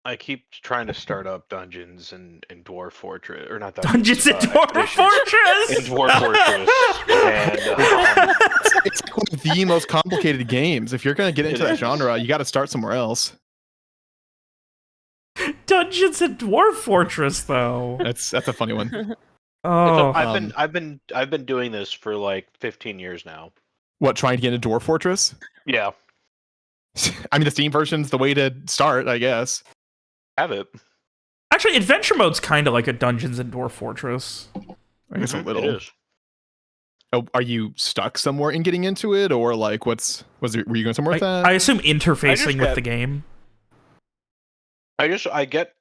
I keep trying to start up dungeons and Dwarf Fortress, or not Dungeons and Dwarf in Fortress. Dwarf Fortress, and It's like one of the most complicated games. If you're gonna get into It that is. genre, you got to start somewhere else. Dungeons and Dwarf Fortress, though. That's a funny one. Oh, I've been doing this for like 15 years now. What, trying to get into Dwarf Fortress? Yeah, I mean, the Steam version's the way to start, I guess. have it. actually, adventure mode's kind of like a Dungeons and Dwarf Fortress. I guess a little. It is. Oh, are you stuck somewhere in getting into it, or like, were you going somewhere with that? I assume interfacing with get- the game. I get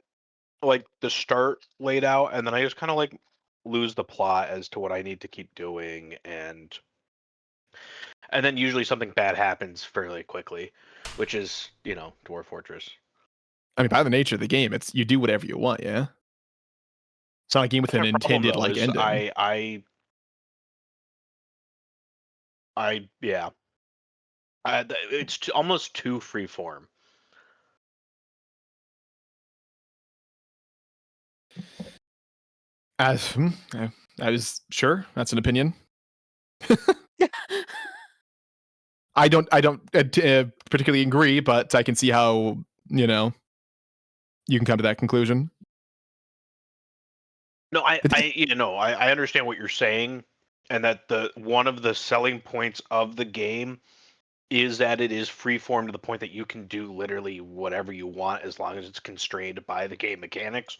like the start laid out, and then I just kind of like lose the plot as to what I need to keep doing, and then usually something bad happens fairly quickly, which is Dwarf Fortress. I mean, by the nature of the game, it's you do whatever you want, yeah. It's not a game with an My problem, intended though, like is ending. yeah. It's almost too freeform. I was sure that's an opinion. I don't particularly agree, but I can see how you can come to that conclusion. No, I understand what you're saying, and that one of the selling points of the game is that it is freeform to the point that you can do literally whatever you want as long as it's constrained by the game mechanics.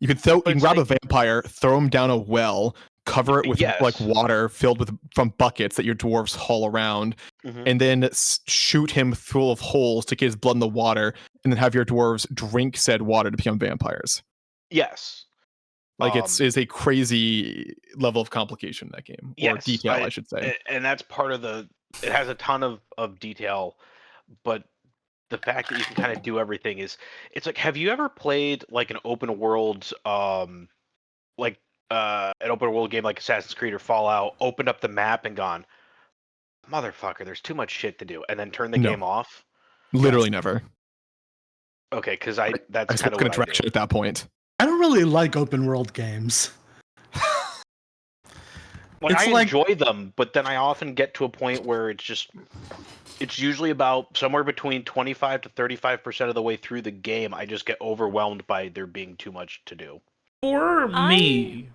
You can grab a vampire, throw him down a well, cover it with like water filled from buckets that your dwarves haul around, and then shoot him full of holes to get his blood in the water, and then have your dwarves drink said water to become vampires. Yes. Like it's a crazy level of complication in that game, or detail, I should say. And that's part of it has a ton of detail, but the fact that you can kind of do everything it's like, have you ever played like an open world an open world game like Assassin's Creed or Fallout, opened up the map and gone, motherfucker, there's too much shit to do, and then turn the game off? Literally never. Okay, because that's kind of what I do at that point. I don't really like open world games. I enjoy them, but then I often get to a point where it's usually about somewhere between 25 to 35% of the way through the game, I just get overwhelmed by there being too much to do. For me,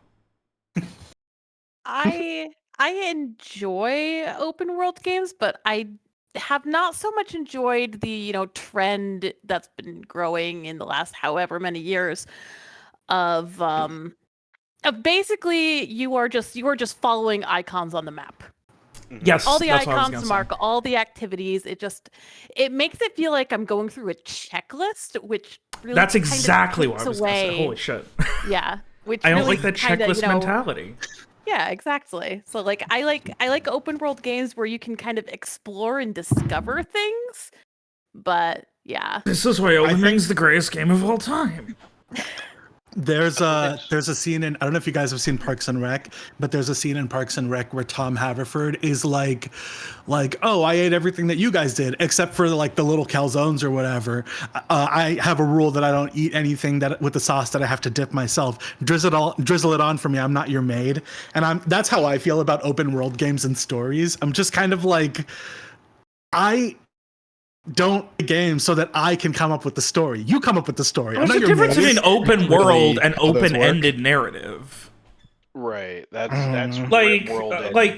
I enjoy open world games, but I have not so much enjoyed the trend that's been growing in the last however many years of basically you are just following icons on the map. Yes, all the that's what I was icons gonna mark say. all the activities. It makes it feel like I'm going through a checklist, which really That's kind of exactly what takes I was going to away. say. Holy shit. Yeah, which I don't really like that kinda, checklist mentality. Yeah, exactly. So like I like open world games where you can kind of explore and discover things. But yeah. This is why Elden Ring's the greatest game of all time. There's a scene in, I don't know if you guys have seen Parks and Rec, but there's a scene in Parks and Rec where Tom Haverford is like, oh, I ate everything that you guys did except for like the little calzones or whatever. I have a rule that I don't eat anything that with the sauce that I have to dip myself. Drizzle it on for me. I'm not your maid. And that's how I feel about open world games and stories. I'm just kind of like, I don't game so that I can come up with the story. You come up with the story. There's a difference between open world and open-ended narrative. Right. That's like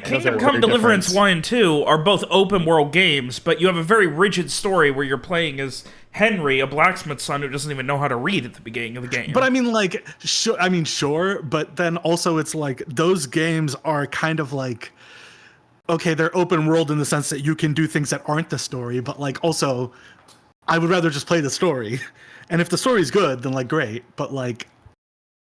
Kingdom Come Deliverance 1 and 2 are both open world games, but you have a very rigid story where you're playing as Henry, a blacksmith's son who doesn't even know how to read at the beginning of the game. But I mean, like, sure, but then also it's like those games are kind of like, okay, they're open world in the sense that you can do things that aren't the story, but like also, I would rather just play the story. And if the story's good, then like great. But like,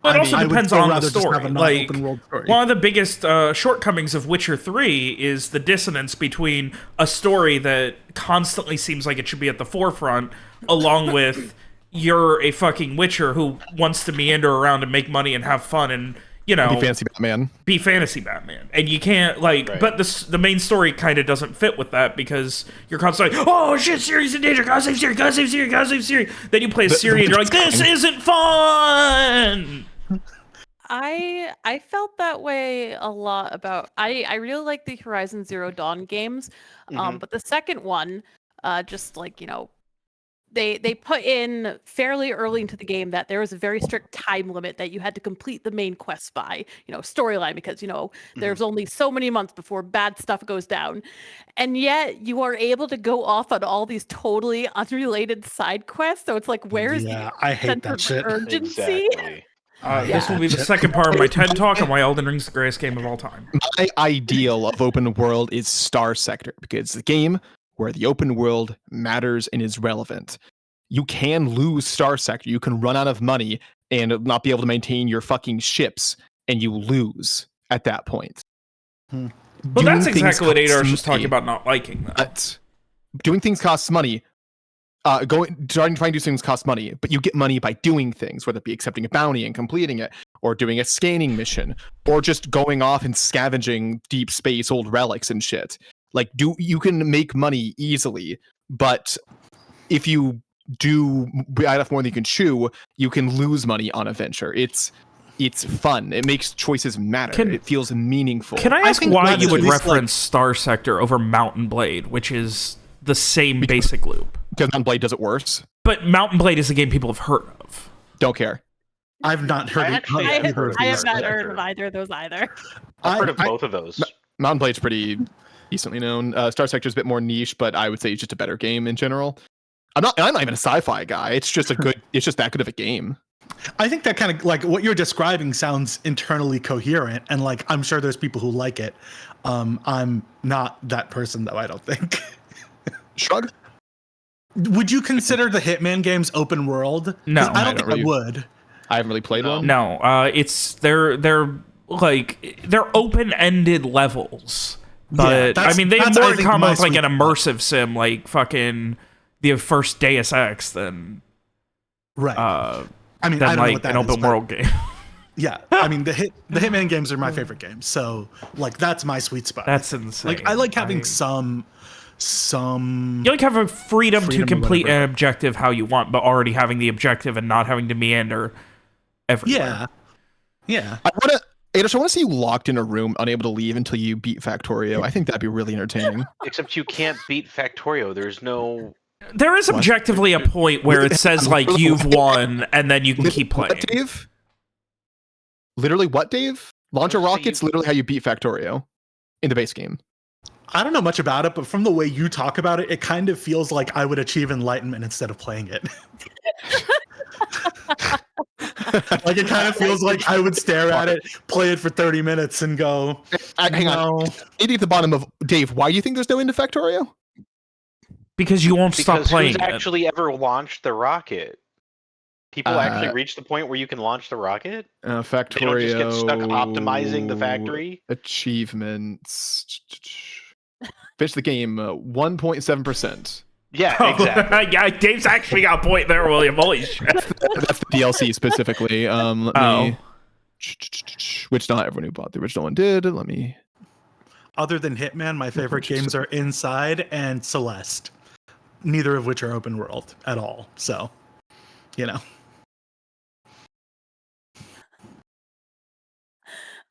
but it also depends on the story. Like, open world story. One of the biggest shortcomings of Witcher 3 is the dissonance between a story that constantly seems like it should be at the forefront, along with you're a fucking Witcher who wants to meander around and make money and have fun and you know, be fantasy Batman, and you can't like. Right. But the main story kind of doesn't fit with that because you're constantly like, oh shit, Siri's in danger, gotta save Siri, gotta save Siri, gotta save Siri. Then you play Siri and you're like, this isn't fun. I felt that way a lot about. I really like the Horizon Zero Dawn games, but the second one, just like they put in fairly early into the game that there was a very strict time limit that you had to complete the main quest by, storyline, because, there's only so many months before bad stuff goes down. And yet you are able to go off on all these totally unrelated side quests. So it's like, where's the I hate that shit. urgency? Exactly. This will be the second part of my TED Talk on why Elden Ring's the greatest game of all time. My ideal of open world is Star Sector, because it's a game where the open world matters and is relevant. You can lose Star Sector. You can run out of money and not be able to maintain your fucking ships, and you lose at that point. Well, that's exactly what Adar was just talking about not liking. Doing things costs money. Trying to do things costs money, but you get money by doing things, whether it be accepting a bounty and completing it, or doing a scanning mission, or just going off and scavenging deep space old relics and shit. Like, you can make money easily, but if you do bite off more than you can chew, you can lose money on a venture. It's fun. It makes choices matter. It feels meaningful. Can I ask why you would reference Star Sector over Mountain Blade, which is the same basic loop? Because Mountain Blade does it worse. But Mountain Blade is a game people have heard of. Don't care. I've not heard I have not heard of either of those either. I've heard of both of those. Mountain Blade's pretty decently known. Star Sector's a bit more niche, but I would say it's just a better game in general. I'm not even a sci-fi guy. It's just it's just that good of a game. I think that kind of like what you're describing sounds internally coherent, and like I'm sure there's people who like it. I'm not that person though, I don't think. Shrug. Would you consider the Hitman games open world? No, I don't think I would. I haven't really played one. No, they're open-ended levels, but I mean they have more in common with like an immersive sim, like fucking the first Deus Ex than right. I mean, I don't know what that an open world game. Yeah, I mean the Hitman games are my favorite games, so like that's my sweet spot. That's insane. Like I like having some you like have a freedom to complete an objective how you want, but already having the objective and not having to meander everywhere. Yeah. I want to see you locked in a room, unable to leave until you beat Factorio. I think that'd be really entertaining. Except you can't beat Factorio. There is objectively a point where it says like you've won, and then you can keep playing. What, Dave? Literally what, Dave? Launch a rocket's literally how you beat Factorio in the base game. I don't know much about it, but from the way you talk about it, it kind of feels like I would achieve enlightenment instead of playing it. Like it kind of feels like I would stare at it, play it for 30 minutes, and go. Hang on. Maybe at the bottom of Dave, why do you think there's no end to Factorio? Because you won't stop playing. Who's actually ever launched the rocket? People actually reach the point where you can launch the rocket? Factorio. They don't just get stuck optimizing the factory? Achievements. Finish the game 1.7%. Yeah, exactly. Yeah, Dave's actually got a point there, William. Holy shit. That's the DLC specifically. Let me. Which not everyone who bought the original one did. Let me. Other than Hitman, my favorite games are Inside and Celeste. Neither of which are open world at all. So,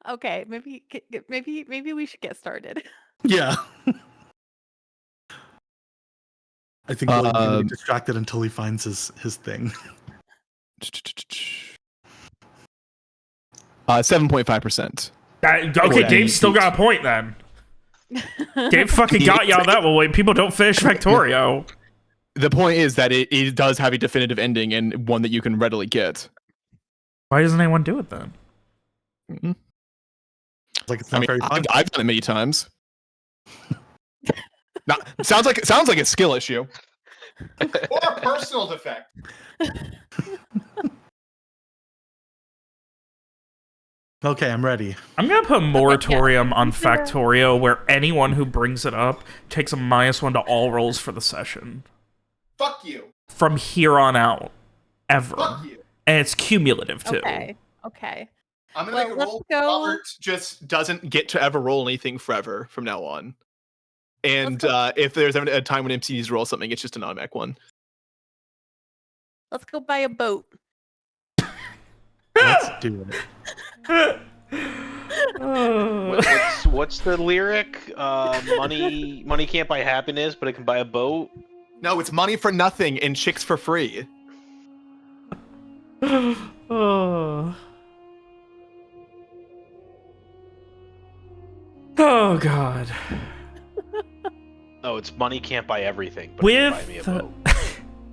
Okay, maybe we should get started. Yeah. I think William's gonna be distracted until he finds his thing. 7.5%. Okay, Dave's still got a point then. Dave fucking got you on that one. People don't finish Factorio. The point is that it does have a definitive ending and one that you can readily get. Why doesn't anyone do it then? Mm-hmm. Like it's not very fun. I've done it many times. Sounds like a skill issue. Or a personal defect. Okay, I'm ready. I'm going to put a moratorium on Factorio where anyone who brings it up takes a -1 to all rolls for the session. Fuck you. From here on out. Ever. Fuck you. And it's cumulative, too. Okay. I'm gonna make a roll. Robert just doesn't get to ever roll anything forever from now on. And if there's ever a time when MC needs to roll something, it's just an automatic one. Let's go buy a boat. Let's do it. What's the lyric? Money can't buy happiness, but it can buy a boat. No, it's money for nothing and chicks for free. Oh God. Oh, it's money can't buy everything, but it can buy me a boat.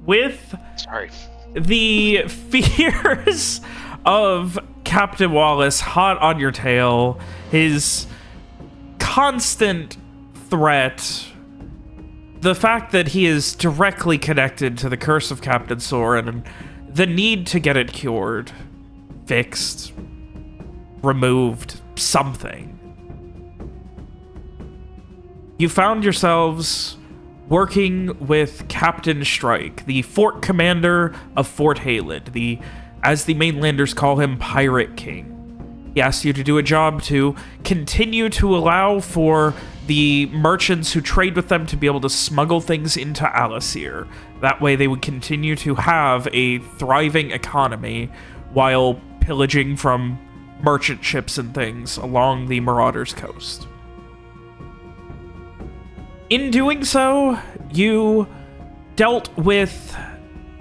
With sorry, the fears of Captain Wallace hot on your tail, his constant threat, the fact that he is directly connected to the curse of Captain Soren, and the need to get it cured, fixed, removed, something. You found yourselves working with Captain Strike, the fort commander of Fort Haled, as the mainlanders call him, Pirate King. He asked you to do a job to continue to allow for the merchants who trade with them to be able to smuggle things into Alasir. That way they would continue to have a thriving economy while pillaging from merchant ships and things along the Marauders' coast. In doing so, you dealt with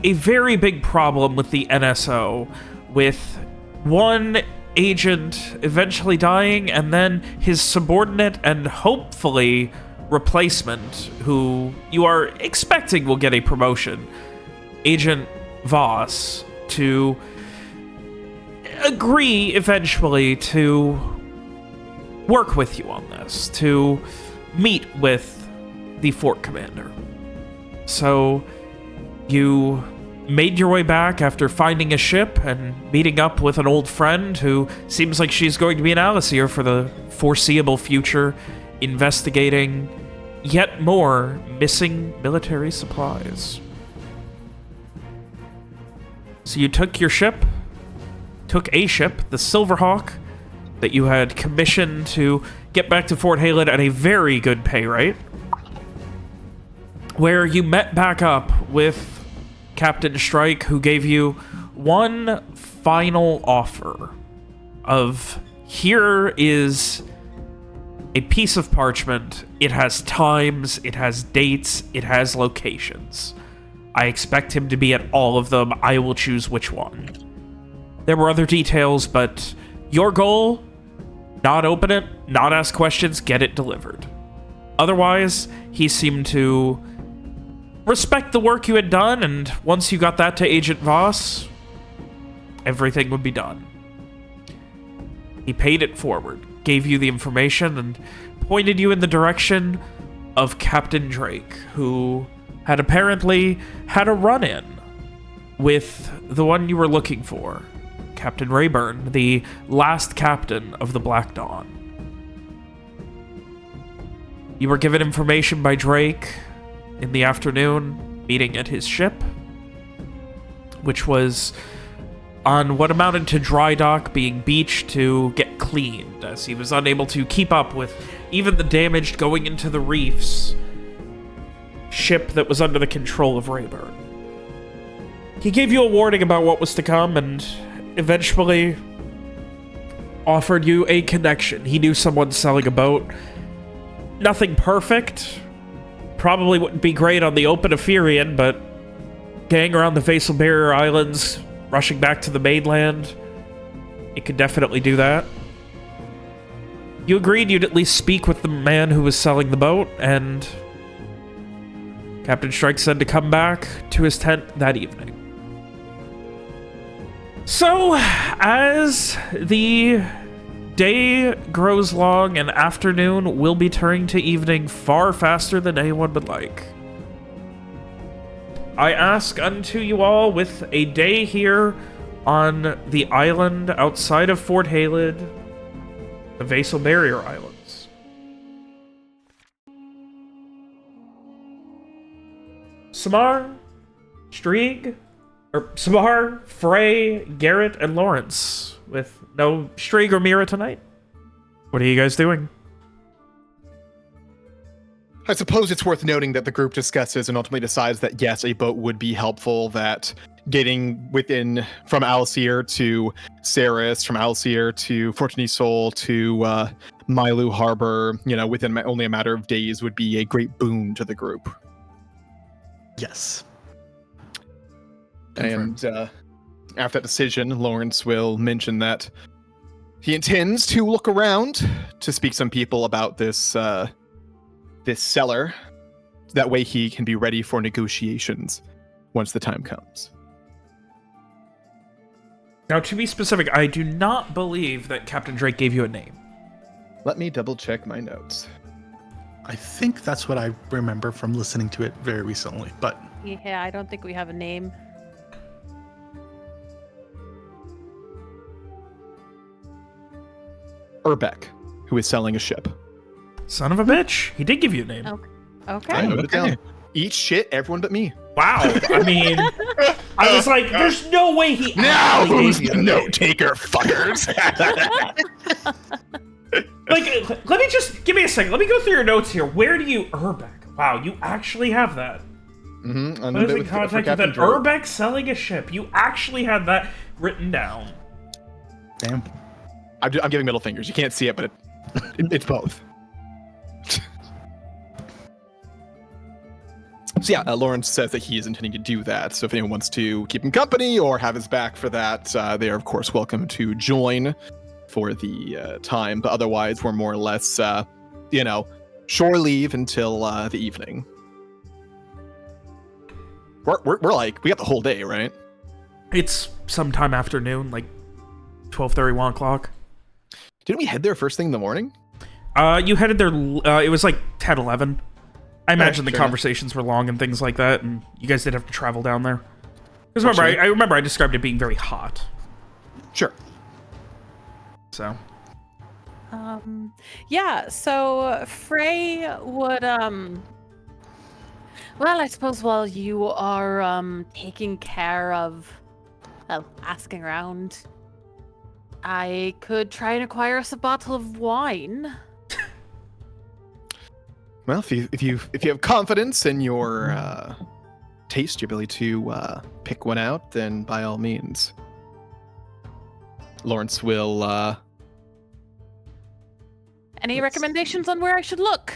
a very big problem with the NSO, with one agent eventually dying, and then his subordinate and hopefully replacement, who you are expecting will get a promotion, Agent Voss, to agree eventually to work with you on this, to meet with the fort commander. So you made your way back after finding a ship and meeting up with an old friend who seems like she's going to be in Alasir for the foreseeable future, investigating yet more missing military supplies. So you took a ship, the Silverhawk, that you had commissioned to get back to Fort Haled at a very good pay rate, where you met back up with Captain Strike, who gave you one final offer of, here is a piece of parchment. It has times, it has dates, it has locations. I expect him to be at all of them. I will choose which one. There were other details, but your goal, not open it, not ask questions, get it delivered. Otherwise, he seemed to respect the work you had done, and once you got that to Agent Voss, everything would be done. He paid it forward, gave you the information, and pointed you in the direction of Captain Drake, who had apparently had a run-in with the one you were looking for, Captain Rayburn, the last captain of the Black Dawn. You were given information by Drake in the afternoon, meeting at his ship, which was on what amounted to dry dock, being beached to get cleaned, as he was unable to keep up with even the damage going into the reefs ship that was under the control of Rayburn. He gave you a warning about what was to come, and eventually offered you a connection. He knew someone selling a boat. Nothing perfect. Probably wouldn't be great on the open Ephirian, but gang around the Vassal Barrier Islands, rushing back to the mainland, it could definitely do that. You agreed you'd at least speak with the man who was selling the boat, and Captain Strike said to come back to his tent that evening. So, as the day grows long and afternoon will be turning to evening far faster than anyone would like, I ask unto you all, with a day here on the island outside of Fort Haled, the Vassal Barrier Islands. Samar, Strieg, Samar, Frey, Garrett, and Lawrence, with no Strig or Mira tonight. What are you guys doing? I suppose it's worth noting that the group discusses and ultimately decides that yes, a boat would be helpful, that getting within from Alcir to Ceres, from Alcir to Fortuny Sol to Mylu Harbor, within only a matter of days would be a great boon to the group. Yes. And after that decision, Lawrence will mention that he intends to look around to speak to some people about this this cellar. That way he can be ready for negotiations once the time comes. Now, to be specific, I do not believe that Captain Drake gave you a name. Let me double check my notes. I think that's what I remember from listening to it very recently, but... Yeah, I don't think we have a name. Urbeck, who is selling a ship. Son of a bitch. He did give you a name. Okay. I noted it down. Eat shit, everyone but me. Wow. I mean, I was like, there's no way he Now actually who's gave you the a note name. taker, fuckers? Like, let me just, give me a second. Let me go through your notes here. Where do you, Urbeck? Wow, you actually have that. Mm-hmm. I was in contact with an Urbeck selling a ship. You actually had that written down. Damn. I'm giving middle fingers. You can't see it, but it's both. So yeah, Lawrence says that he is intending to do that. So if anyone wants to keep him company or have his back for that, they are of course welcome to join for the time. But otherwise, we're more or less, shore leave until the evening. We're like, we got the whole day, right? It's sometime afternoon, like 12:30, 1 o'clock. Didn't we head there first thing in the morning? You headed there, it was like 10, 11. I imagine the sure. conversations were long and things like that, and you guys did have to travel down there. Because remember, I remember I described it being very hot. Sure. So. Yeah, so Frey would, well, I suppose while you are, taking care of, asking around, I could try and acquire us a bottle of wine. Well, if you have confidence in your taste, your ability to pick one out, then by all means. Lawrence will. Any recommendations on where I should look?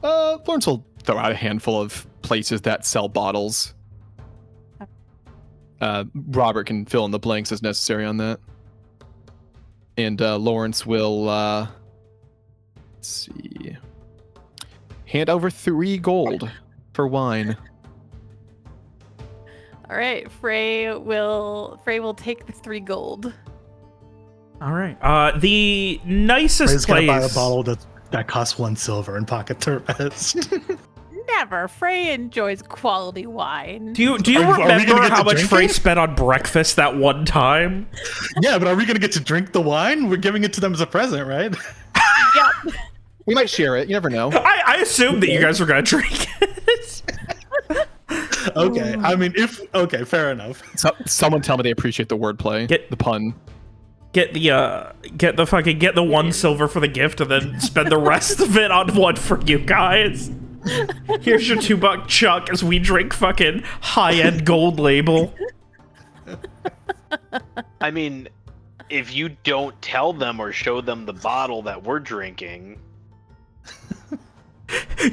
Lawrence will throw out a handful of places that sell bottles. Robert can fill in the blanks as necessary on that. And Lawrence will. Let's see. Hand over 3 gold for wine. All right, Frey will take the 3 gold. All right. The nicest Frey's place. gonna buy a bottle that costs 1 silver and pocket the rest. Never. Frey enjoys quality wine. Do you Are we remember gonna get how to much drinking? Frey spent on breakfast that one time? Yeah, but are we gonna get to drink the wine? We're giving it to them as a present, right? Yep. We might share it. You never know. I assumed that you guys were gonna drink it. Okay. I mean, fair enough. So, someone tell me they appreciate the wordplay. Get- the pun. Get the 1 silver for the gift and then spend the rest of it on one for you guys. Here's your $2 chuck as we drink fucking high-end gold label. I mean, if you don't tell them or show them the bottle that we're drinking,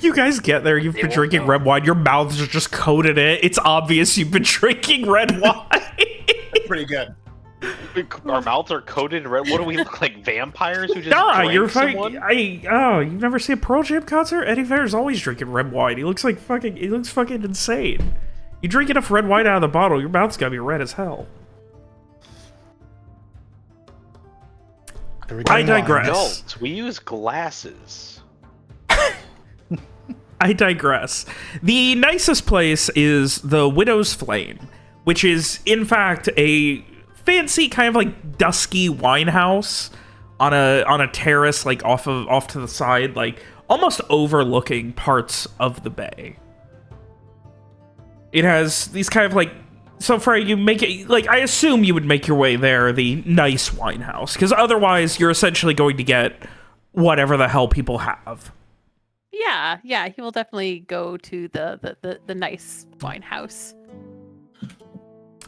You guys get there, you've been drinking red wine, your mouths are just coated in it. It's obvious you've been drinking red wine. Pretty good. our mouths are coated in red. What do we look like, vampires who just Nah, drank you're someone? you've never seen a Pearl Jam concert? Eddie Vedder's always drinking red wine. He looks fucking insane. You drink enough red wine out of the bottle, your mouth's gotta be red as hell. I digress. Adults, we use glasses. I digress. The nicest place is the Widow's Flame, which is, in fact, a fancy kind of like dusky wine house on a terrace, like off to the side, like almost overlooking parts of the bay. It has these kind of like So, Frey, you make it, like, I assume you would make your way there, the nice wine house, because otherwise you're essentially going to get whatever the hell people have. Yeah, he will definitely go to the nice wine house.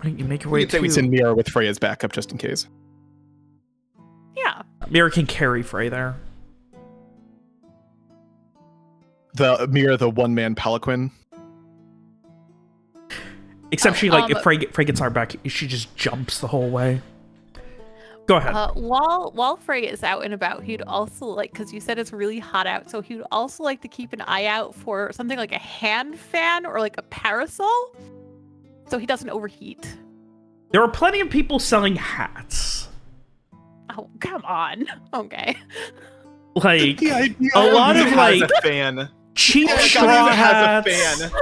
You make your way to... We send Mira with Freya's backup just in case. Yeah. Mira can carry Frey there. Mira, the one-man palanquin. Except she, like, if Frey gets our back, she just jumps the whole way. Go ahead. While Frey is out and about, he'd also like, because you said it's really hot out, so he'd also like to keep an eye out for something like a hand fan or like a parasol, so he doesn't overheat. There are plenty of people selling hats. Oh, come on. Okay. Like, a lot of, like, a fan. Cheap straw hats. Has a fan.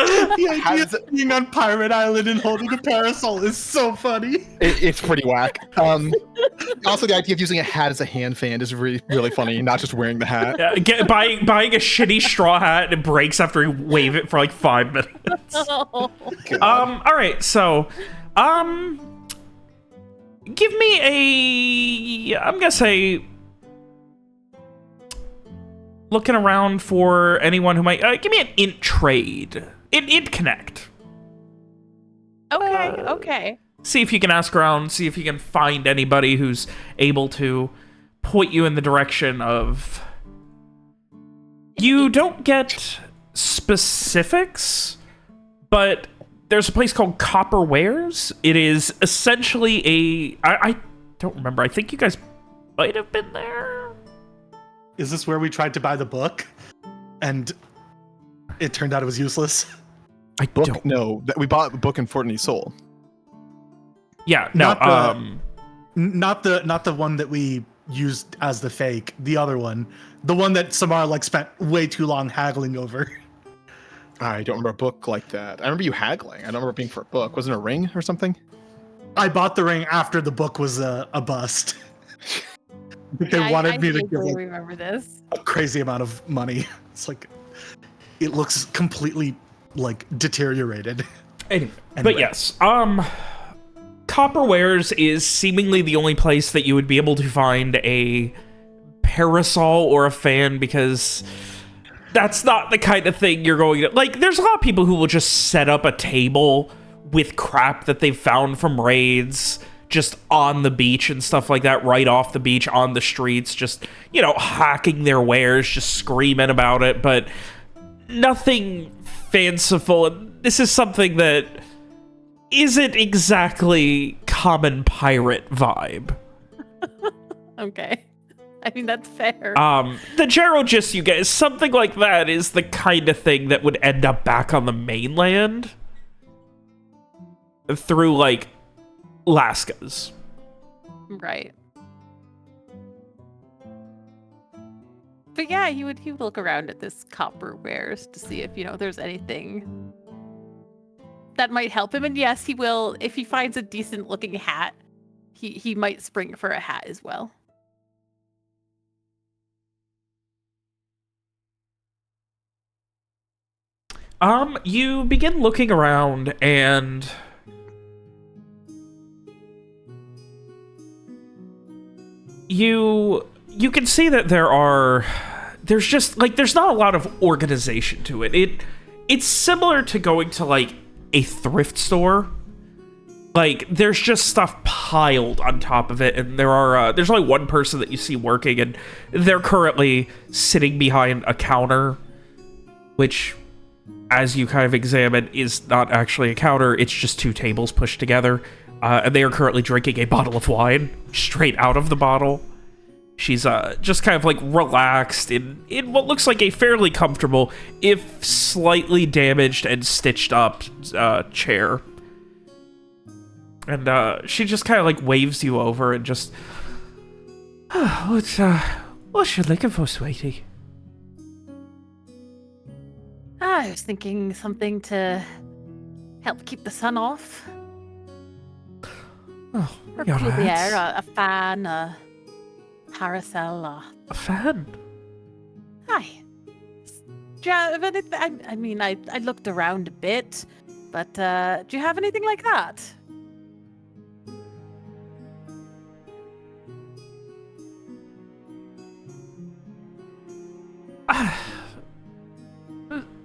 The idea of being on Pirate Island and holding a parasol is so funny. It's pretty whack. Also, the idea of using a hat as a hand fan is really, really funny, not just wearing the hat. Yeah, buying a shitty straw hat and it breaks after you wave it for like 5 minutes. Oh. All right, so, give me a, I'm gonna say, looking around for anyone who might, give me an int trade. Int connect. Okay. See if you can ask around, see if you can find anybody who's able to point you in the direction of... You don't get specifics, but there's a place called Copper Wares. It is essentially I don't remember. I think you guys might have been there. Is this where we tried to buy the book and it turned out it was useless? No, we bought the book in Fort Knee Soul. Yeah, no, not the one that we used as the fake. The other one, the one that Samara like spent way too long haggling over. I don't remember a book like that. I remember you haggling. I don't remember it being for a book. Wasn't it a ring or something? I bought the ring after the book was a bust. They wanted me to give like, remember this. a crazy amount of money. It's like it looks completely like deteriorated. Anyway. But yes, Copper Wares is seemingly the only place that you would be able to find a parasol or a fan, because that's not the kind of thing you're going to... Like, there's a lot of people who will just set up a table with crap that they've found from raids just on the beach and stuff like that, right off the beach, on the streets, just, you know, hacking their wares, just screaming about it, but nothing fanciful. This is something that isn't exactly common pirate vibe. Okay. I mean, that's fair. The general gist you get is something like that is the kind of thing that would end up back on the mainland through, like, Laskas. Right. But yeah, he would look around at this Copper Wares to see if, you know, there's anything that might help him. And yes, he will, if he finds a decent looking hat, he might spring for a hat as well. You begin looking around and you can see that there's just, like, there's not a lot of organization to it. It's similar to going to, like, a thrift store. Like, there's just stuff piled on top of it, and there's only one person that you see working, and they're currently sitting behind a counter, which, as you kind of examine, is not actually a counter. It's just two tables pushed together, and they are currently drinking a bottle of wine straight out of the bottle. She's just kind of, like, relaxed in what looks like a fairly comfortable, if slightly damaged and stitched up chair. And she just kind of, like, waves you over and just... What you looking for, sweetie? I was thinking something to help keep the sun off. Oh, Or you're cool the right. air, a fan, a parasol, A fan? Hi. I mean, I looked around a bit. But do you have anything like that?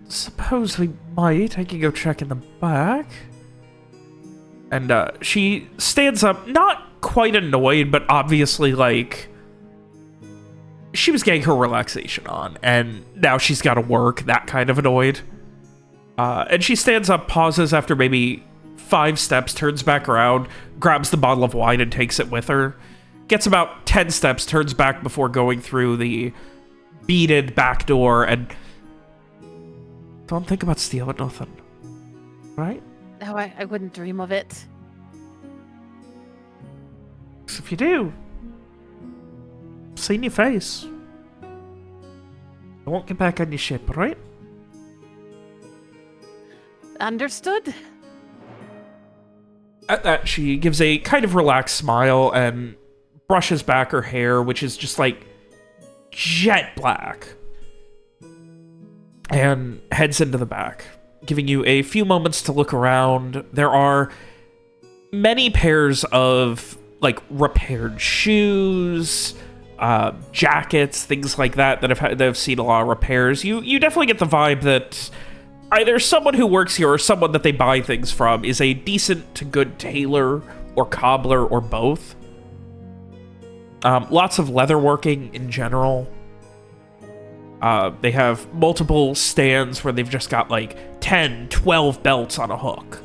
Suppose we might. I can go check in the back. And she stands up, not quite annoyed, but obviously, like, she was getting her relaxation on, and now she's got to work, that kind of annoyed. And she stands up, pauses after maybe 5 steps, turns back around, grabs the bottle of wine and takes it with her. Gets about 10 steps, turns back before going through the beaded back door, and... Don't think about stealing nothing. Right? No, I wouldn't dream of it. So if you do, see in your face. I won't get back on your ship, right? Understood. At that, she gives a kind of relaxed smile and brushes back her hair, which is just like jet black, and heads into the back, giving you a few moments to look around. There are many pairs of like repaired shoes, jackets, things like that that have seen a lot of repairs. You definitely get the vibe that either someone who works here or someone that they buy things from is a decent to good tailor or cobbler or both. Lots of leatherworking in general. They have multiple stands where they've just got like 10, 12 belts on a hook.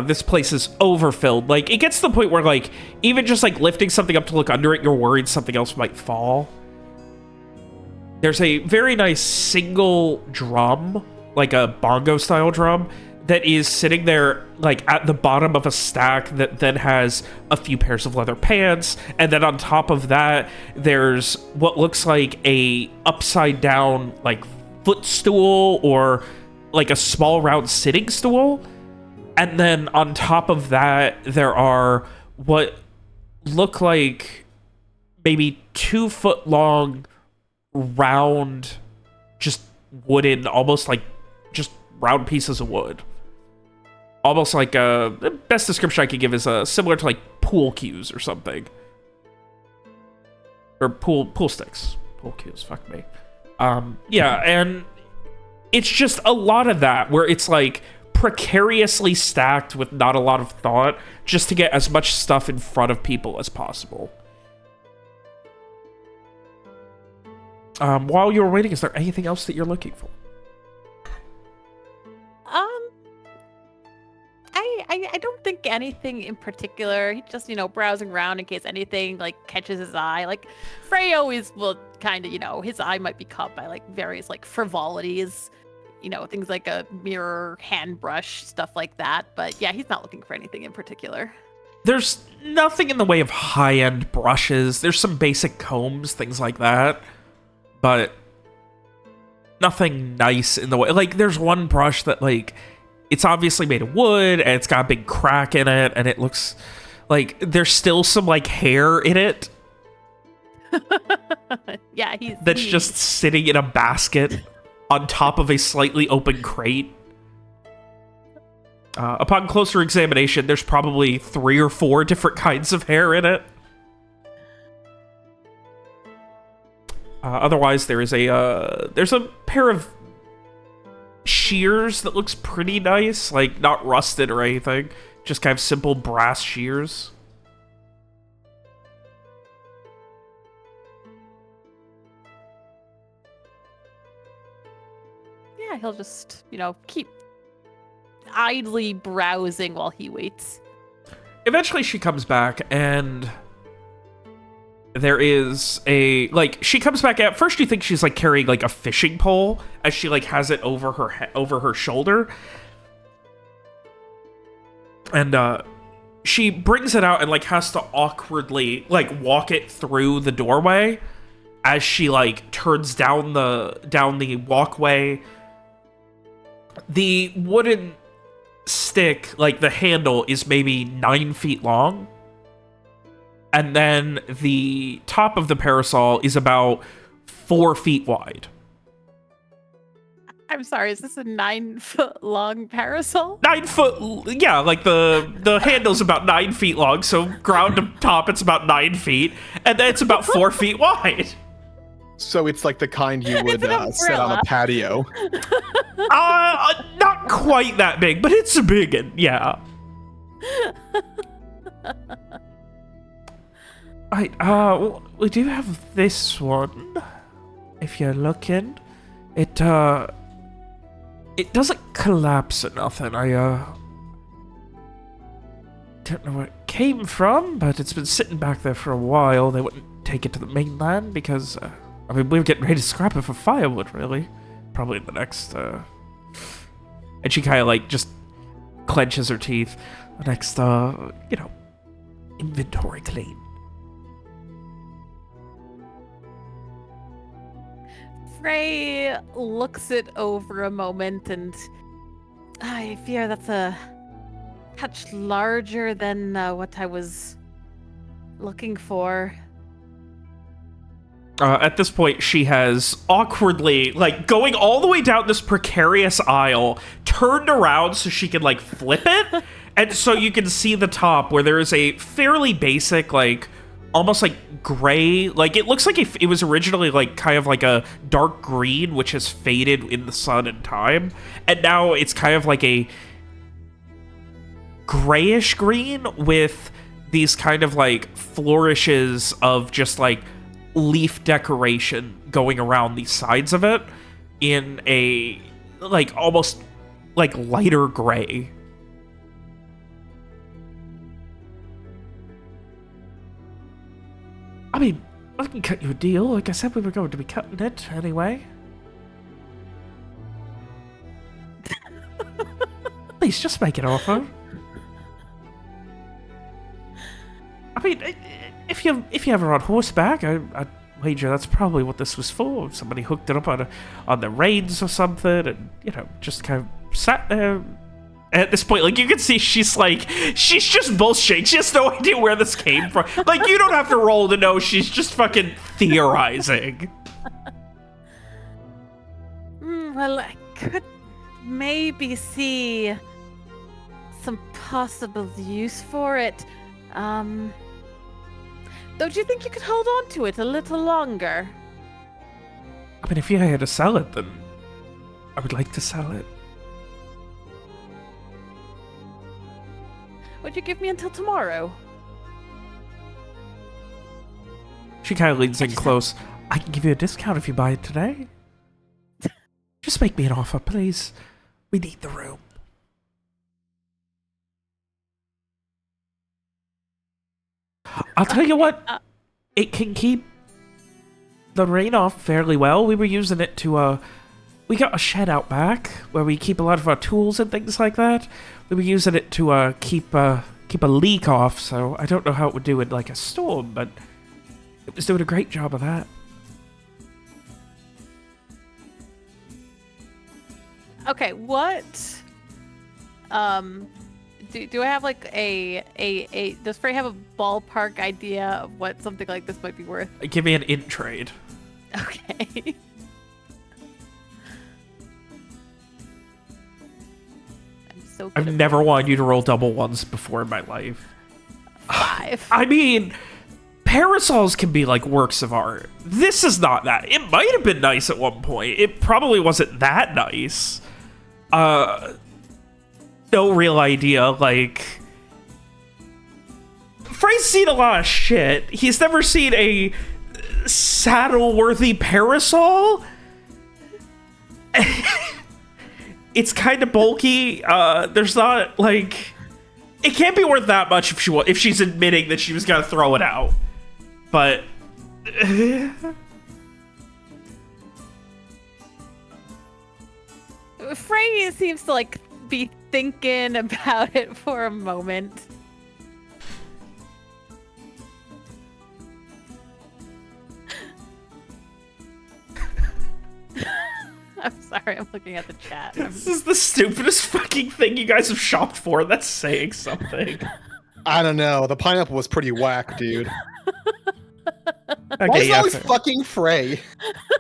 This place is overfilled. Like, it gets to the point where, like, even just like lifting something up to look under it, you're worried something else might fall. There's a very nice single drum, like a bongo style drum, that is sitting there like at the bottom of a stack that then has a few pairs of leather pants, and then on top of that there's what looks like a upside down like footstool or like a small round sitting stool, and then on top of that there are what look like maybe 2 foot long round just wooden, almost like just round pieces of wood. Almost like the best description I could give is similar to like pool cues or something. Or pool sticks. Pool cues, fuck me. Yeah, and it's just a lot of that where it's like precariously stacked with not a lot of thought just to get as much stuff in front of people as possible. While you're waiting, is there anything else that you're looking for? I don't think anything in particular. He just, browsing around in case anything like catches his eye. Like Frey always will kind of, his eye might be caught by like various like frivolities, things like a mirror, hand brush, stuff like that. But yeah, he's not looking for anything in particular. There's nothing in the way of high-end brushes. There's some basic combs, things like that. But nothing nice in the way. Like, there's one brush that, like, it's obviously made of wood, and it's got a big crack in it, and it looks like there's still some, like, hair in it. Yeah, that's just sitting in a basket on top of a slightly open crate. Upon closer examination, there's probably 3 or 4 different kinds of hair in it. Otherwise, there's a pair of shears that looks pretty nice, like not rusted or anything, just kind of simple brass shears. Yeah, he'll just, keep idly browsing while he waits. Eventually she comes back, and there is she comes back at first you think she's like carrying like a fishing pole as she like has it over her shoulder, and she brings it out and like has to awkwardly like walk it through the doorway as she like turns down the walkway. The wooden stick, like the handle, is maybe 9 feet long. And then the top of the parasol is about 4 feet wide. I'm sorry, is this a 9-foot long parasol? 9 foot, yeah, like the handle's about 9 feet long, so ground to top it's about 9 feet, and then it's about 4 feet wide. So it's like the kind you would set on a patio. Not quite that big, but it's a big one, yeah. Right, we do have this one. If you're looking, it doesn't collapse or nothing. I don't know where it came from, but it's been sitting back there for a while. They wouldn't take it to the mainland because, I mean, we were getting ready to scrap it for firewood, really. Probably the next, and she kind of, like, just clenches her teeth. The next, you know, inventory clean. Frey looks it over a moment, and I fear that's a touch larger than what I was looking for. At this point, she has awkwardly, like, going all the way down this precarious aisle, turned around so she can, like, flip it, and so you can see the top where there is a fairly basic, like, almost like gray, like, it looks like it was originally, like, kind of like a dark green, which has faded in the sun and time, and now it's kind of like a grayish green with these kind of, like, flourishes of just, like, leaf decoration going around the sides of it in a, like, almost, like, lighter gray. I mean, I can cut you a deal. Like I said, we were going to be cutting it anyway. Please, just make an offer. I mean, if you ever on horseback, I'd wager that's probably what this was for. Somebody hooked it up on the reins or something, and, you know, just kind of sat there. At this point, like, you can see she's just bullshitting. She has no idea where this came from. Like, you don't have to roll to know she's just fucking theorizing. Well, I could maybe see some possible use for it. Don't you think you could hold on to it a little longer? I mean, if you had to sell it, then I would like to sell it. Would you give me until tomorrow? She kind of leans in close. I can give you a discount if you buy it today. Just make me an offer, please. We need the room. I'll tell you what. It can keep the rain off fairly well. We were using it to, we got a shed out back where we keep a lot of our tools and things like that. We were using it to keep a leak off, so I don't know how it would do in, like, a storm, but it was doing a great job of that. Okay, what? Do I have, like, does Frey have a ballpark idea of what something like this might be worth? Give me an in trade. Okay. I've never wanted you to roll double ones before in my life. 5. I mean, parasols can be like works of art. This is not that. It might have been nice at one point. It probably wasn't that nice. No real idea. Like, Frey's seen a lot of shit. He's never seen a saddle-worthy parasol. It's kind of bulky. There's not, like, it can't be worth that much if she's admitting that she was gonna throw it out. But Frey seems to, like, be thinking about it for a moment. I'm sorry, I'm looking at the chat. This is the stupidest fucking thing you guys have shopped for. That's saying something. I don't know. The pineapple was pretty whack, dude. Okay, why is it always fucking Frey?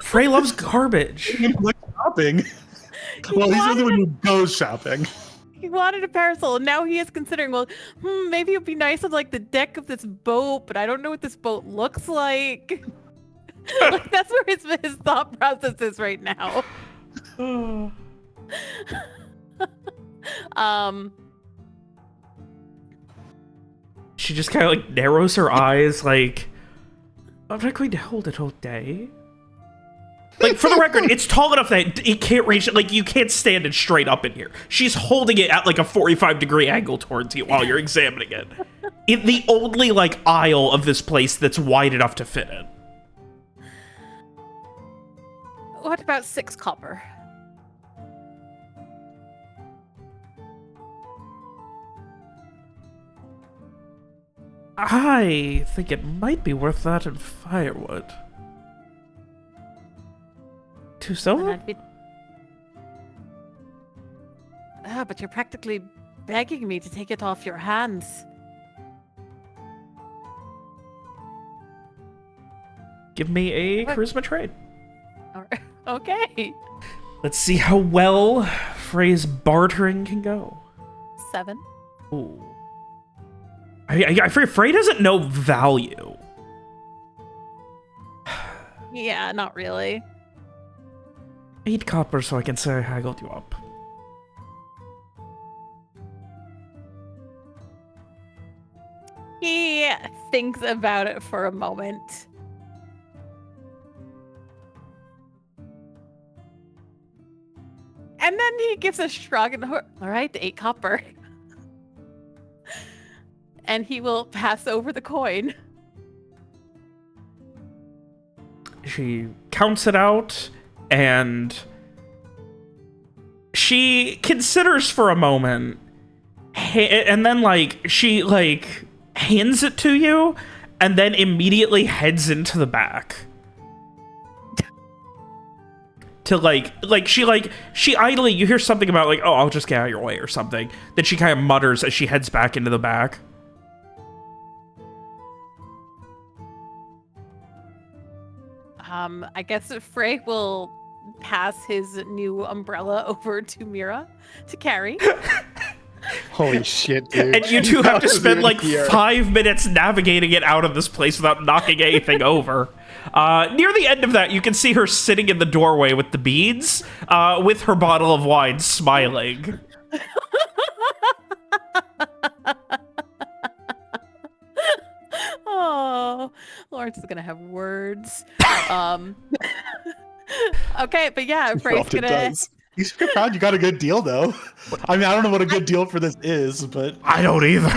Frey loves garbage. Like shopping. Well, he's the one who goes shopping. He wanted a parasol, and now he is considering, well, maybe it'd be nice on like the deck of this boat, but I don't know what this boat looks like. Like, that's where his thought process is right now. She just kind of like narrows her eyes, like, I'm not going to hold it all day. Like, for the record, it's tall enough that it can't reach it. Like, you can't stand it straight up in here. She's holding it at like a 45-degree angle towards you while you're examining it. The only like aisle of this place that's wide enough to fit in. What about 6 copper? I think it might be worth that in firewood. 2 silver? But you're practically begging me to take it off your hands. Give me a charisma trade. Okay. Let's see how well Frey's bartering can go. 7. Ooh. I figure Frey doesn't know value. Yeah, not really. 8 copper, so I can say I haggled you up. He thinks about it for a moment. And then he gives a shrug and, all right, 8 copper. And he will pass over the coin. She counts it out, and she considers for a moment, and then, like, she, like, hands it to you, and then immediately heads into the back. To, she idly, you hear something about, like, oh, I'll just get out of your way or something. Then she kind of mutters as she heads back into the back. I guess Frey will pass his new umbrella over to Mira to carry. Holy shit, dude. And you two have to spend like 5 minutes navigating it out of this place without knocking anything over. Near the end of that, you can see her sitting in the doorway with the beads, with her bottle of wine, smiling. Oh, Lawrence is gonna have words. Okay, but yeah, Frey's gonna. You should be proud you got a good deal, though. I mean, I don't know what a good deal for this is, but I don't either.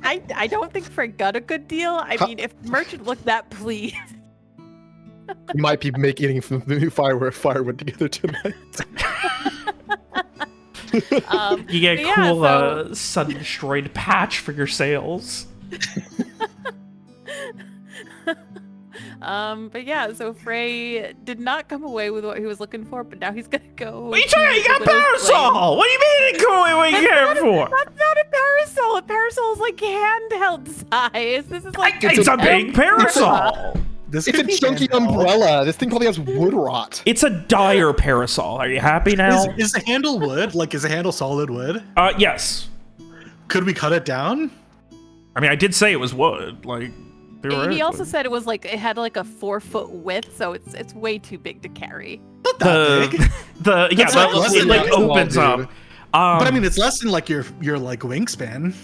I don't think Frey got a good deal. I mean, if Merchant looked that pleased. You might be eating some new firewood together tonight. You get a cool sun-destroyed patch for your sails. But yeah, so Frey did not come away with what he was looking for, but now he's gonna go. What are you talking? You got a parasol! What do you mean you go away what you care for? That's not a parasol. A parasol is like handheld size. This is like it's a big parasol. It's a chunky umbrella. This thing probably has wood rot. It's a dire parasol. Are you happy now? Is the handle wood? Like, is the handle solid wood? Yes. Could we cut it down? I mean, I did say it was wood. Like, he also said it was like it had like a 4-foot width, so it's way too big to carry. Not that big. It like opens up. But I mean, it's less than like your like wingspan.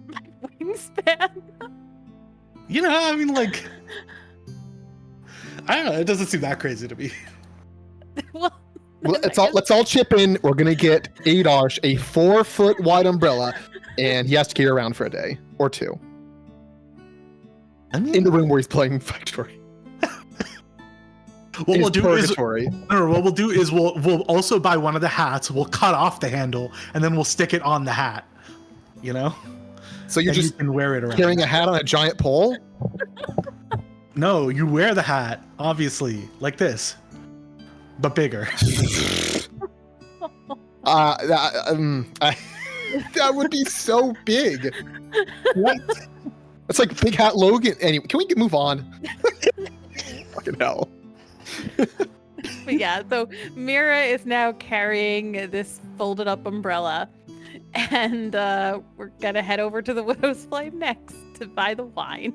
My wingspan. You know, I mean, like, I don't know. It doesn't seem that crazy to me. Well, let's all chip in. We're gonna get Adosh a 4-foot wide umbrella, and he has to carry around for a day or 2. In the room where he's playing Factory. What we'll do is we'll also buy one of the hats. We'll cut off the handle and then we'll stick it on the hat. You know. So you can wear it around. Carrying a hat on a giant pole? No, you wear the hat, obviously, like this, but bigger. That would be so big. What? It's like Big Hat Logan. Anyway, can we move on? Fucking hell. But yeah, so Mira is now carrying this folded up umbrella, and we're gonna head over to the Widow's Flame next to buy the wine.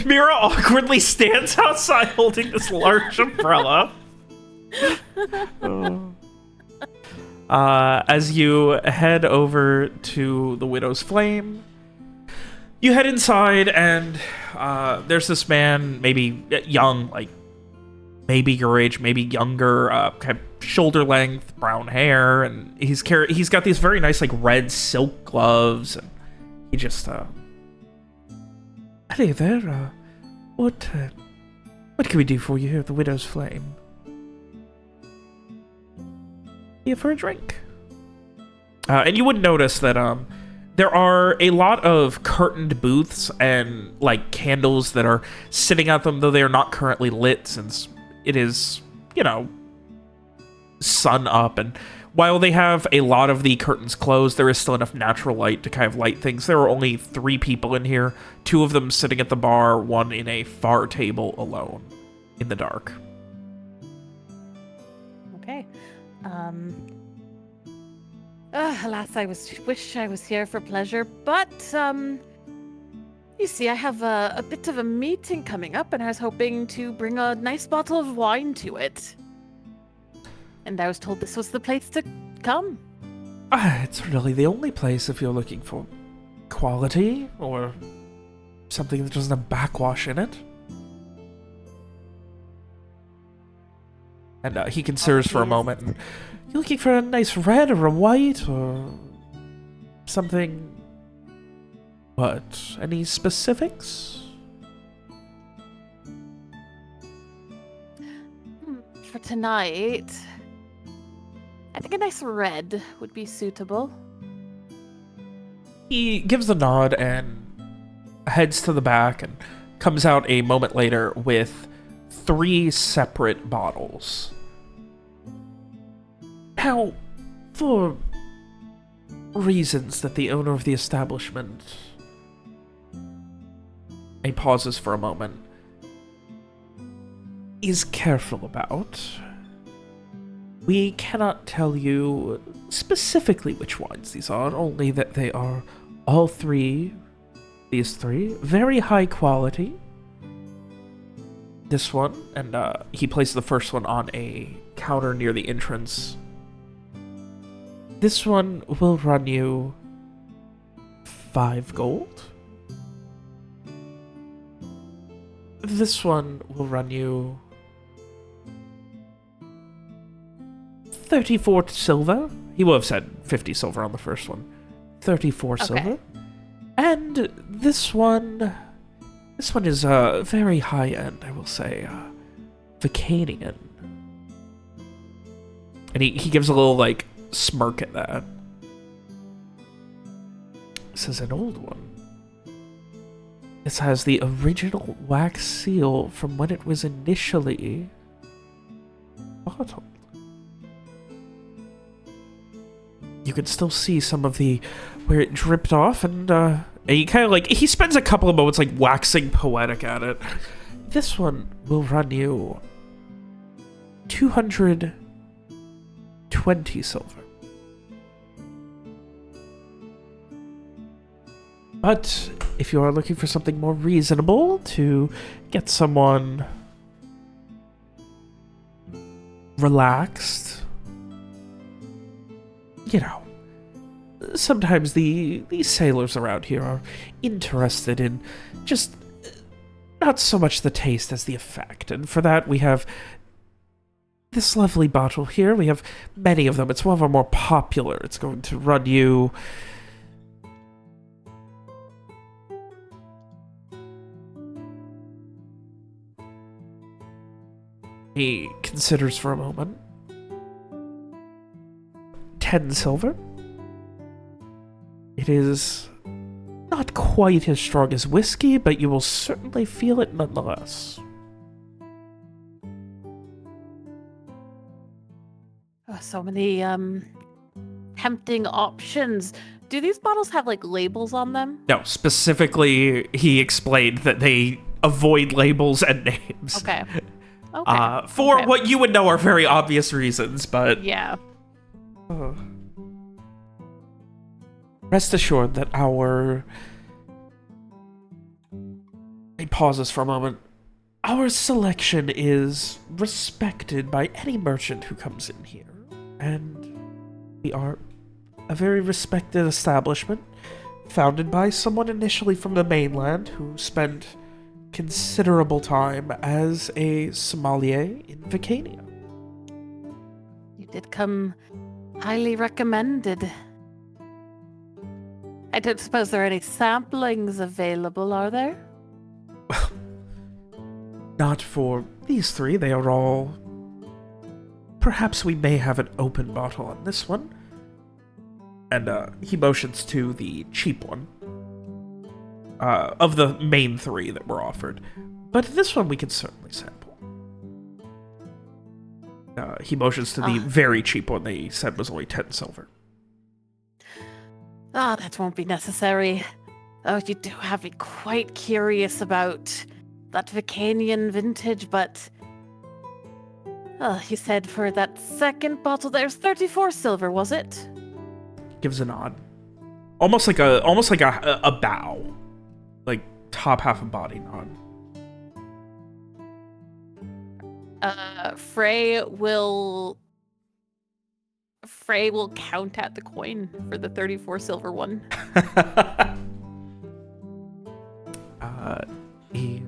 Mira awkwardly stands outside holding this large umbrella. As you head over to the Widow's Flame, you head inside, and there's this man, maybe young, like maybe your age, maybe younger, kind of shoulder length, brown hair, and he's got these very nice like red silk gloves, and he just hey there, what can we do for you here at the Widow's Flame? Here for a drink. And you would notice that there are a lot of curtained booths and like candles that are sitting at them, though they are not currently lit since it is, you know, sun up. And while they have a lot of the curtains closed, there is still enough natural light to kind of light things. There are only 3 people in here, 2 of them sitting at the bar, 1 in a far table alone in the dark. Okay. Alas, I wish I was here for pleasure, but you see, I have a bit of a meeting coming up, and I was hoping to bring a nice bottle of wine to it. And I was told this was the place to come. It's really the only place if you're looking for quality or something that doesn't have backwash in it. And he considers for a moment. And, you looking for a nice red or a white or something? What? Any specifics? For tonight, I think a nice red would be suitable. He gives a nod and heads to the back and comes out a moment later with 3 separate bottles. Now, for reasons that the owner of the establishment... He pauses for a moment. Is careful about. We cannot tell you specifically which wines these are, only that they are all 3, these 3, very high quality. This one, and he places the first one on a counter near the entrance. This one will run you 5 gold. This one will run you 34 silver. He will have said 50 silver on the first one. 34 silver. And this one is very high end, I will say. Vicanian. And he gives a little like smirk at that. This is an old one. This has the original wax seal from when it was initially bottled. You can still see some of the where it dripped off, and he kind of like he spends a couple of moments like waxing poetic at it. This one will run you 220 silver. But if you are looking for something more reasonable to get someone relaxed, you know, sometimes these sailors around here are interested in just not so much the taste as the effect. And for that, we have this lovely bottle here. We have many of them. It's one of our more popular. It's going to run you... He considers for a moment. 10 silver. It is not quite as strong as whiskey, but you will certainly feel it nonetheless. Oh, so many tempting options. Do these bottles have like labels on them? No, specifically he explained that they avoid labels and names. Okay. For what you would know are very obvious reasons, but... Yeah. Rest assured that our... He pauses for a moment. Our selection is respected by any merchant who comes in here. And we are a very respected establishment, founded by someone initially from the mainland who spent considerable time as a sommelier in Vicania. You did come highly recommended. I don't suppose there are any samplings available, are there? Not for these three. They are all... Perhaps we may have an open bottle on this one. And he motions to the cheap one. Of the main three that were offered. But this one we can certainly sample. He motions to the very cheap one they said was only 10 silver. That won't be necessary. Oh, you do have me quite curious about that Vicanian vintage, but... you said for that second bottle there's 34 silver, was it? Gives a nod. Almost like a bow. Like, top half of body nod. Frey will count out the coin for the 34 silver one. He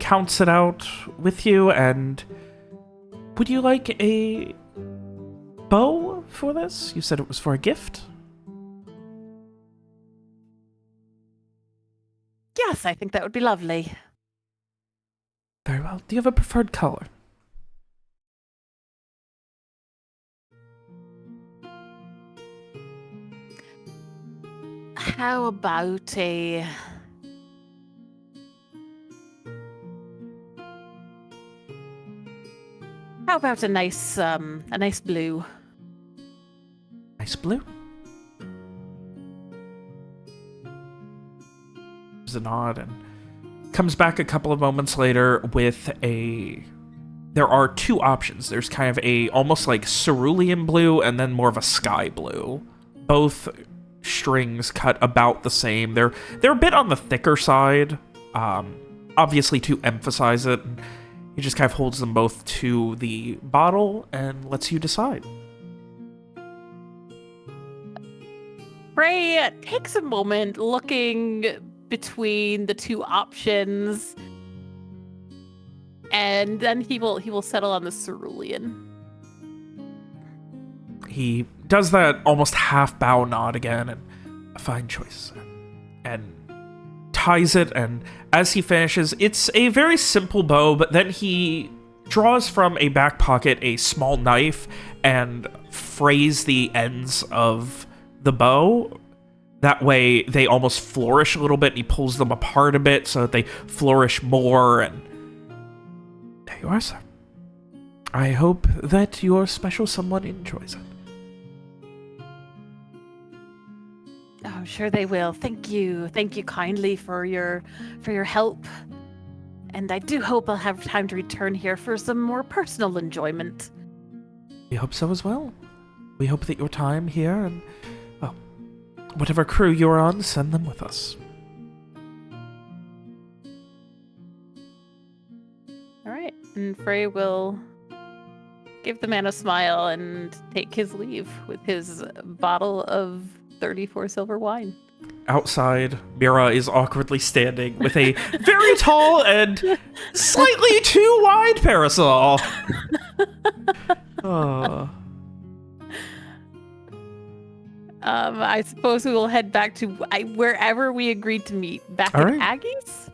counts it out with you, and would you like a bow for this? You said it was for a gift? Yes, I think that would be lovely. Very well. Do you have a preferred color? How about a... How about a nice blue? Nice blue? There's a nod and comes back a couple of moments later with a... There are two options. There's kind of a almost like cerulean blue and then more of a sky blue. Both strings cut about the same. They're a bit on the thicker side, obviously to emphasize it. He just kind of holds them both to the bottle and lets you decide. Frey takes a moment looking between the two options, and then he will settle on the cerulean. He does that almost half bow nod again, and a fine choice, and ties it, and as he finishes, it's a very simple bow, but then he draws from a back pocket a small knife and frays the ends of the bow. That way they almost flourish a little bit, and he pulls them apart a bit so that they flourish more, and there you are, sir. I hope that your special someone enjoys it. Oh, I'm sure they will. Thank you kindly for your help. And I do hope I'll have time to return here for some more personal enjoyment. We hope so as well. We hope that your time here and, well, whatever crew you're on, send them with us. All right. And Frey will give the man a smile and take his leave with his bottle of 34 silver wine. Outside, Mira is awkwardly standing with a very tall and slightly too wide parasol. I suppose we will head back to wherever we agreed to meet. Back All at right. Aggie's?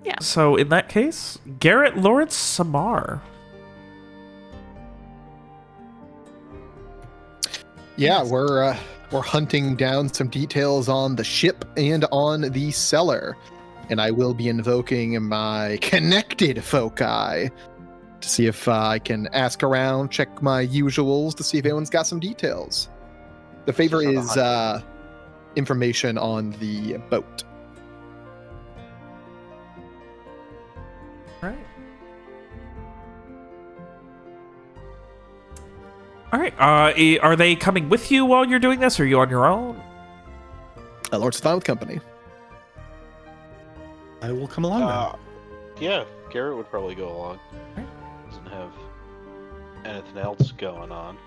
Yeah. So in that case, Garrett Lawrence Samar. Yeah, we're hunting down some details on the ship and on the cellar, and I will be invoking my connected foci to see if I can ask around, check my usuals to see if anyone's got some details. The favor is information on the boat. Right. Are they coming with you while you're doing this, or are you on your own? Lawrence is fine with company. I will come along now. Yeah, Garrett would probably go along. Doesn't have anything else going on.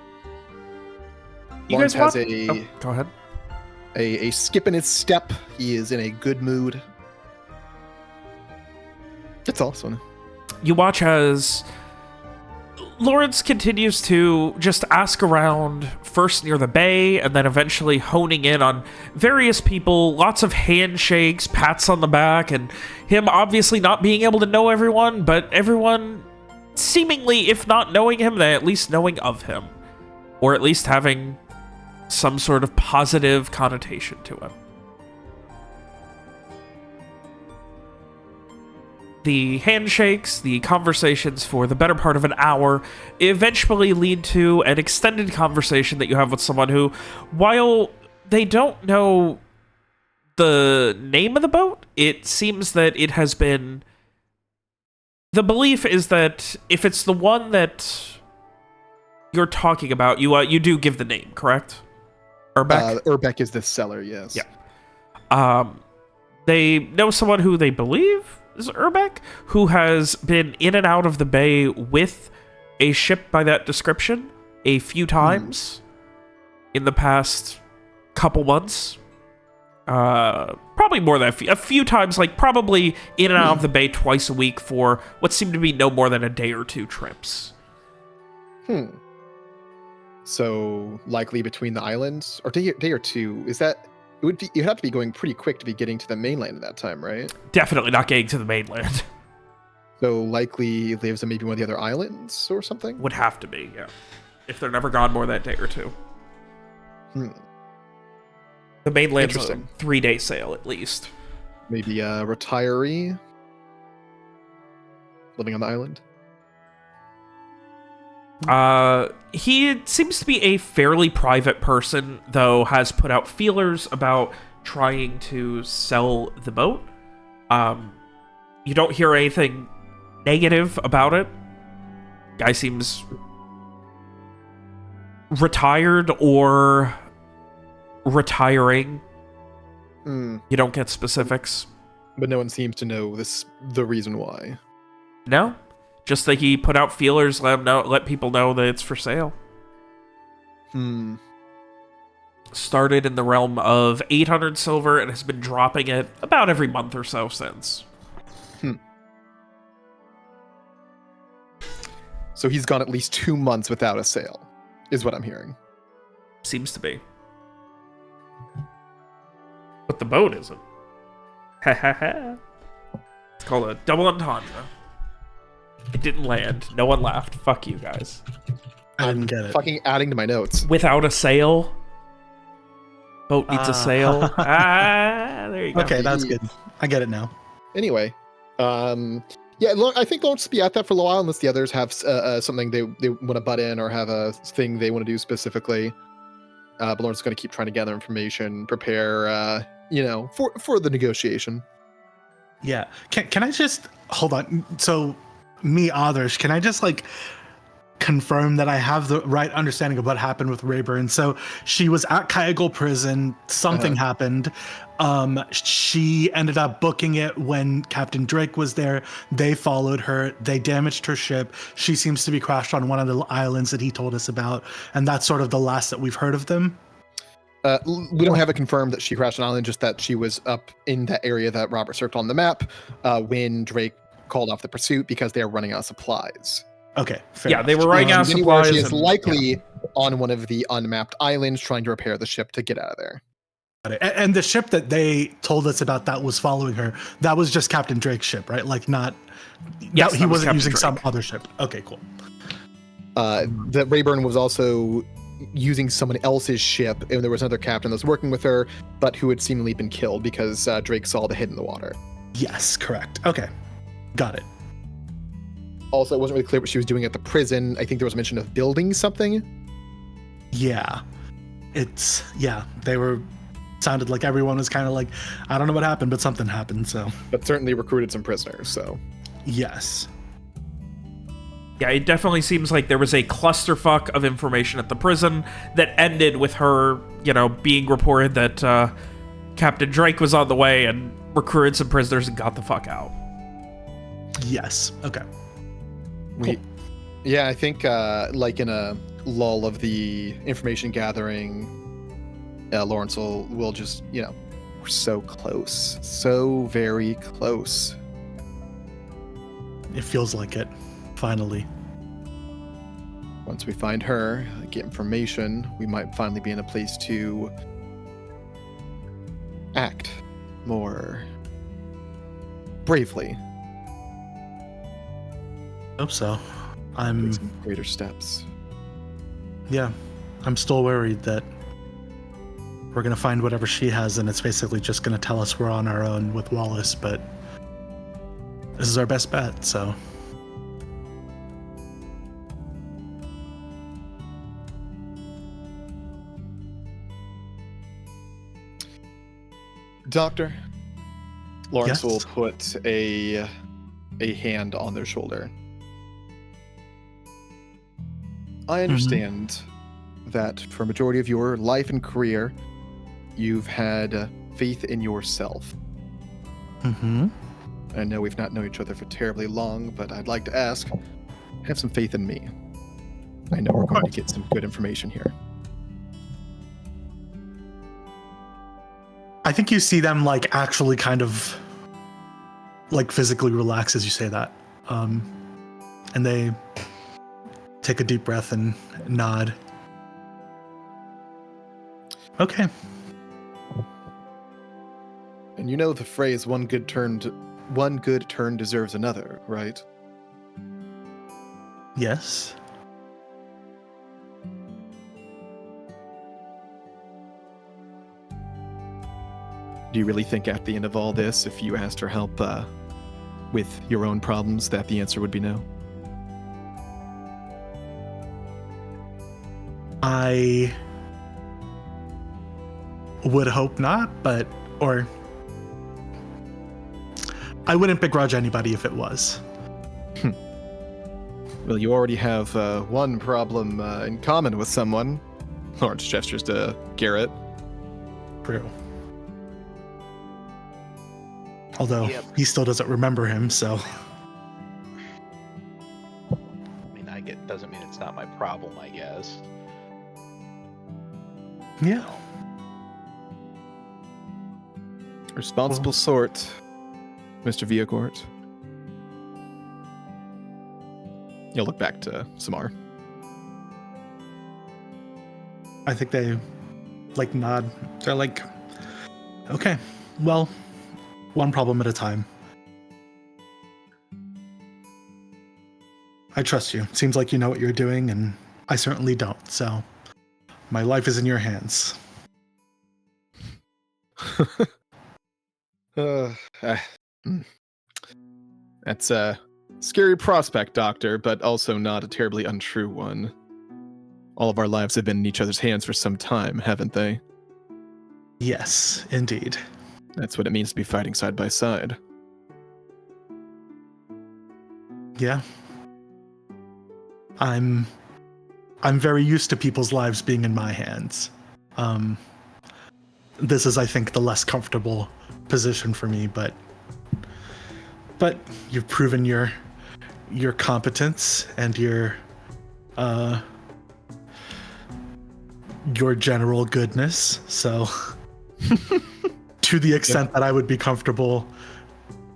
Lawrence has a go ahead. A skip in his step. He is in a good mood. That's all, Sona. You watch as Lawrence continues to just ask around, first near the bay, and then eventually honing in on various people, lots of handshakes, pats on the back, and him obviously not being able to know everyone, but everyone seemingly, if not knowing him, then at least knowing of him, or at least having some sort of positive connotation to him. The handshakes, the conversations for the better part of an hour eventually lead to an extended conversation that you have with someone who, while they don't know the name of the boat, it seems that it has been... The belief is that if it's the one that you're talking about, you do give the name, correct? Urbeck? Urbeck is the seller, yes. Yeah. They know someone who they believe is Urbeck, who has been in and out of the bay with a ship by that description a few times in the past couple months. Probably more than a few times, like probably in and out of the bay twice a week for what seemed to be no more than a day or two trips. So likely between the islands, or day or two, is that... You'd have to be going pretty quick to be getting to the mainland at that time, right? Definitely not getting to the mainland. So likely lives on maybe one of the other islands or something? Would have to be, yeah. If they're never gone more than a day or two. The mainland's a 3-day sail, at least. Maybe a retiree living on the island? He seems to be a fairly private person, though has put out feelers about trying to sell the boat. You don't hear anything negative about it. Guy seems retired or retiring. You don't get specifics. But no one seems to know the reason why. No. Just that he put out feelers, let people know that it's for sale. Started in the realm of 800 silver and has been dropping it about every month or so since. So he's gone at least 2 months without a sale, is what I'm hearing. Seems to be. But the boat isn't. Ha ha ha. It's called a double entendre. It didn't land. No one laughed. Fuck you guys. I didn't get it. Fucking adding to my notes. Without a sail. Boat needs a sail. There you go. Okay, that's good. I get it now. Anyway, yeah, I think Lawrence will be at that for a while unless the others have something they want to butt in or have a thing they want to do specifically. But Lawrence is going to keep trying to gather information, prepare, for the negotiation. Yeah. Can I just hold on? So, me, Adarsh, can I just confirm that I have the right understanding of what happened with Rayburn? So she was at Kyagle prison. Something happened. She ended up booking it when Captain Drake was there. They followed her. They damaged her ship. She seems to be crashed on one of the islands that he told us about. And that's sort of the last that we've heard of them. We don't have it confirmed that she crashed on an island, just that she was up in that area that Robert circled on the map when Drake called off the pursuit because they are running out of supplies. Okay, fair enough. They were running out of supplies. She is likely on one of the unmapped islands trying to repair the ship to get out of there. And the ship that they told us about that was following her, that was just Captain Drake's ship, right? Yes, he wasn't using Drake. some other ship. Okay, cool. The Rayburn was also using someone else's ship, and there was another captain that was working with her, but who had seemingly been killed because Drake saw the hit in the water. Yes, correct. Okay, got it. Also, it wasn't really clear what she was doing at the prison. I think there was mention of building something. Yeah. Sounded like everyone was kind of like, I don't know what happened, but something happened, so. But certainly recruited some prisoners, so. Yes. Yeah, it definitely seems like there was a clusterfuck of information at the prison that ended with her, being reported that Captain Drake was on the way and recruited some prisoners and got the fuck out. Yes. Okay. Cool. I think like in a lull of the information gathering, Lawrence will just, we're so close. So very close. It feels like it. Finally. Once we find her, get information, we might finally be in a place to act more bravely. Hope so. Some greater steps. Yeah. I'm still worried that we're going to find whatever she has and it's basically just going to tell us we're on our own with Wallace, but this is our best bet, so... Doctor, Lawrence Yes? will put a hand on their shoulder. I understand that for a majority of your life and career, you've had faith in yourself. Mm-hmm. I know we've not known each other for terribly long, but I'd like to ask, have some faith in me. I know we're going to get some good information here. I think you see them like actually kind of like physically relax as you say that. And they take a deep breath and nod. Okay. And you know the phrase one good turn deserves another, right? Yes. Do you really think at the end of all this, if you asked for help with your own problems, that the answer would be no? I would hope not, or I wouldn't begrudge anybody if it was. Well, you already have one problem in common with someone. Lawrence gestures to Garrett. True. Although he still doesn't remember him, so. I mean, doesn't mean it's not my problem, I guess. Yeah. Responsible sort, Mr. Viacourt. You'll look back to Samar. I think they like nod. They're like, okay, well, one problem at a time. I trust you. Seems like you know what you're doing, and I certainly don't, so my life is in your hands. That's a scary prospect, Doctor, but also not a terribly untrue one. All of our lives have been in each other's hands for some time, haven't they? Yes, indeed. That's what it means to be fighting side by side. Yeah. I'm very used to people's lives being in my hands. This is, I think, the less comfortable position for me, but you've proven your competence and your general goodness. So to the extent that I would be comfortable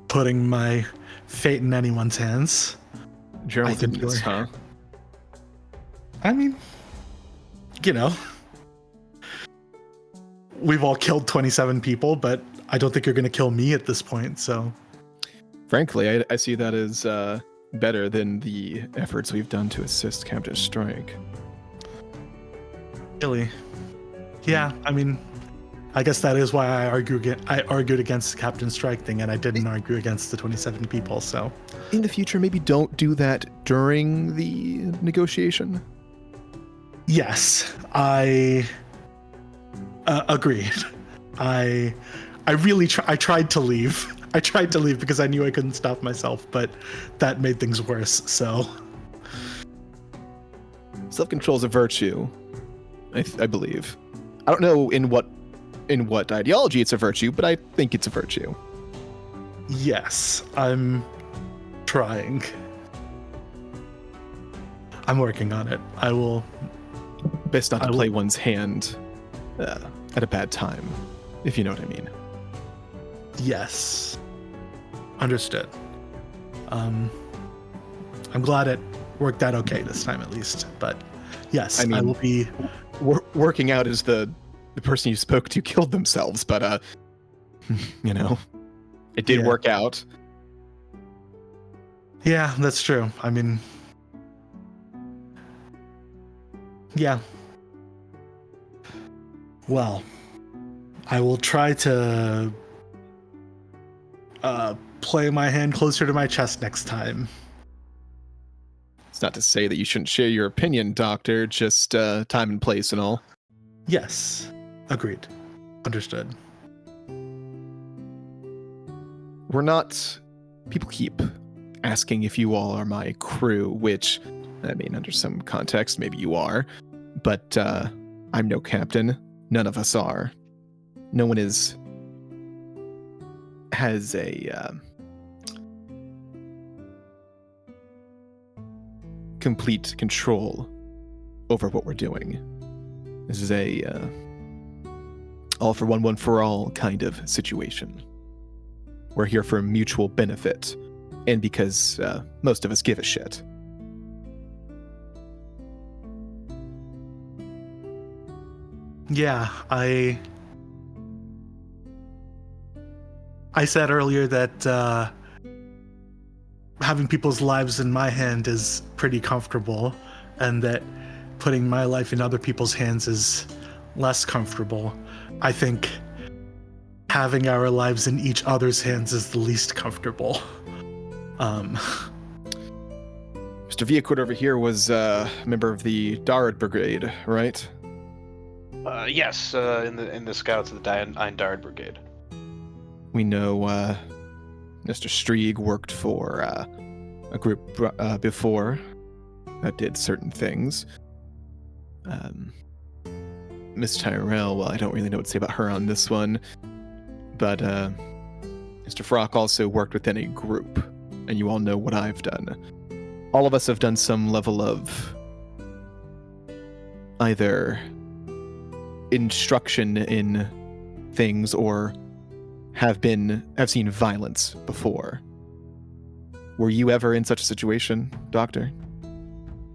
putting my fate in anyone's hands. General goodness, huh? I mean, we've all killed 27 people, but I don't think you're going to kill me at this point, so. Frankly, I see that as better than the efforts we've done to assist Captain Strike. Really? Yeah, I mean, I guess that is why I argued against the Captain Strike thing, and I didn't argue against the 27 people, so. In the future, maybe don't do that during the negotiation. Yes, I agreed. I tried to leave. I tried to leave because I knew I couldn't stop myself, but that made things worse, so. self-control is a virtue, I believe. I don't know in what ideology it's a virtue, but I think it's a virtue. Yes, I'm trying. I'm working on it. I will. Best not to play one's hand at a bad time, if you know what I mean. Yes. Understood. I'm glad it worked out okay this time at least. But yes, I mean, I will be working out as the person you spoke to killed themselves, but you know, it did work out. Yeah, that's true. I mean, yeah. Well, I will try to play my hand closer to my chest next time. It's not to say that you shouldn't share your opinion, Doctor, just time and place and all. Yes, agreed. Understood. People keep asking if you all are my crew, which, I mean, under some context, maybe you are, but I'm no captain. None of us are. No one has a complete control over what we're doing. This is a all for one for all kind of situation. We're here for mutual benefit, and because most of us give a shit. Yeah, I said earlier that having people's lives in my hand is pretty comfortable, and that putting my life in other people's hands is less comfortable. I think having our lives in each other's hands is the least comfortable. Mr. Viacord over here was a member of the Darad Brigade, right? Yes, in the Scouts of the Ein Darad Brigade. We know Mr. Strieg worked for a group before that did certain things. Miss Tyrell, well, I don't really know what to say about her on this one, but Mr. Frock also worked within a group, and you all know what I've done. All of us have done some level of either instruction in things or have seen violence before. Were you ever in such a situation, Doctor?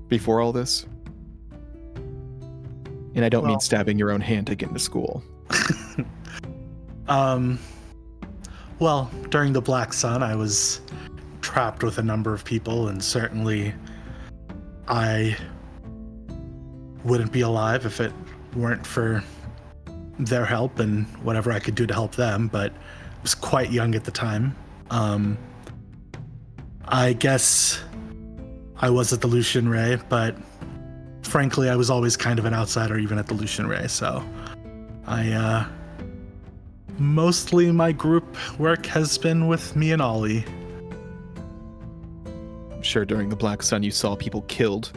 Before all this? And I don't mean stabbing your own hand to get into school. Well, during the Black Sun, I was trapped with a number of people, and certainly I wouldn't be alive if it weren't for their help and whatever I could do to help them, but I was quite young at the time. I guess I was at the Lucian Ray, but frankly, I was always kind of an outsider even at the Lucian Ray, so mostly my group work has been with me and Ollie. I'm sure during the Black Sun you saw people killed,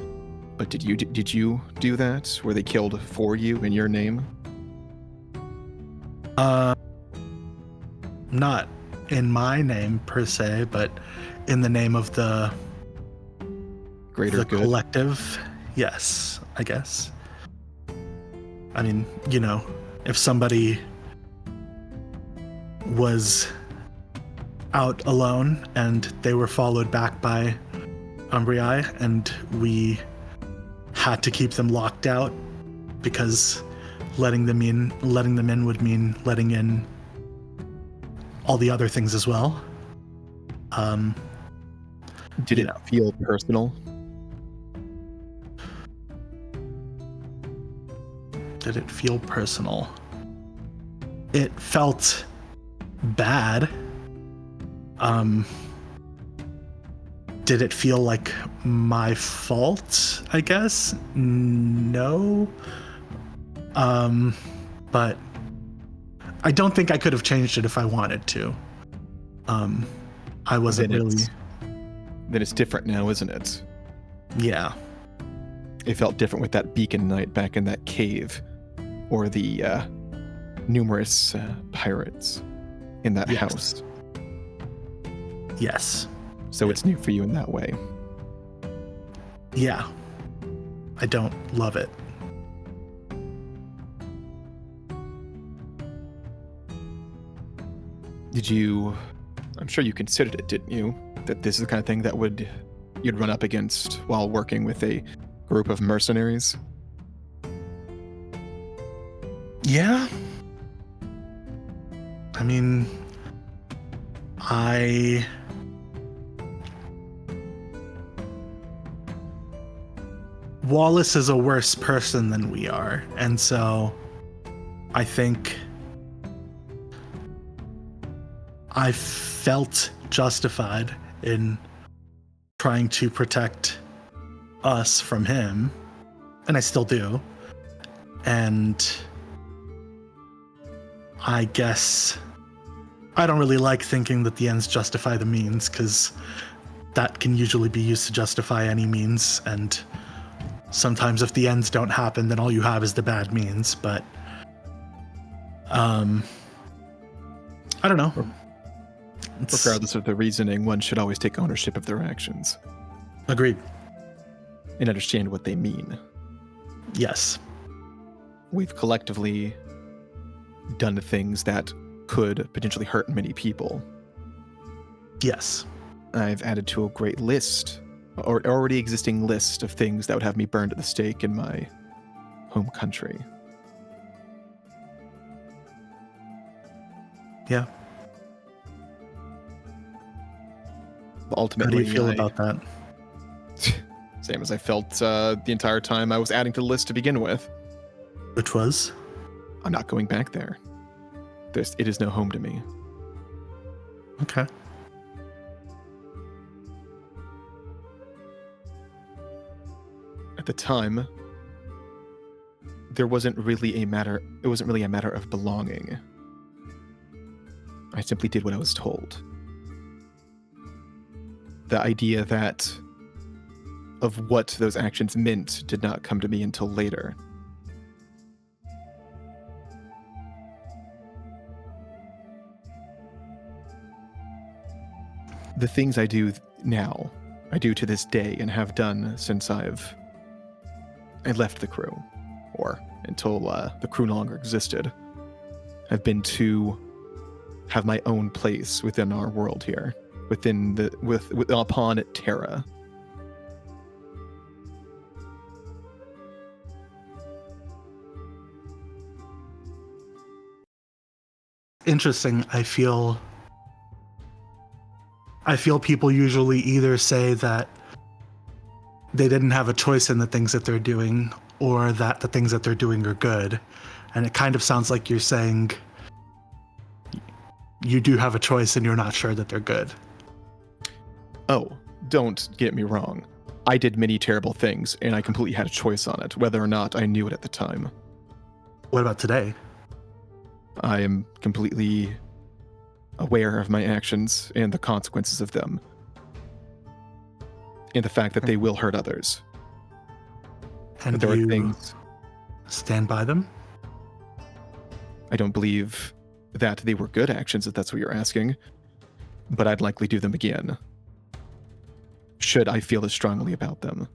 but did you do that? Were they killed for you in your name? Not in my name per se, but in the name of the greater good collective. Yes, I guess. I mean, you know, if somebody was out alone and they were followed back by Umbriae and we had to keep them locked out because letting them in would mean letting in all the other things as well. Did it feel personal? Did it feel personal? It felt bad. Did it feel like my fault, I guess? No. But I don't think I could have changed it if I wanted to. I wasn't really... Then it's different now, isn't it? Yeah. It felt different with that beacon night back in that cave, or the numerous pirates in that house. Yes. So it's new for you in that way. Yeah. I don't love it. I'm sure you considered it, didn't you? That this is the kind of thing that you'd run up against while working with a group of mercenaries? Yeah. I mean, Wallace is a worse person than we are, and so I think I felt justified in trying to protect us from him, and I still do. And I guess I don't really like thinking that the ends justify the means, because that can usually be used to justify any means, and sometimes if the ends don't happen, then all you have is the bad means. But I don't know. Regardless of the reasoning, one should always take ownership of their actions. Agreed. And understand what they mean. Yes. We've collectively done things that could potentially hurt many people. Yes. I've added to a great list, or already existing list of things that would have me burned at the stake in my home country. Yeah. Ultimately, how do you feel about that? Same as I felt the entire time I was adding to the list to begin with. Which was? I'm not going back there. It is no home to me. Okay. At the time, it wasn't really a matter of belonging. I simply did what I was told. The idea of what those actions meant did not come to me until later. The things I do now, I do to this day and have done since I left the crew, or until the crew no longer existed, have been to have my own place within our world here, upon Terra. Interesting. I feel people usually either say that they didn't have a choice in the things that they're doing, or that the things that they're doing are good. And it kind of sounds like you're saying you do have a choice and you're not sure that they're good. Oh, don't get me wrong. I did many terrible things, and I completely had a choice on it, whether or not I knew it at the time. What about today? I am completely aware of my actions and the consequences of them, and the fact that they will hurt others. And do you stand by them? I don't believe that they were good actions, if that's what you're asking, but I'd likely do them again, should I feel as strongly about them.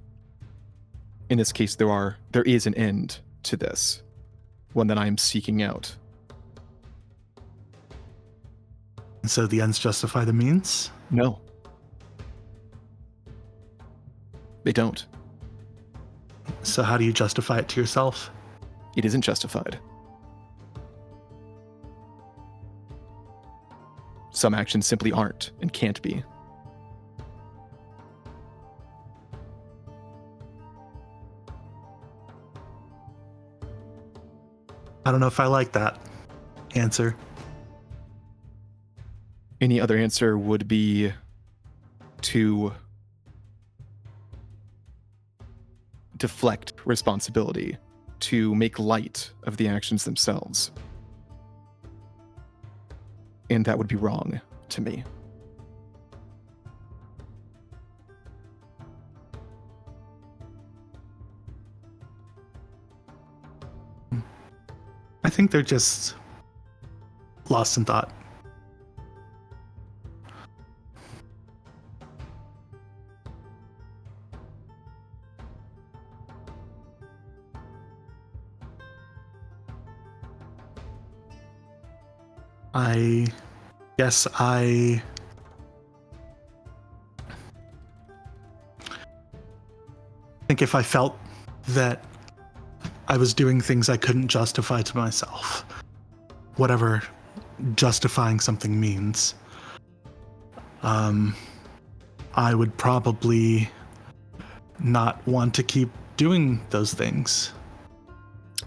In this case, there is an end to this, one that I am seeking out. And so the ends justify the means? No. They don't. So how do you justify it to yourself? It isn't justified. Some actions simply aren't and can't be. I don't know if I like that answer. Any other answer would be to deflect responsibility, to make light of the actions themselves. And that would be wrong to me. think they're just lost in thought. I guess I think if I felt that I was doing things I couldn't justify to myself, whatever justifying something means, I would probably not want to keep doing those things.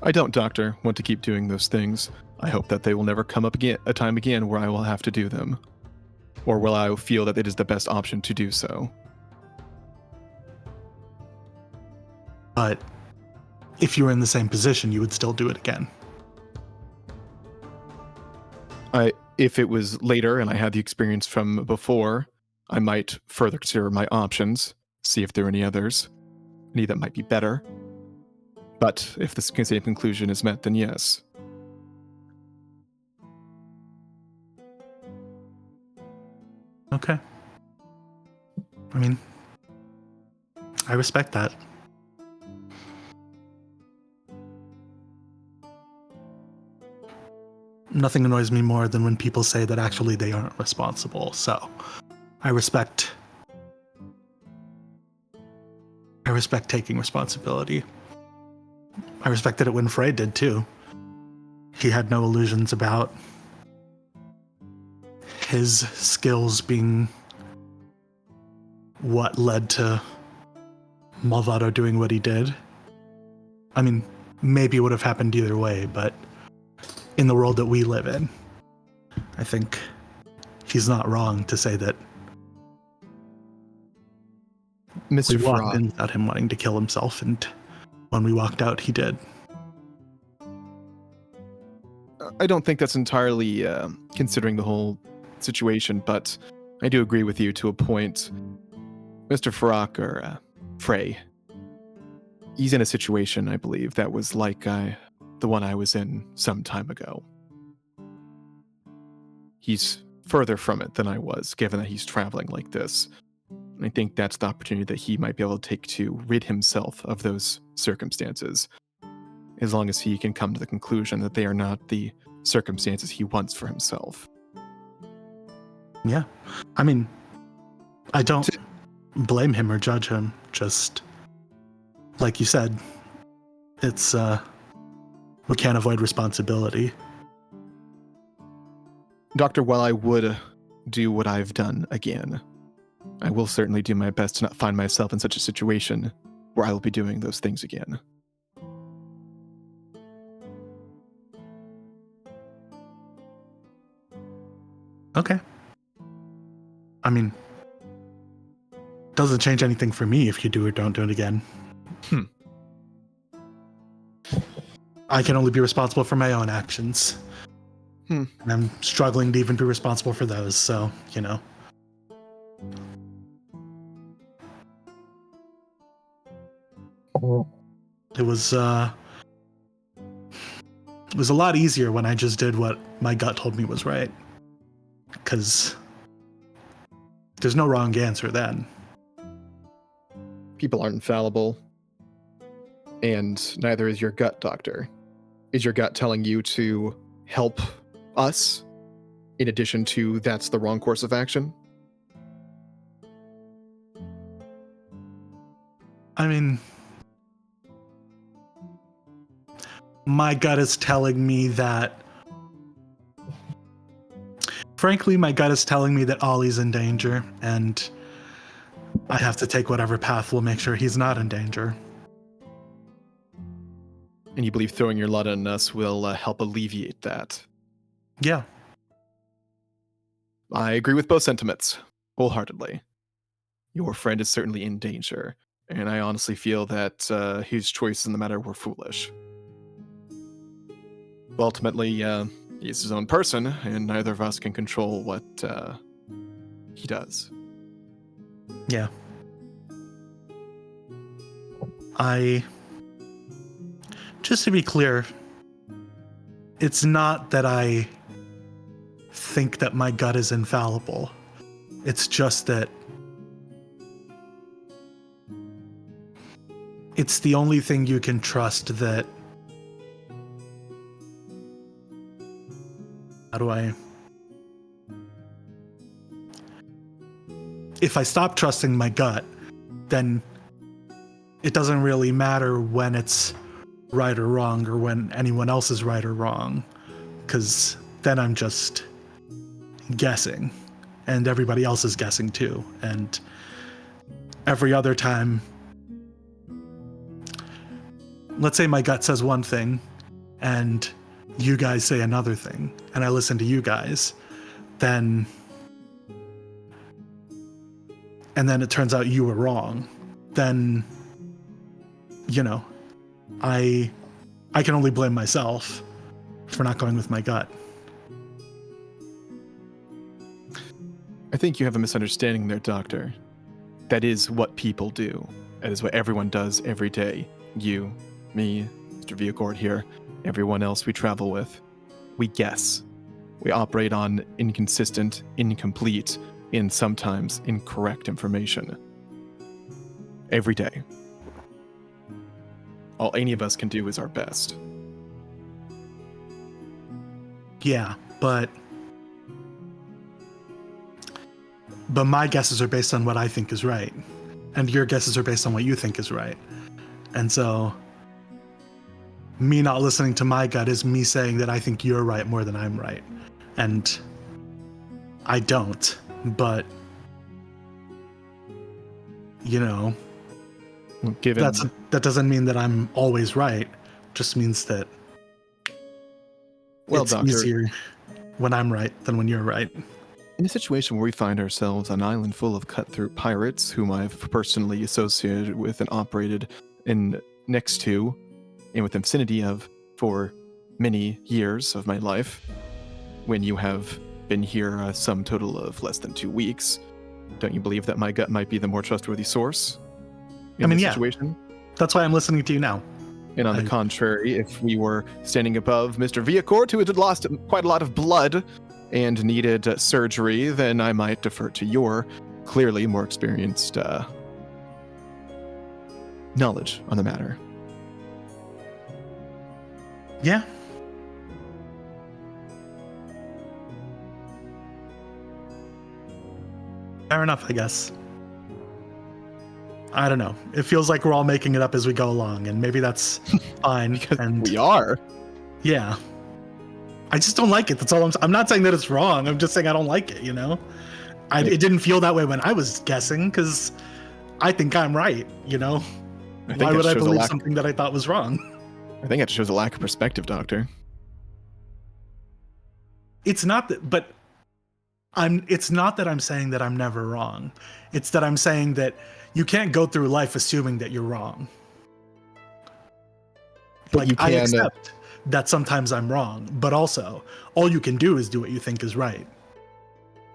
I don't, Doctor, want to keep doing those things. I hope that they will never come up again, a time again where I will have to do them, or will I feel that it is the best option to do so. But if you were in the same position, you would still do it again. If it was later and I had the experience from before, I might further consider my options, see if there are any others, any that might be better. But if the same conclusion is met, then yes. Okay. I mean, I respect that. Nothing annoys me more than when people say that actually they aren't responsible. So, I respect taking responsibility. I respected it when Frey did too. He had no illusions about his skills being what led to Malvado doing what he did. I mean, maybe it would have happened either way, but in the world that we live in, I think he's not wrong to say that Mr. we walked in Frog. without him wanting to kill himself, and when we walked out, he did. I don't think that's entirely considering the whole situation, but I do agree with you to a point. Mr. Farrak, or Frey, he's in a situation, I believe, that was like the one I was in some time ago. He's further from it than I was, given that he's traveling like this. And I think that's the opportunity that he might be able to take to rid himself of those circumstances, as long as he can come to the conclusion that they are not the circumstances he wants for himself. Yeah. I mean, I don't blame him or judge him. Just, like you said, it's, we can't avoid responsibility. Doctor, while I would do what I've done again, I will certainly do my best to not find myself in such a situation where I will be doing those things again. Okay. I mean, doesn't change anything for me if you do or don't do it again. I can only be responsible for my own actions. And I'm struggling to even be responsible for those, so, you know. It was a lot easier when I just did what my gut told me was right. Because there's no wrong answer then. People aren't infallible, and neither is your gut, Doctor. Is your gut telling you to help us, in addition to that's the wrong course of action? I mean, my gut is telling me that... Frankly, my gut is telling me that Ollie's in danger, and I have to take whatever path will make sure he's not in danger. And you believe throwing your lot on us will help alleviate that? Yeah. I agree with both sentiments, wholeheartedly. Your friend is certainly in danger, and I honestly feel that his choices in the matter were foolish. Ultimately, he's his own person, and neither of us can control what he does. Yeah. Just to be clear, it's not that I think that my gut is infallible. It's just that it's the only thing you can trust that... How do I... If I stop trusting my gut, then it doesn't really matter when it's right or wrong or when anyone else is right or wrong, because then I'm just guessing and everybody else is guessing too. And every other time, let's say my gut says one thing and you guys say another thing and I listen to you guys, and then it turns out you were wrong, then, you know, I can only blame myself for not going with my gut. I think you have a misunderstanding there, Doctor. That is what people do. That is what everyone does every day. You, me, Mr. Viacord here, everyone else we travel with. We guess. We operate on inconsistent, incomplete, and sometimes incorrect information. Every day. All any of us can do is our best. Yeah, but my guesses are based on what I think is right, and your guesses are based on what you think is right. And so me not listening to my gut is me saying that I think you're right more than I'm right. And I don't, but you know, that doesn't mean that I'm always right. Just means that it's Doctor, easier when I'm right than when you're right. In a situation where we find ourselves on an island full of cutthroat pirates, whom I've personally associated with and operated in next to, and with vicinity of for many years of my life, when you have been here a sum total of less than 2 weeks, don't you believe that my gut might be the more trustworthy source in this situation? That's why I'm listening to you now. And on the contrary, if we were standing above Mr. Viacord, who had lost quite a lot of blood and needed surgery, then I might defer to your clearly more experienced knowledge on the matter. Yeah. Fair enough, I guess. I don't know. It feels like we're all making it up as we go along, and maybe that's fine. And we are. Yeah. I just don't like it. That's all I'm not saying that it's wrong. I'm just saying I don't like it, you know? It didn't feel that way when I was guessing, because I think I'm right, you know? Why would I believe something that I thought was wrong? I think it shows a lack of perspective, Doctor. It's not that, but it's not that I'm saying that I'm never wrong. It's that I'm saying that you can't go through life assuming that you're wrong. But I accept that sometimes I'm wrong, but also all you can do is do what you think is right.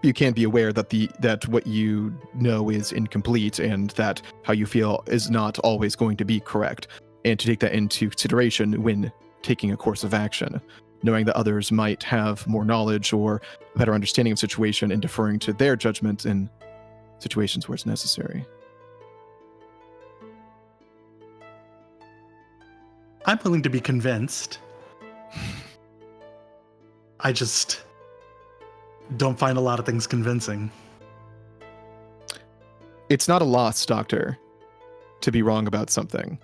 You can't be aware that what you know is incomplete and that how you feel is not always going to be correct, and to take that into consideration when taking a course of action, knowing that others might have more knowledge or a better understanding of situation and deferring to their judgment in situations where it's necessary. I'm willing to be convinced. I just don't find a lot of things convincing. It's not a loss, Doctor, to be wrong about something,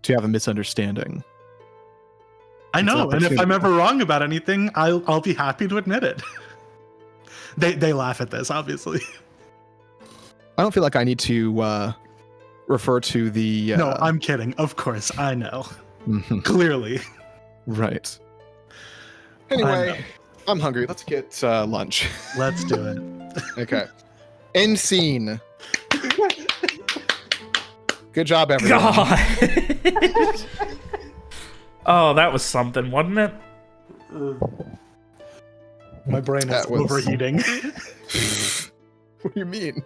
to have a misunderstanding. I know, and if I'm ever wrong about anything, I'll be happy to admit it. They laugh at this, obviously. I don't feel like I need to refer to the... No, I'm kidding. Of course, I know. Clearly. Right. Anyway, I'm hungry. Let's get lunch. Let's do it. Okay. End scene. Good job, everyone. God. Oh, that was something, wasn't it? My brain is overheating. What do you mean?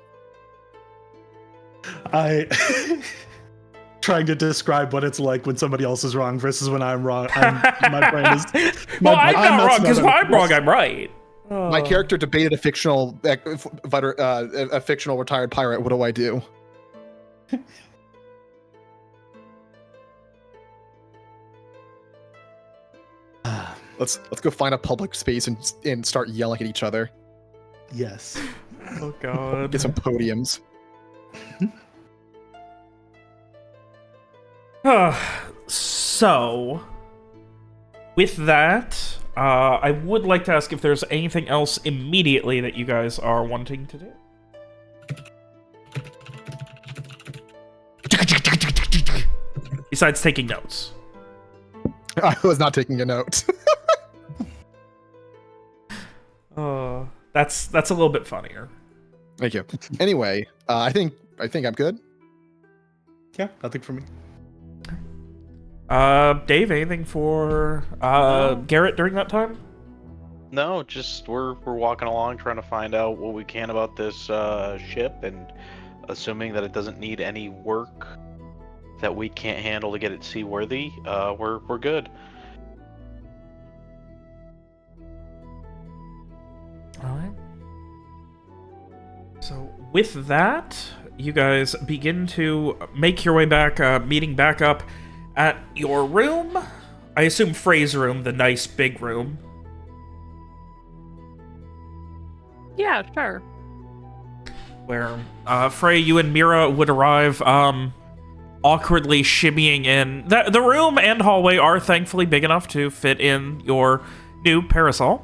trying to describe what it's like when somebody else is wrong versus when I'm wrong. My brain is. Well, I'm not wrong because when I'm wrong, I'm right. My character debated a fictional retired pirate. What do I do? Let's go find a public space and start yelling at each other. Yes. Oh god. Get some podiums. So, with that, I would like to ask if there's anything else immediately that you guys are wanting to do. Besides taking notes. I was not taking a note. That's a little bit funnier. Thank you. Anyway, I think I'm good. Yeah, nothing for me. Dave, anything for Garrett during that time? No, just we're walking along trying to find out what we can about this ship, and assuming that it doesn't need any work that we can't handle to get it seaworthy, we're good. All right. So with that, you guys begin to make your way back, meeting back up at your room. I assume Frey's room, the nice big room. Yeah, sure. Where Frey, you and Mira would arrive, awkwardly shimmying in. The room and hallway are thankfully big enough to fit in your new parasol.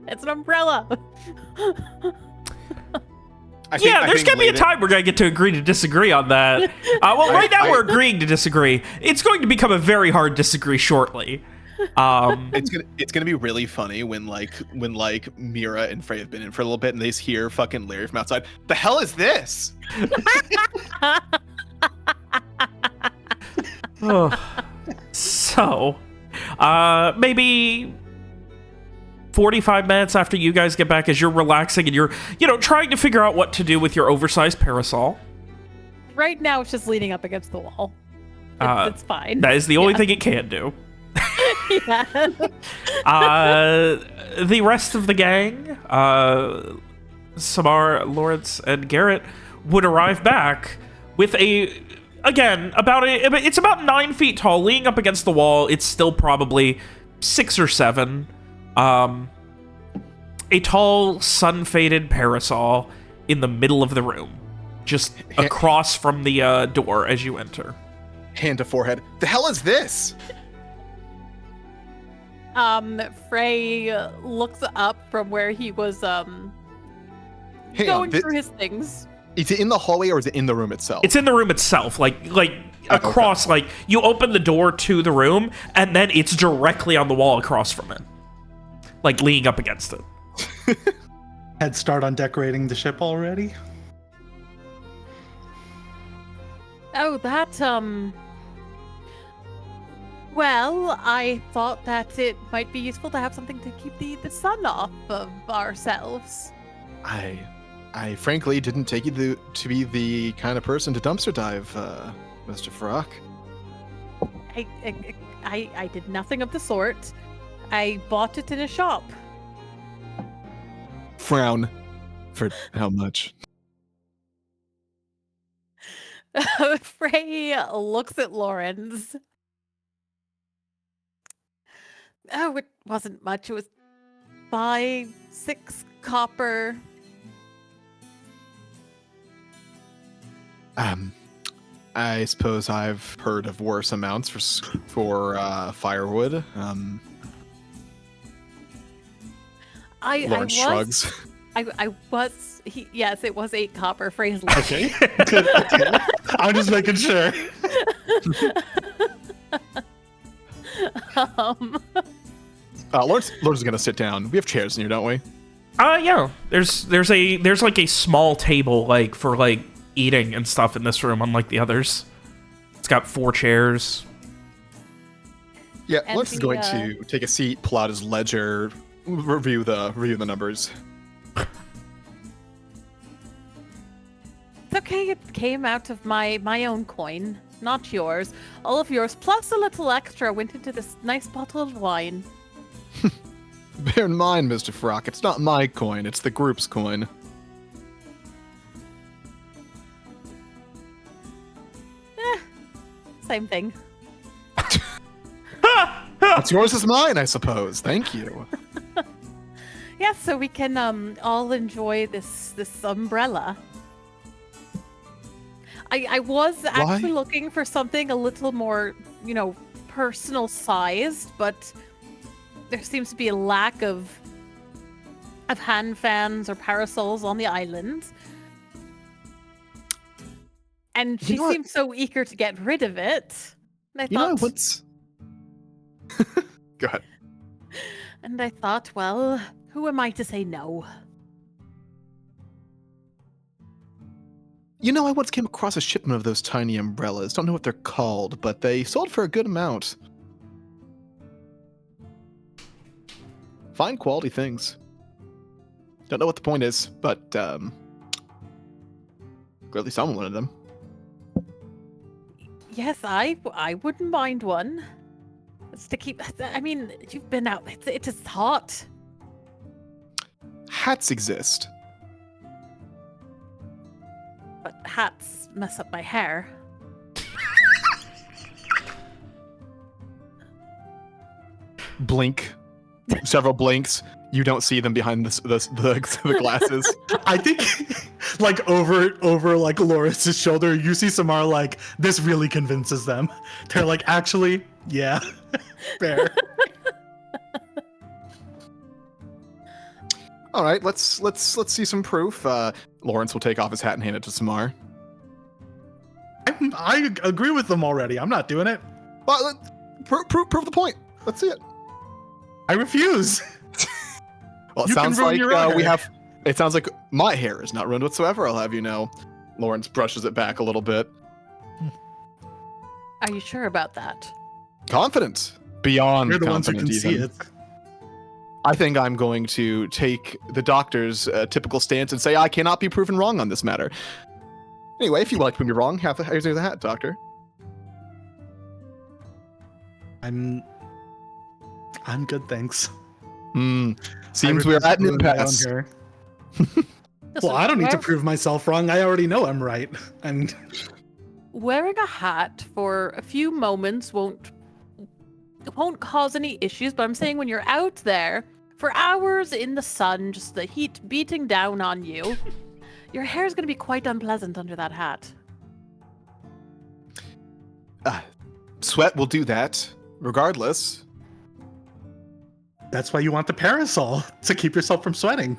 It's an umbrella. There's gonna be a time we're gonna get to agree to disagree on that. Right now we're agreeing to disagree. It's going to become a very hard disagree shortly. It's gonna be really funny when Mira and Frey have been in for a little bit and they hear fucking Larry from outside. The hell is this? So, maybe 45 minutes after you guys get back, as you're relaxing and you're, trying to figure out what to do with your oversized parasol. Right now, it's just leaning up against the wall. It's fine. That is the only thing it can do. Yeah. The rest of the gang, Samar, Lawrence, and Garrett would arrive back with it's about 9 feet tall, leaning up against the wall. It's still probably 6 or 7. A tall, sun-faded parasol in the middle of the room, just across from the door as you enter. Hand to forehead. The hell is this? Frey looks up from where he was going through his things. Is it in the hallway or is it in the room itself? It's in the room itself, like across. Okay. Like you open the door to the room, and then it's directly on the wall across from it, like leaning up against it. Head start on decorating the ship already? Oh, that well, I thought that it might be useful to have something to keep the sun off of ourselves. I frankly didn't take you to be the kind of person to dumpster dive, Mr. Farrak. I did nothing of the sort. I bought it in a shop. Frown. For how much? Frey looks at Lawrence. Oh, it wasn't much. It was 5, 6 copper. I suppose I've heard of worse amounts for firewood. Lawrence shrugs. Yes, it was 8 copper. Frey's okay. Good. I'm just making sure. Lawrence is gonna sit down. We have chairs in here, don't we? Yeah. There's like a small table for eating and stuff in this room, unlike the others. It's got 4 chairs. Yeah, Lawrence is going to take a seat, pull out his ledger, review the numbers. The okay. It came out of my own coin, not yours. All of yours, plus a little extra, went into this nice bottle of wine. Bear in mind, Mr. Frock, it's not my coin, it's the group's coin. Same thing. It's yours is mine, I suppose. Thank you. Yeah, so we can all enjoy this umbrella. I was actually looking for something a little more, personal sized, but there seems to be a lack of hand fans or parasols on the island. And she seemed so eager to get rid of it. And I thought, what's... Go ahead. And I thought, well, who am I to say no? I once came across a shipment of those tiny umbrellas. Don't know what they're called, but they sold for a good amount. Fine quality things. Don't know what the point is, but clearly someone wanted them. Yes, I wouldn't mind one. It's to keep. I mean, you've been out. It is hot. Hats exist. But hats mess up my hair. Blink. Several blinks. You don't see them behind the glasses. I think, over Loris's shoulder, you see Samara this really convinces them. They're like, actually, yeah, fair. All right, let's see some proof. Lawrence will take off his hat and hand it to Samar. I agree with them already. I'm not doing it. Well, prove the point. Let's see it. I refuse. Well, it sounds like It sounds like my hair is not ruined whatsoever. I'll have you know. Lawrence brushes it back a little bit. Are you sure about that? Confident. Beyond You're the ones who confident, can see even. it. I think I'm going to take the doctor's typical stance and say I cannot be proven wrong on this matter. Anyway, if you would like to prove me wrong, here's the hat, Doctor. I'm good, thanks. Seems we're at an impasse. Well, I don't need to prove myself wrong. I already know I'm right. And wearing a hat for a few moments won't cause any issues, but I'm saying when you're out there for hours in the sun, just the heat beating down on you, your hair is going to be quite unpleasant under that hat. Sweat will do that, regardless. That's why you want the parasol, to keep yourself from sweating.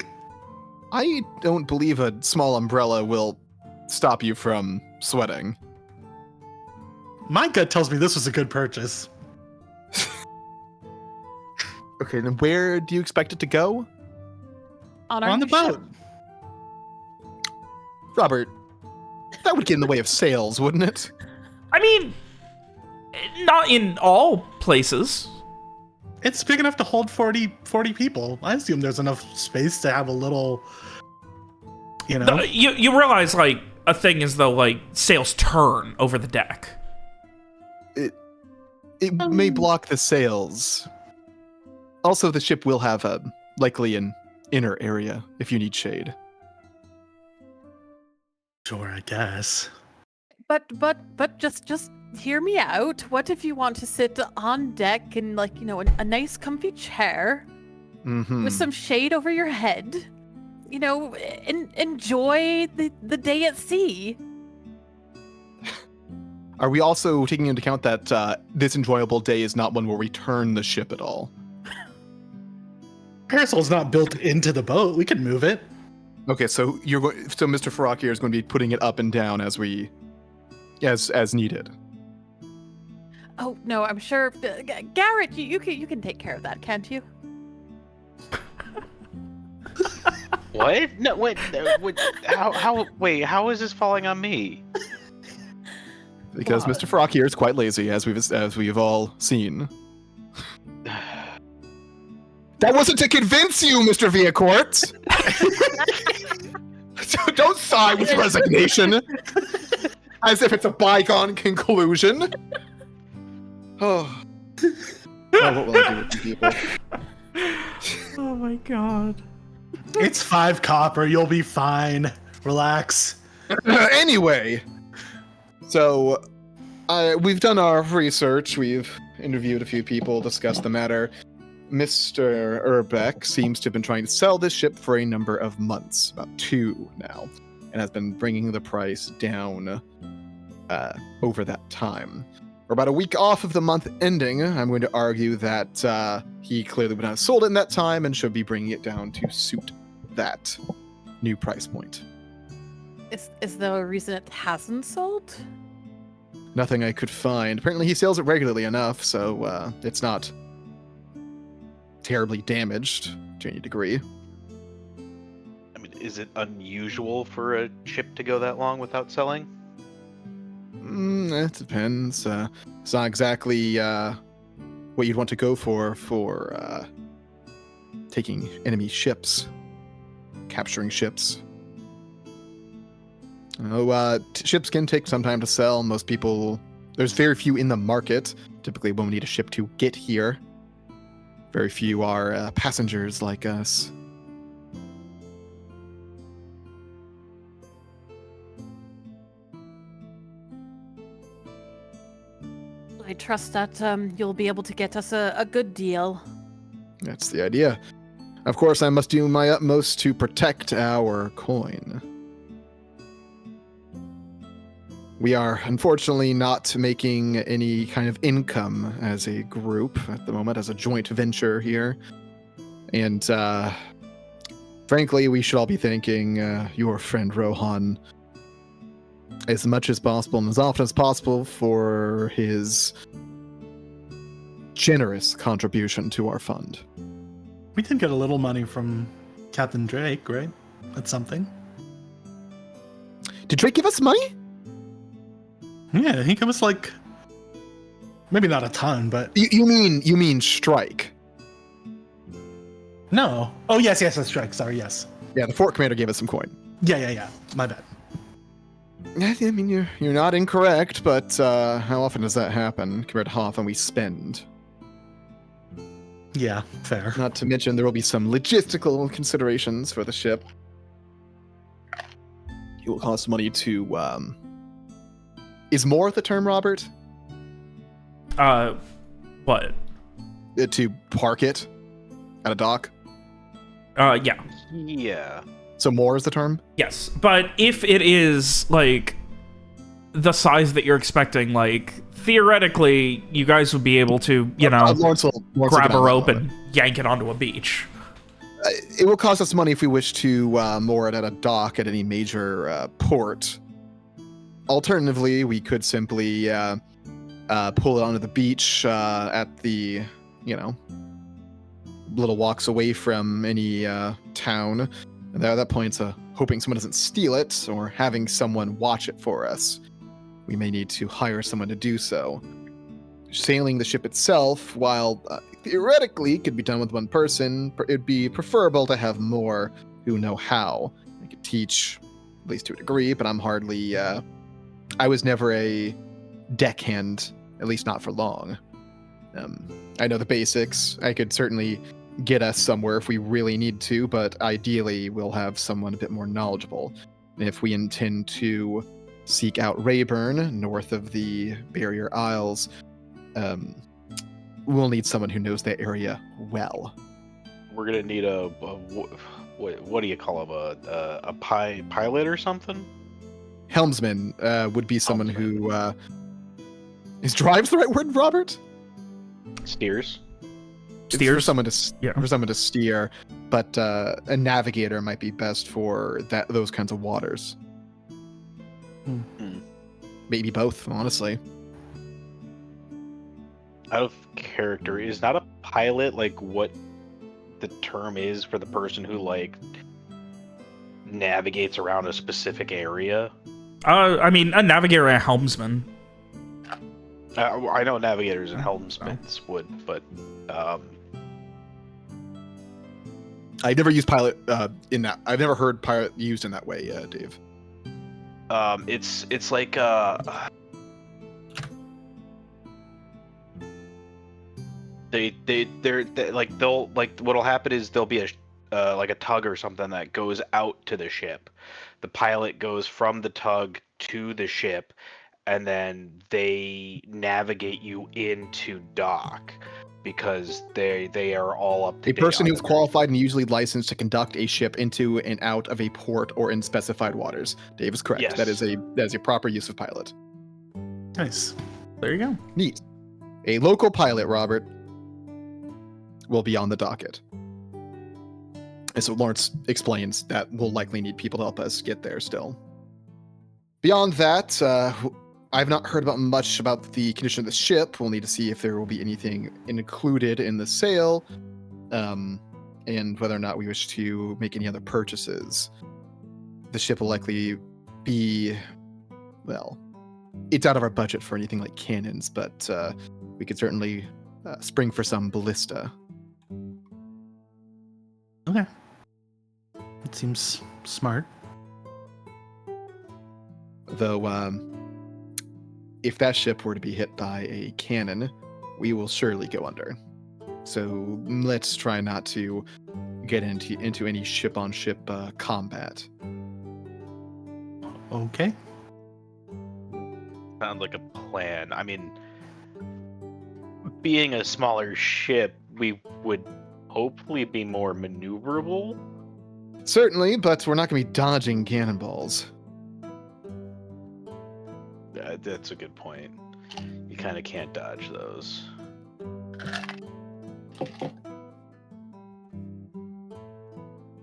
I don't believe a small umbrella will stop you from sweating. My gut tells me this was a good purchase. Okay, then where do you expect it to go? On the boat. Robert, that would get in the way of sales, wouldn't it? I mean, not in all places. It's big enough to hold 40 people. I assume there's enough space to have a little, You realize, a thing is though, sails turn over the deck. It may block the sails. Also, the ship will have likely an inner area if you need shade. Sure, I guess. But just hear me out. What if you want to sit on deck in a nice comfy chair with some shade over your head? Enjoy the day at sea. Are we also taking into account that this enjoyable day is not one where we turn the ship at all? Parasol's not built into the boat. We can move it. Okay, so Mr. Farrakh here is going to be putting it up and down as needed. Oh no, I'm sure Garrett, you can take care of that, can't you? What? No, wait. How is this falling on me? Because Mr. Farrakh here is quite lazy, as we've all seen. That wasn't to convince you, Mr. Viacourt! Don't sigh with resignation, as if it's a bygone conclusion. Oh, what will I do with you people? Oh my god. It's 5 copper. You'll be fine. Relax. Anyway, so we've done our research. We've interviewed a few people, discussed the matter. Mr. Urbeck seems to have been trying to sell this ship for a number of months, about 2 now, and has been bringing the price down over that time. We're about a week off of the month ending. I'm going to argue that he clearly would not have sold it in that time and should be bringing it down to suit that new price point. Is there a reason it hasn't sold? Nothing I could find. Apparently he sells it regularly enough, so it's not terribly damaged to any degree. I mean, is it unusual for a ship to go that long without selling? It depends. It's not exactly what you'd want to go for taking enemy ships, capturing ships. Ships can take some time to sell. Most people, there's very few in the market. Typically, when we need a ship to get here, very few are passengers like us. I trust that you'll be able to get us a good deal. That's the idea. Of course, I must do my utmost to protect our coin. We are unfortunately not making any kind of income as a group at the moment, as a joint venture here. And frankly, we should all be thanking your friend Rohan as much as possible and as often as possible for his generous contribution to our fund. We did get a little money from Captain Drake, right? That's something. Did Drake give us money? Yeah, he gave us like maybe not a ton, but you mean Strike? No. Oh yes, that's Strike. Sorry, yes. Yeah, the Fort Commander gave us some coin. Yeah. My bad. I mean, you're not incorrect, but how often does that happen compared to how often we spend? Yeah, fair. Not to mention there will be some logistical considerations for the ship. It will cost money to is more the term, Robert? What? To park it at a dock? Yeah. Yeah. So more is the term? Yes, but if it is, like, the size that you're expecting, like, theoretically, you guys would be able to, Lawrence will grab a rope and yank it onto a beach. It will cost us money if we wish to moor it at a dock at any major port. Alternatively, we could simply pull it onto the beach at the, little walks away from any town. And at that point, hoping someone doesn't steal it or having someone watch it for us. We may need to hire someone to do so. Sailing the ship itself, while theoretically could be done with one person, it'd be preferable to have more who know how. I could teach, at least to a degree, but I'm hardly... I was never a deckhand, at least not for long. I know the basics. I could certainly get us somewhere if we really need to, but ideally we'll have someone a bit more knowledgeable. And if we intend to seek out Rayburn, north of the Barrier Isles, we'll need someone who knows that area well. We're gonna need what do you call him, a pilot or something? Helmsman would be someone who is drives the right word, Robert? Steers. For someone to steer, but a navigator might be best for those kinds of waters. Maybe both, honestly. Out of character, is not a pilot like what the term is for the person who like navigates around a specific area? I mean, a navigator and a helmsman. I know navigators and helmsmen would, but I never used pilot in that. I've never heard pilot used in that way, Dave. It's like they're like they'll like what'll happen is there'll be a like a tug or something that goes out to the ship. The pilot goes from the tug to the ship, and then they navigate you into dock because they are all up to date. A person who's qualified and usually licensed to conduct a ship into and out of a port or in specified waters. Dave is correct. Yes. That is a proper use of pilot. Nice. There you go. Neat. A local pilot, Robert, will be on the docket. And so Lawrence explains that we'll likely need people to help us get there still. Beyond that, I've not heard about much about the condition of the ship. We'll need to see if there will be anything included in the sale, and whether or not we wish to make any other purchases. The ship will likely be, well, it's out of our budget for anything like cannons, but we could certainly spring for some ballista. Okay. It seems smart. Though, if that ship were to be hit by a cannon, we will surely go under. So let's try not to get into any ship-on-ship combat. Okay. Sounds like a plan. I mean, being a smaller ship, we would hopefully be more maneuverable. Certainly, but we're not going to be dodging cannonballs. That's a good point. You kind of can't dodge those.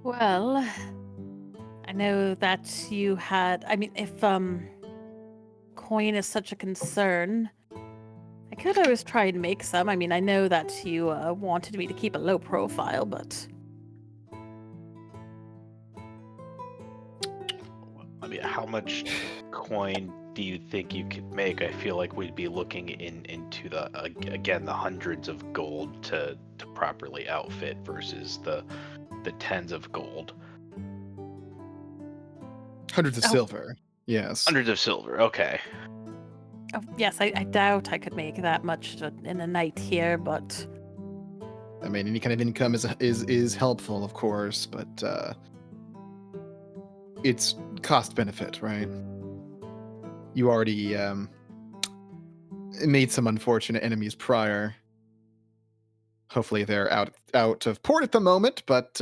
Well, I know that you had. I mean, if coin is such a concern, I could always try and make some. I mean, I know that you wanted me to keep a low profile, but I mean, how much coin do you think you could make? I feel like we'd be looking into the again the hundreds of gold to properly outfit versus the tens of gold. Hundreds of silver. Yes. Hundreds of silver. Okay. oh, yes, I doubt I could make that much in a night here. But I mean, any kind of income is helpful, of course, but it's cost benefit, right? You already made some unfortunate enemies prior. Hopefully they're out of port at the moment, but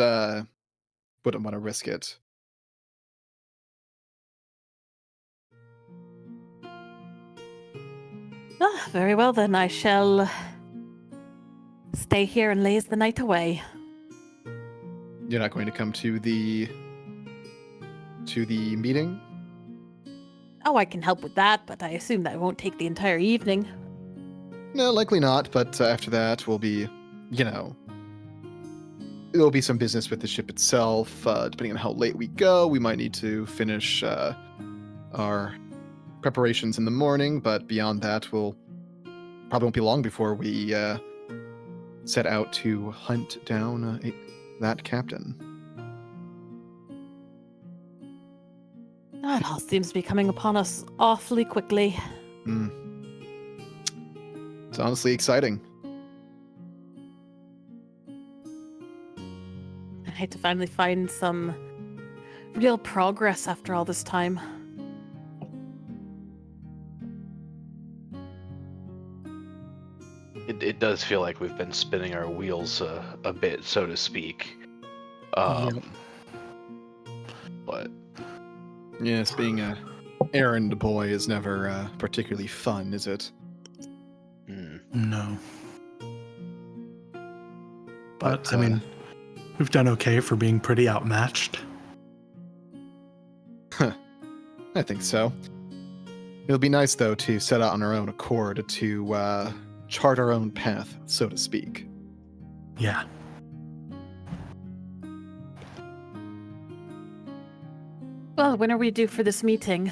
wouldn't want to risk it. Very well then. I shall stay here and laze the night away. You're not going to come to the meeting? Oh, I can help with that, but I assume that won't take the entire evening. No, likely not, but after that will be, there'll be some business with the ship itself. Depending on how late we go, we might need to finish our preparations in the morning, but beyond that, we'll probably won't be long before we set out to hunt down that captain. It all seems to be coming upon us awfully quickly. It's honestly exciting. I hate to finally find some real progress after all this time. It does feel like we've been spinning our wheels a bit, so to speak. But yes, being a errand boy is never particularly fun, is it? No. But I mean, we've done okay for being pretty outmatched. I think so. It'll be nice, though, to set out on our own accord to chart our own path, so to speak. Yeah. Well, when are we due for this meeting?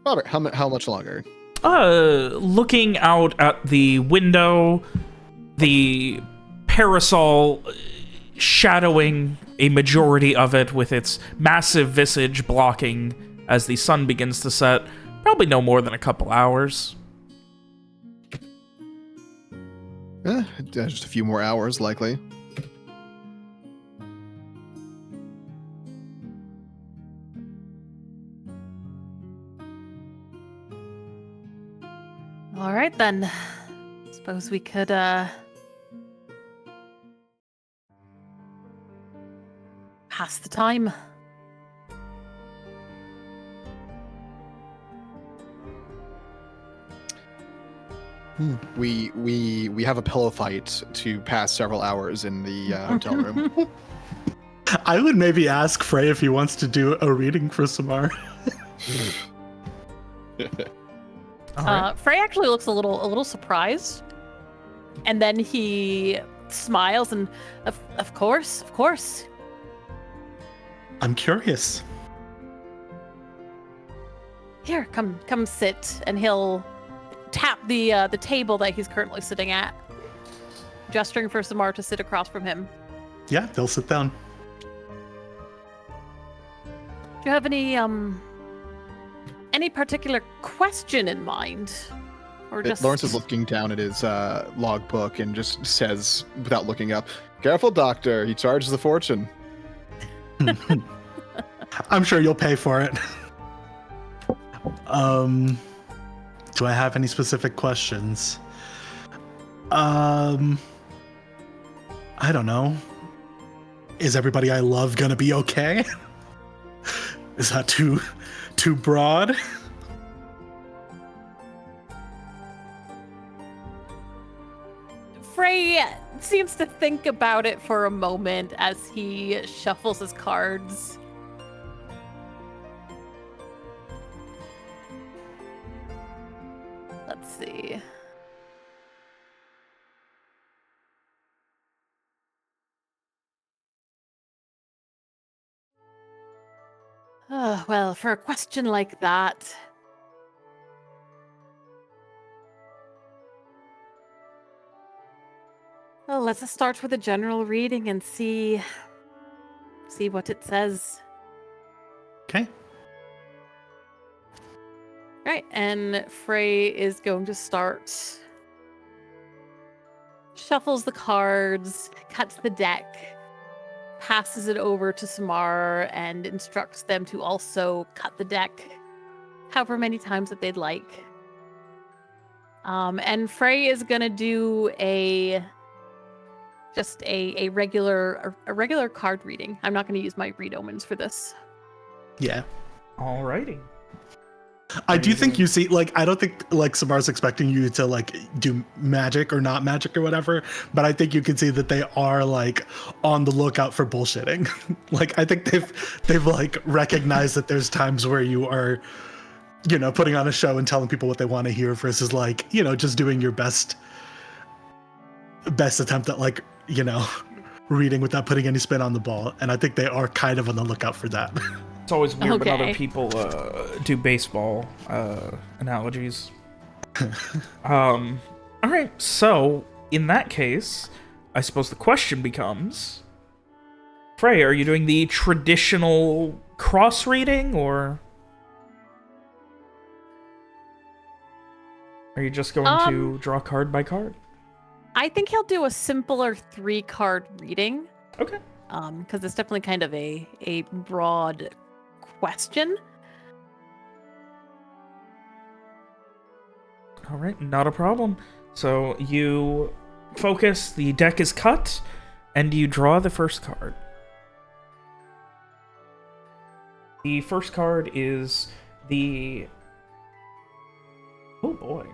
Robert, how much longer? Looking out at the window, the parasol shadowing a majority of it with its massive visage blocking as the sun begins to set. Probably no more than a couple hours. Just a few more hours, likely. All right, then. Suppose we could, pass the time. We have a pillow fight to pass several hours in the hotel room. I would maybe ask Frey if he wants to do a reading for Samar. Frey actually looks a little surprised, and then he smiles and, of course. I'm curious. Here, come sit, and he'll tap the table that he's currently sitting at, gesturing for Samar to sit across from him. Yeah, they'll sit down. Do you have any particular question in mind, or just? Lawrence is looking down at his logbook and just says, without looking up, "Careful, Doctor. He charges a fortune." I'm sure you'll pay for it. Do I have any specific questions? I don't know. Is everybody I love gonna be okay? Is that too broad? Frey seems to think about it for a moment as he shuffles his cards. Let's see. Well, for a question like that, well, let's just start with a general reading and see what it says. Okay. Right, and Frey is going to start. Shuffles the cards, cuts the deck, passes it over to Samar, and instructs them to also cut the deck however many times that they'd like. And Frey is gonna do a regular card reading. I'm not gonna use my read omens for this. Yeah. Alrighty. I do think you see, like, I don't think, like, Samar's expecting you to, like, do magic or not magic or whatever, but I think you can see that they are, like, on the lookout for bullshitting. Like, I think they've, like, recognized that there's times where you are, you know, putting on a show and telling people what they want to hear versus, like, you know, just doing your best attempt at, like, you know, reading without putting any spin on the ball. And I think they are kind of on the lookout for that. It's always weird when other people do baseball analogies. All right, so in that case, I suppose the question becomes, Frey, are you doing the traditional cross reading, or are you just going to draw card by card? I think he'll do a simpler 3-card reading. Okay. Because it's definitely kind of a broad question. All right, not a problem. So you focus, the deck is cut, and you draw the first card. The first card is the... Oh boy.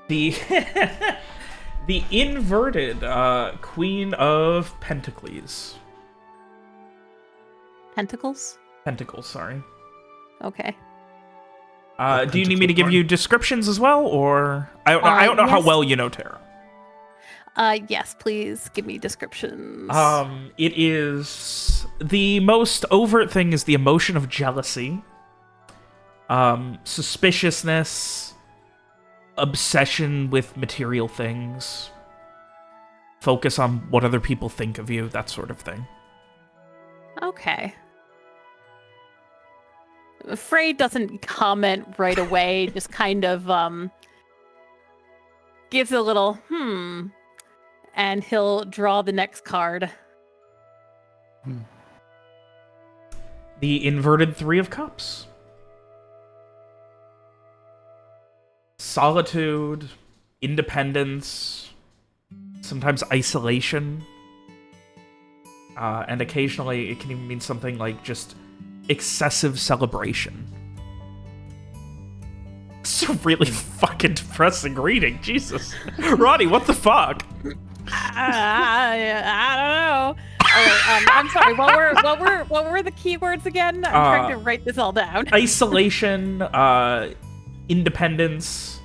The inverted Queen of Pentacles. Pentacles? Pentacles, sorry. Okay. Do you need me to give you descriptions as well, or I don't know how well you know Terra. Yes, please give me descriptions. It is the most overt thing is the emotion of jealousy, suspiciousness, obsession with material things. focus on what other people think of you, that sort of thing. Okay. Frey doesn't comment right away, just kind of gives a little and he'll draw the next card. The inverted Three of Cups. Solitude, independence, sometimes isolation, and occasionally it can even mean something like just excessive celebration. It's a really fucking depressing reading, Jesus. Roddy, what the fuck? I don't know. All right, I'm sorry. What were the keywords again? I'm trying to write this all down. Isolation, independence,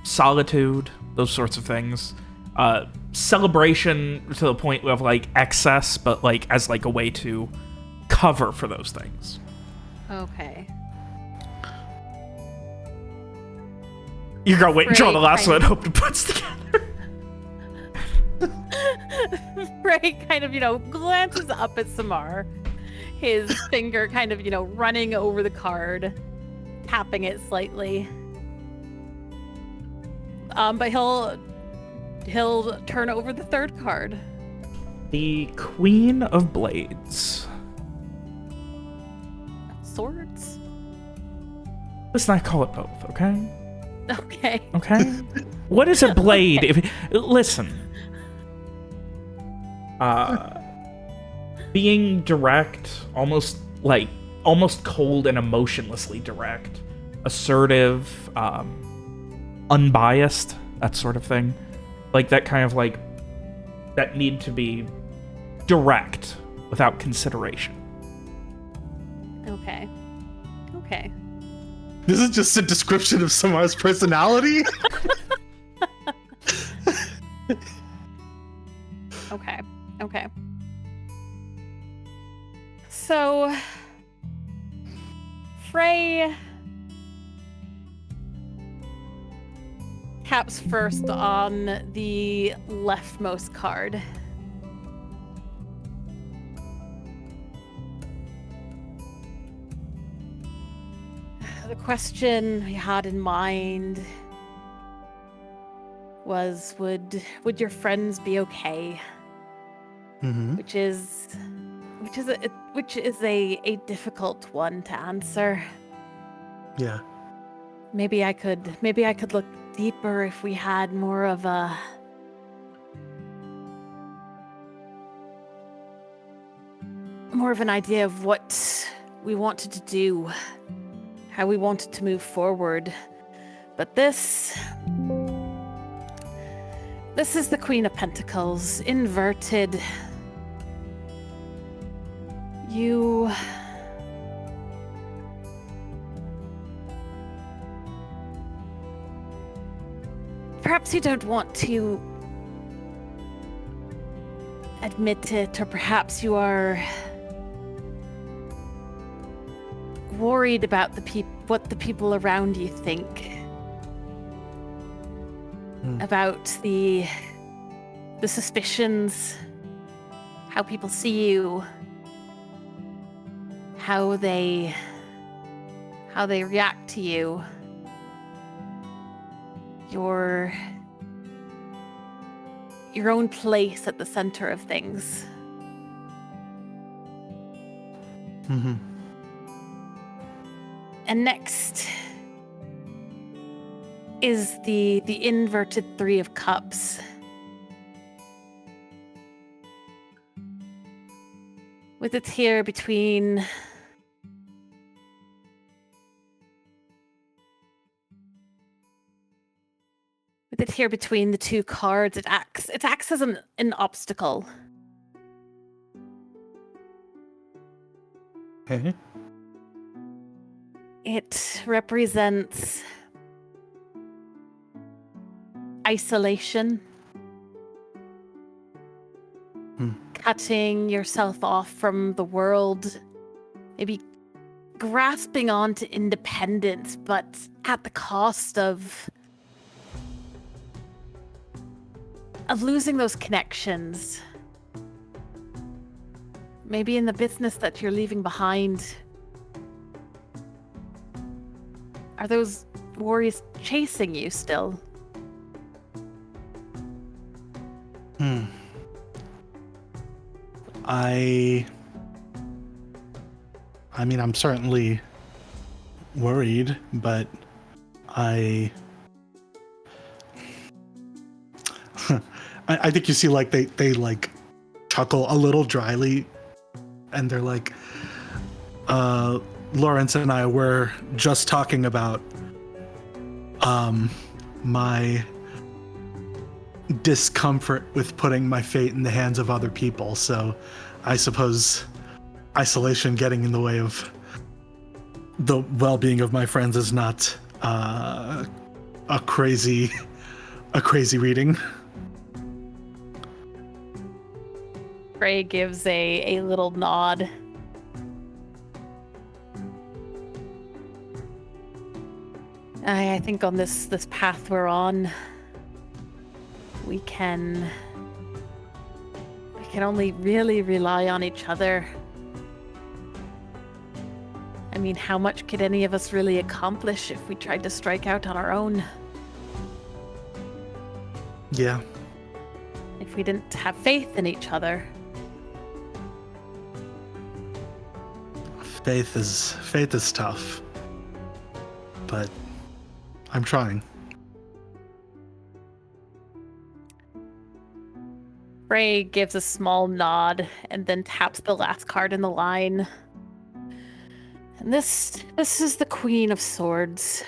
solitude, those sorts of things. Celebration to the point of like excess, but like as like a way to cover for those things. Okay. You're gonna wait and draw the last one and hope it puts together. Frey kind of, glances up at Samar, his finger kind of, running over the card, tapping it slightly. But he'll turn over the third card. The Queen of Blades. Swords? Let's not call it both, okay? Okay. Okay? What is a blade? Okay. Listen. Being direct, almost cold and emotionlessly direct, assertive, unbiased, that sort of thing. Like that kind of like, that need to be direct without consideration. Okay. Okay. This is just a description of Samar's personality? Okay. Okay. So, Frey taps first on the leftmost card. The question we had in mind was, would your friends be okay? Mm-hmm. Which is a difficult one to answer. Yeah. Maybe I could look deeper if we had more of an idea of what we wanted to do, how we wanted to move forward. But this is the Queen of Pentacles, inverted. You... Perhaps you don't want to admit it, or perhaps you are worried about what the people around you think. About the suspicions, how people see you, how they react to you, your own place at the center of things. Mm-hmm. And next is the inverted Three of Cups. With it here between the two cards, it acts as an obstacle. Okay. It represents isolation, cutting yourself off from the world, maybe grasping onto independence, but at the cost of a losing those connections. Maybe in the business that you're leaving behind. Are those worries chasing you still? I mean, I'm certainly worried, but I think you see, like, they like chuckle a little dryly, and they're like, Lawrence and I were just talking about my discomfort with putting my fate in the hands of other people. So I suppose isolation getting in the way of the well-being of my friends is not a crazy reading. Frey gives a little nod. I think on this path we're on, we can only really rely on each other. I mean, how much could any of us really accomplish if we tried to strike out on our own? Yeah. If we didn't have faith in each other. Faith is tough. But I'm trying. Frey gives a small nod and then taps the last card in the line. And this is the Queen of Swords.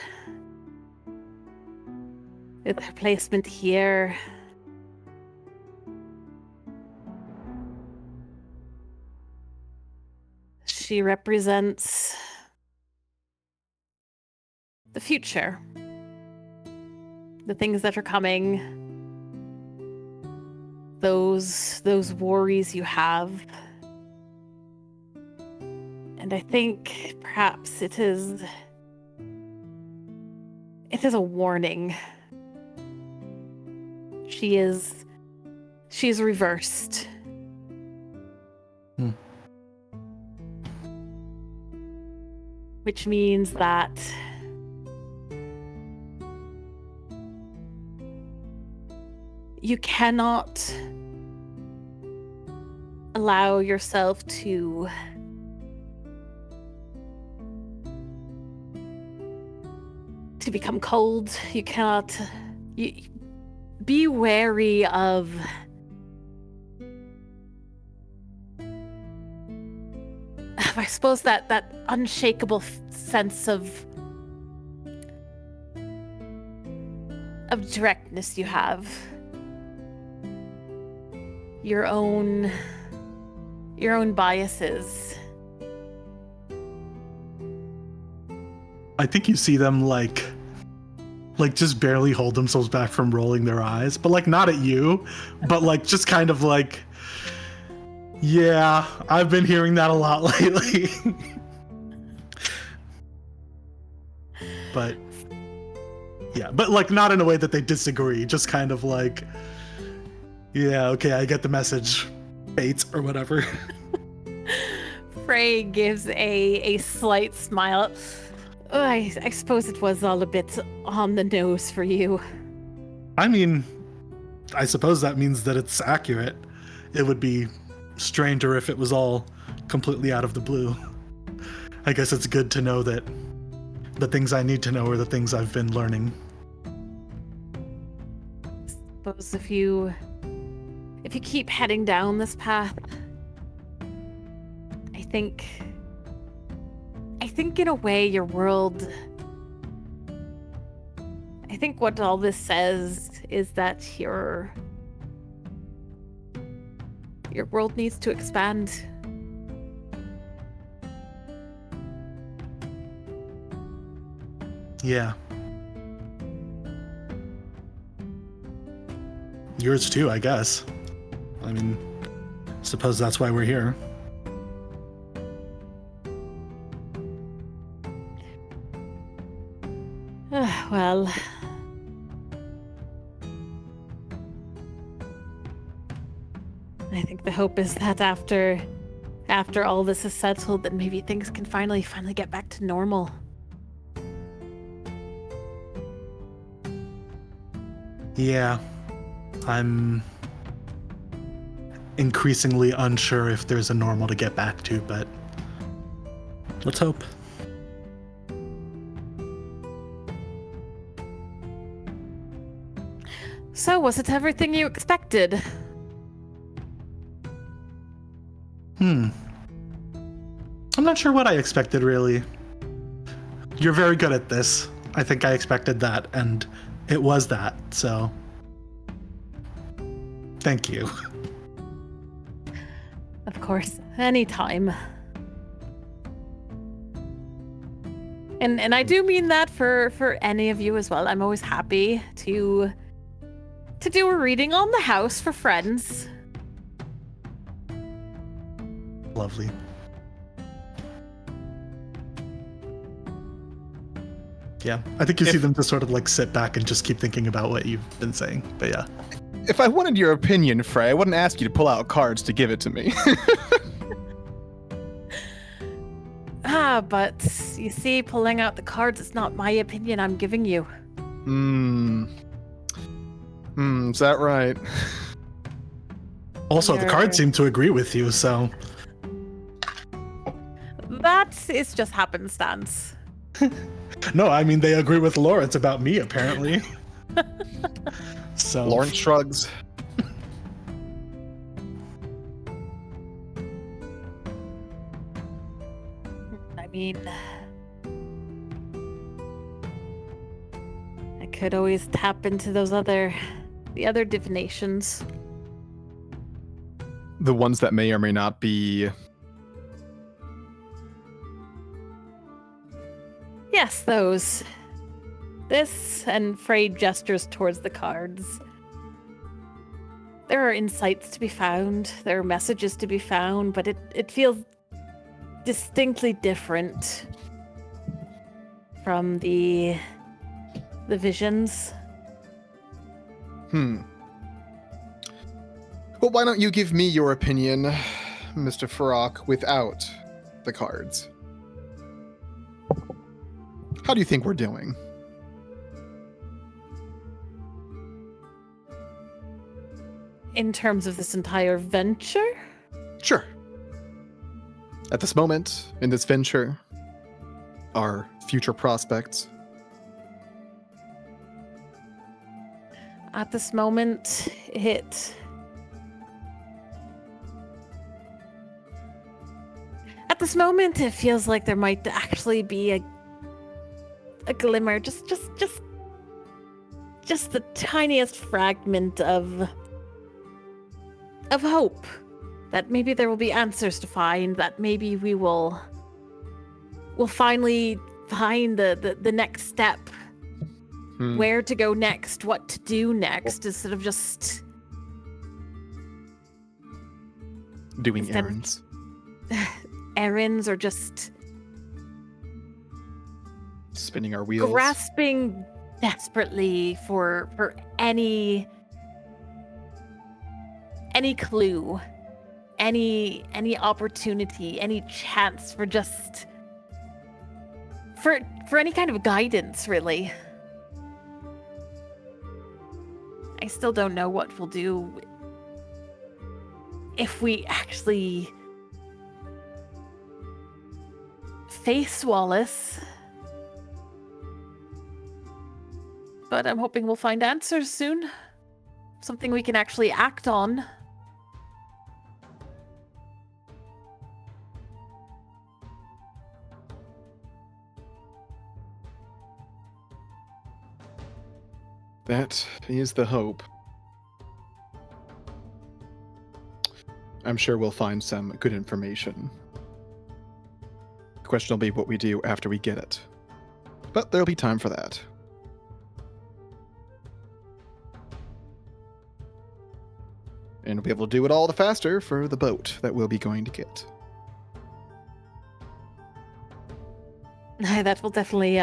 With her placement here. She represents the future. The things that are coming. Those worries you have. And I think perhaps it is a warning. She's reversed. Which means that you cannot allow yourself to become cold. You cannot be wary of I suppose that unshakable sense of directness you have. Your own biases. I think you see them like just barely hold themselves back from rolling their eyes, but like not at you, but like just kind of like, yeah, I've been hearing that a lot lately. But yeah, but like not in a way that they disagree, just kind of like, yeah, okay, I get the message, Bates or whatever. Frey gives a slight smile. I suppose it was all a bit on the nose for you. I mean, I suppose that means that it's accurate. It would be stranger if it was all completely out of the blue. I guess it's good to know that the things I need to know are the things I've been learning. I suppose if you keep heading down this path, I think in a way your world, I think what all this says is that your world needs to expand. Yeah. Yours too, I guess. I mean, suppose that's why we're here. Well, hope is that after all this is settled, that maybe things can finally get back to normal. Yeah, I'm increasingly unsure if there's a normal to get back to, but let's hope. So, was it everything you expected? I'm not sure what I expected, really. You're very good at this. I think I expected that, and it was that, so thank you. Of course, anytime. And I do mean that for any of you as well. I'm always happy to do a reading on the house for friends. Lovely. Yeah, I think you see them just sort of like sit back and just keep thinking about what you've been saying. But yeah. If I wanted your opinion, Frey, I wouldn't ask you to pull out cards to give it to me. But you see, pulling out the cards is not my opinion I'm giving you. Is that right? Also, the cards seem to agree with you, so... That is just happenstance. No, I mean, they agree with Lawrence about me, apparently. So Lawrence shrugs. I mean, I could always tap into the other divinations. The ones that may or may not be... Yes, those. This, and Frey gestures towards the cards. There are insights to be found, there are messages to be found, but it feels distinctly different from the visions. Well, why don't you give me your opinion, Mr. Farrak, without the cards? How do you think we're doing? In terms of this entire venture? Sure. At this moment, in this venture, our future prospects. At this moment, it feels like there might actually be a glimmer, just the tiniest fragment of hope, that maybe there will be answers to find, that maybe we'll finally find the next step, where to go next, what to do next, instead of just doing errands. Errands, or just spinning our wheels, grasping desperately for any clue, any opportunity, any chance for just for any kind of guidance, really. I still don't know what we'll do if we actually face Wallace. But I'm hoping we'll find answers soon. Something we can actually act on. That is the hope. I'm sure we'll find some good information. The question will be what we do after we get it. But there'll be time for that. And we'll be able to do it all the faster for the boat that we'll be going to get. That will definitely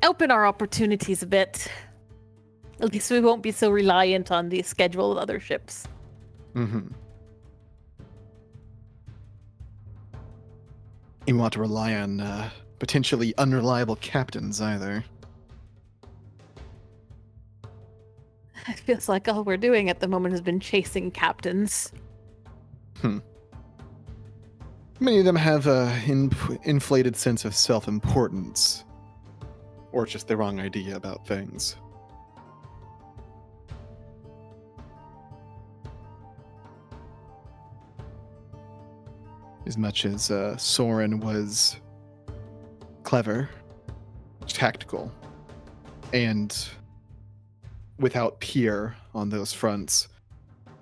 open our opportunities a bit. At least we won't be so reliant on the schedule of other ships. Mm-hmm. You want to rely on potentially unreliable captains either. It feels like all we're doing at the moment has been chasing captains. Many of them have an inflated sense of self-importance. Or just the wrong idea about things. As much as Soren was clever, tactical, and without peer on those fronts,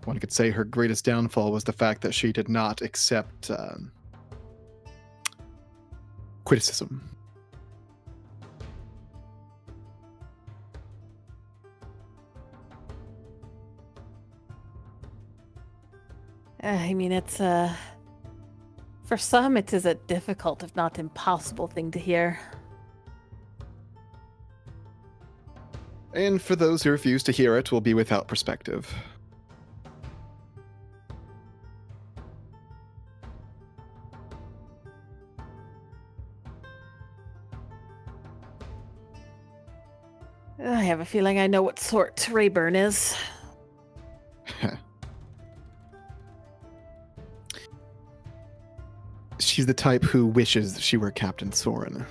one could say her greatest downfall was the fact that she did not accept criticism. I mean, it's for some, it is a difficult, if not impossible, thing to hear. And for those who refuse to hear it, will be without perspective. I have a feeling I know what sort Rayburn is. She's the type who wishes she were Captain Soren.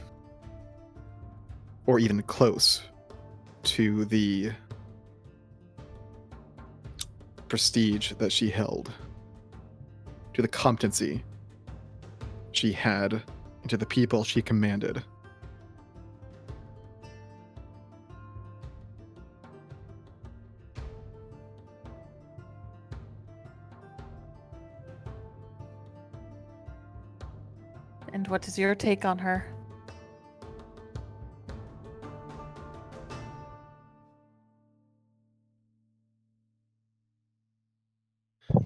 Or even close to the prestige that she held, to the competency she had, and to the people she commanded. And what is your take on her?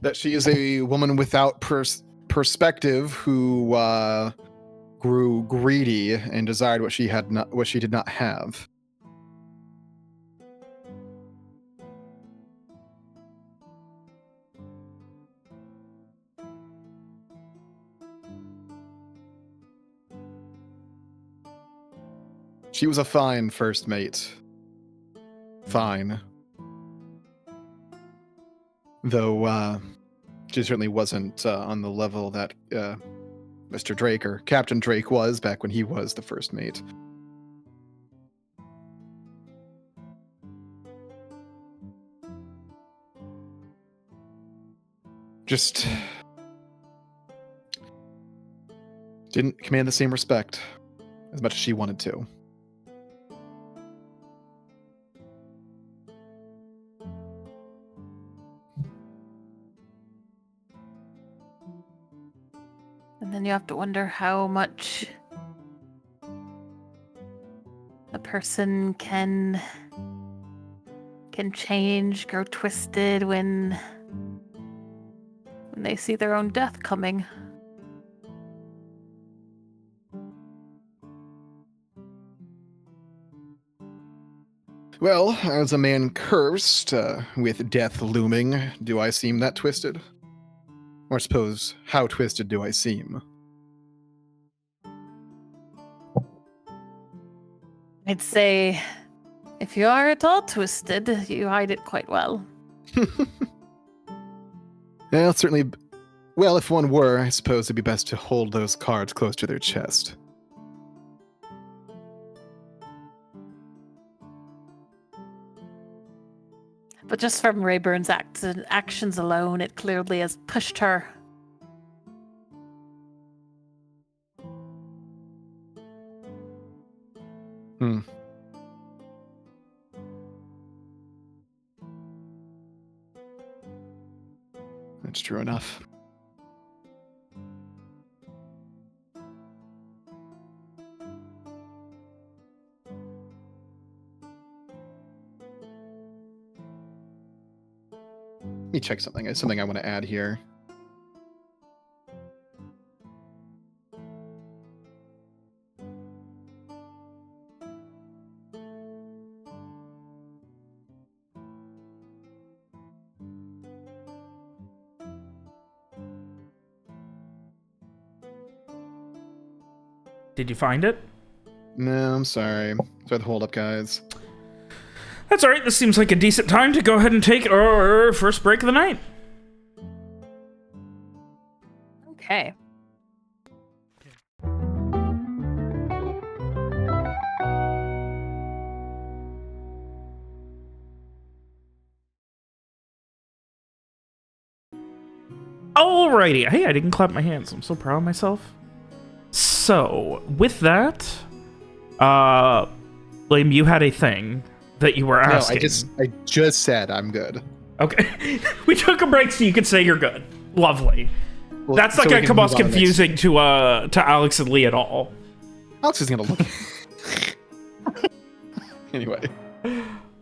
That she is a woman without perspective who grew greedy and desired what she did not have. She was a fine first mate. Fine. Though she certainly wasn't on the level that Mr. Drake or Captain Drake was back when he was the first mate. Just didn't command the same respect as much as she wanted to. And then you have to wonder how much a person can change, grow twisted when they see their own death coming. Well, as a man cursed with death looming, do I seem that twisted? Or suppose, how twisted do I seem? I'd say, if you are at all twisted, you hide it quite well. Well, certainly. Well, if one were, I suppose it'd be best to hold those cards close to their chest. But just from Rayburn's actions alone, it clearly has pushed her. That's true enough. Let me check something. There's something I want to add here. Did you find it? No, I'm sorry. Sorry to hold up, guys. That's all right. This seems like a decent time to go ahead and take our first break of the night. Okay. Alrighty. Hey, I didn't clap my hands. I'm so proud of myself. So, with that, Liam, you had a thing that you were asking. No, I just said I'm good. Okay. We took a break so you could say you're good. Lovely. Well, that's not going to come off confusing to Alex and Lee at all. Alex is going to look. Anyway.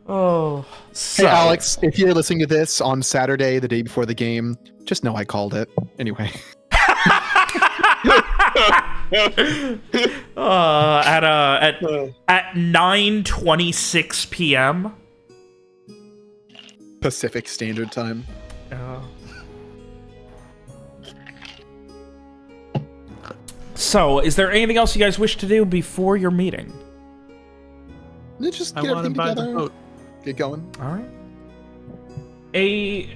Oh. So. Hey, Alex, if you're listening to this on Saturday, the day before the game, just know I called it. Anyway. At 9:26 p.m. Pacific Standard Time. So, is there anything else you guys wish to do before your meeting? Just get everything together. Get going. All right. A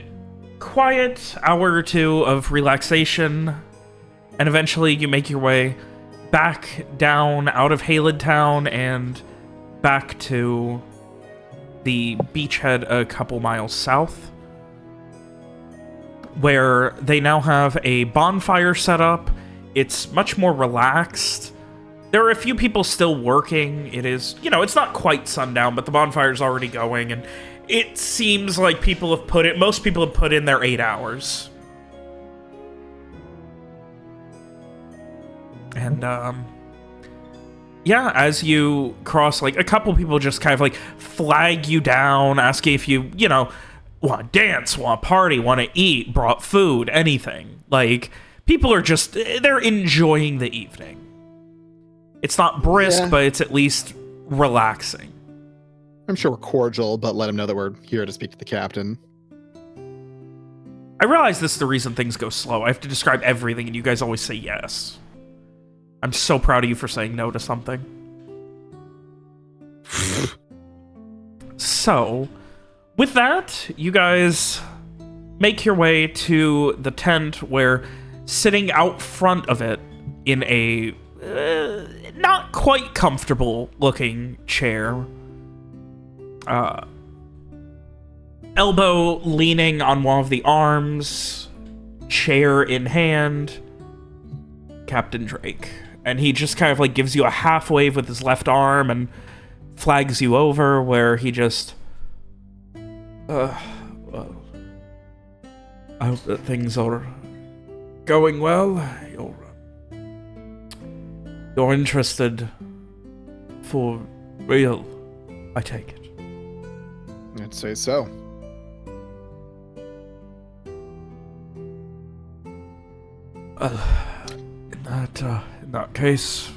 quiet hour or two of relaxation, and eventually you make your way back down out of Haled Town and back to the beachhead a couple miles south, where they now have a bonfire set up. It's much more relaxed. There are a few people still working. It is, you know, it's not quite sundown, but the bonfire's already going, and it seems like most people have put in their 8 hours. And, yeah, as you cross, like, a couple people just kind of, like, flag you down, asking if you, you know, want to dance, want to party, want to eat, brought food, anything. Like, people are just, they're enjoying the evening. It's not brisk, but it's at least relaxing. I'm sure we're cordial, but let him know that we're here to speak to the captain. I realize this is the reason things go slow. I have to describe everything, and you guys always say yes. I'm so proud of you for saying no to something. So, with that, you guys make your way to the tent where, sitting out front of it in a not quite comfortable looking chair, elbow leaning on one of the arms, chair in hand, Captain Drake. And he just kind of like gives you a half wave with his left arm and flags you over, where he just I hope that things are going well. You're interested for real, I take it. I'd say so. In that case,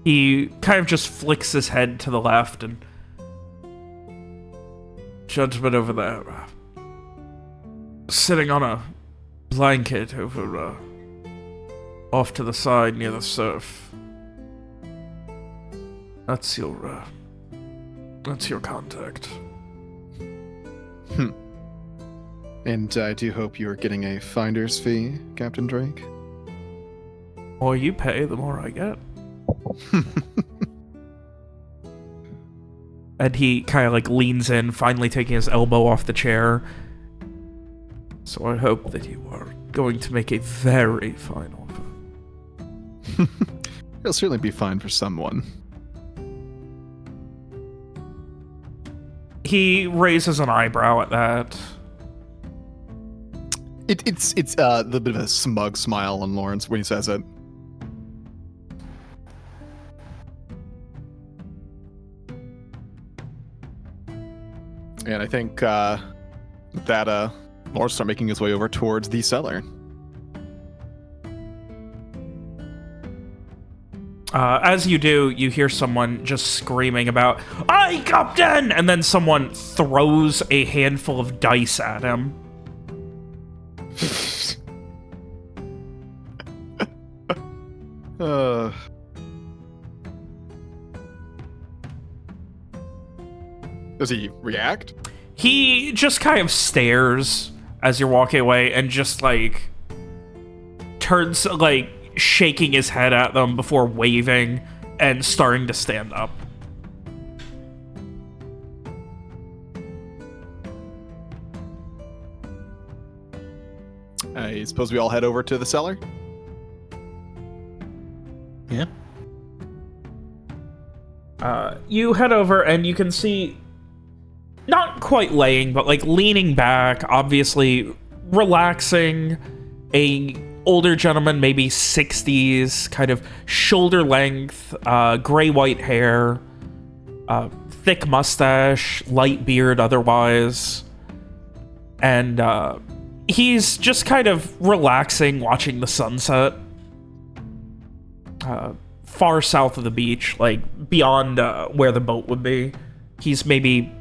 he kind of just flicks his head to the left, and gentleman over there, sitting on a blanket over off to the side near the surf. That's your contact. And I do hope you're getting a finder's fee, Captain Drake. The more you pay, the more I get. And he kind of like leans in, finally taking his elbow off the chair. So I hope that you are going to make a very fine offer. It'll certainly be fine for someone. He raises an eyebrow at that. It's the bit of a smug smile on Lawrence when he says it. And I think that Lawrence start making his way over towards the cellar. As you do, you hear someone just screaming about, "Aye, Captain!" And then someone throws a handful of dice at him. Does he react? He just kind of stares as you're walking away and just, like, turns, like, shaking his head at them before waving and starting to stand up. I suppose we all head over to the cellar? Yeah. You head over and you can see, not quite laying, but like leaning back, obviously relaxing, a older gentleman, maybe 60s, kind of shoulder length, gray-white hair, thick mustache, light beard otherwise. And he's just kind of relaxing, watching the sunset. Far south of the beach, like beyond where the boat would be. He's maybe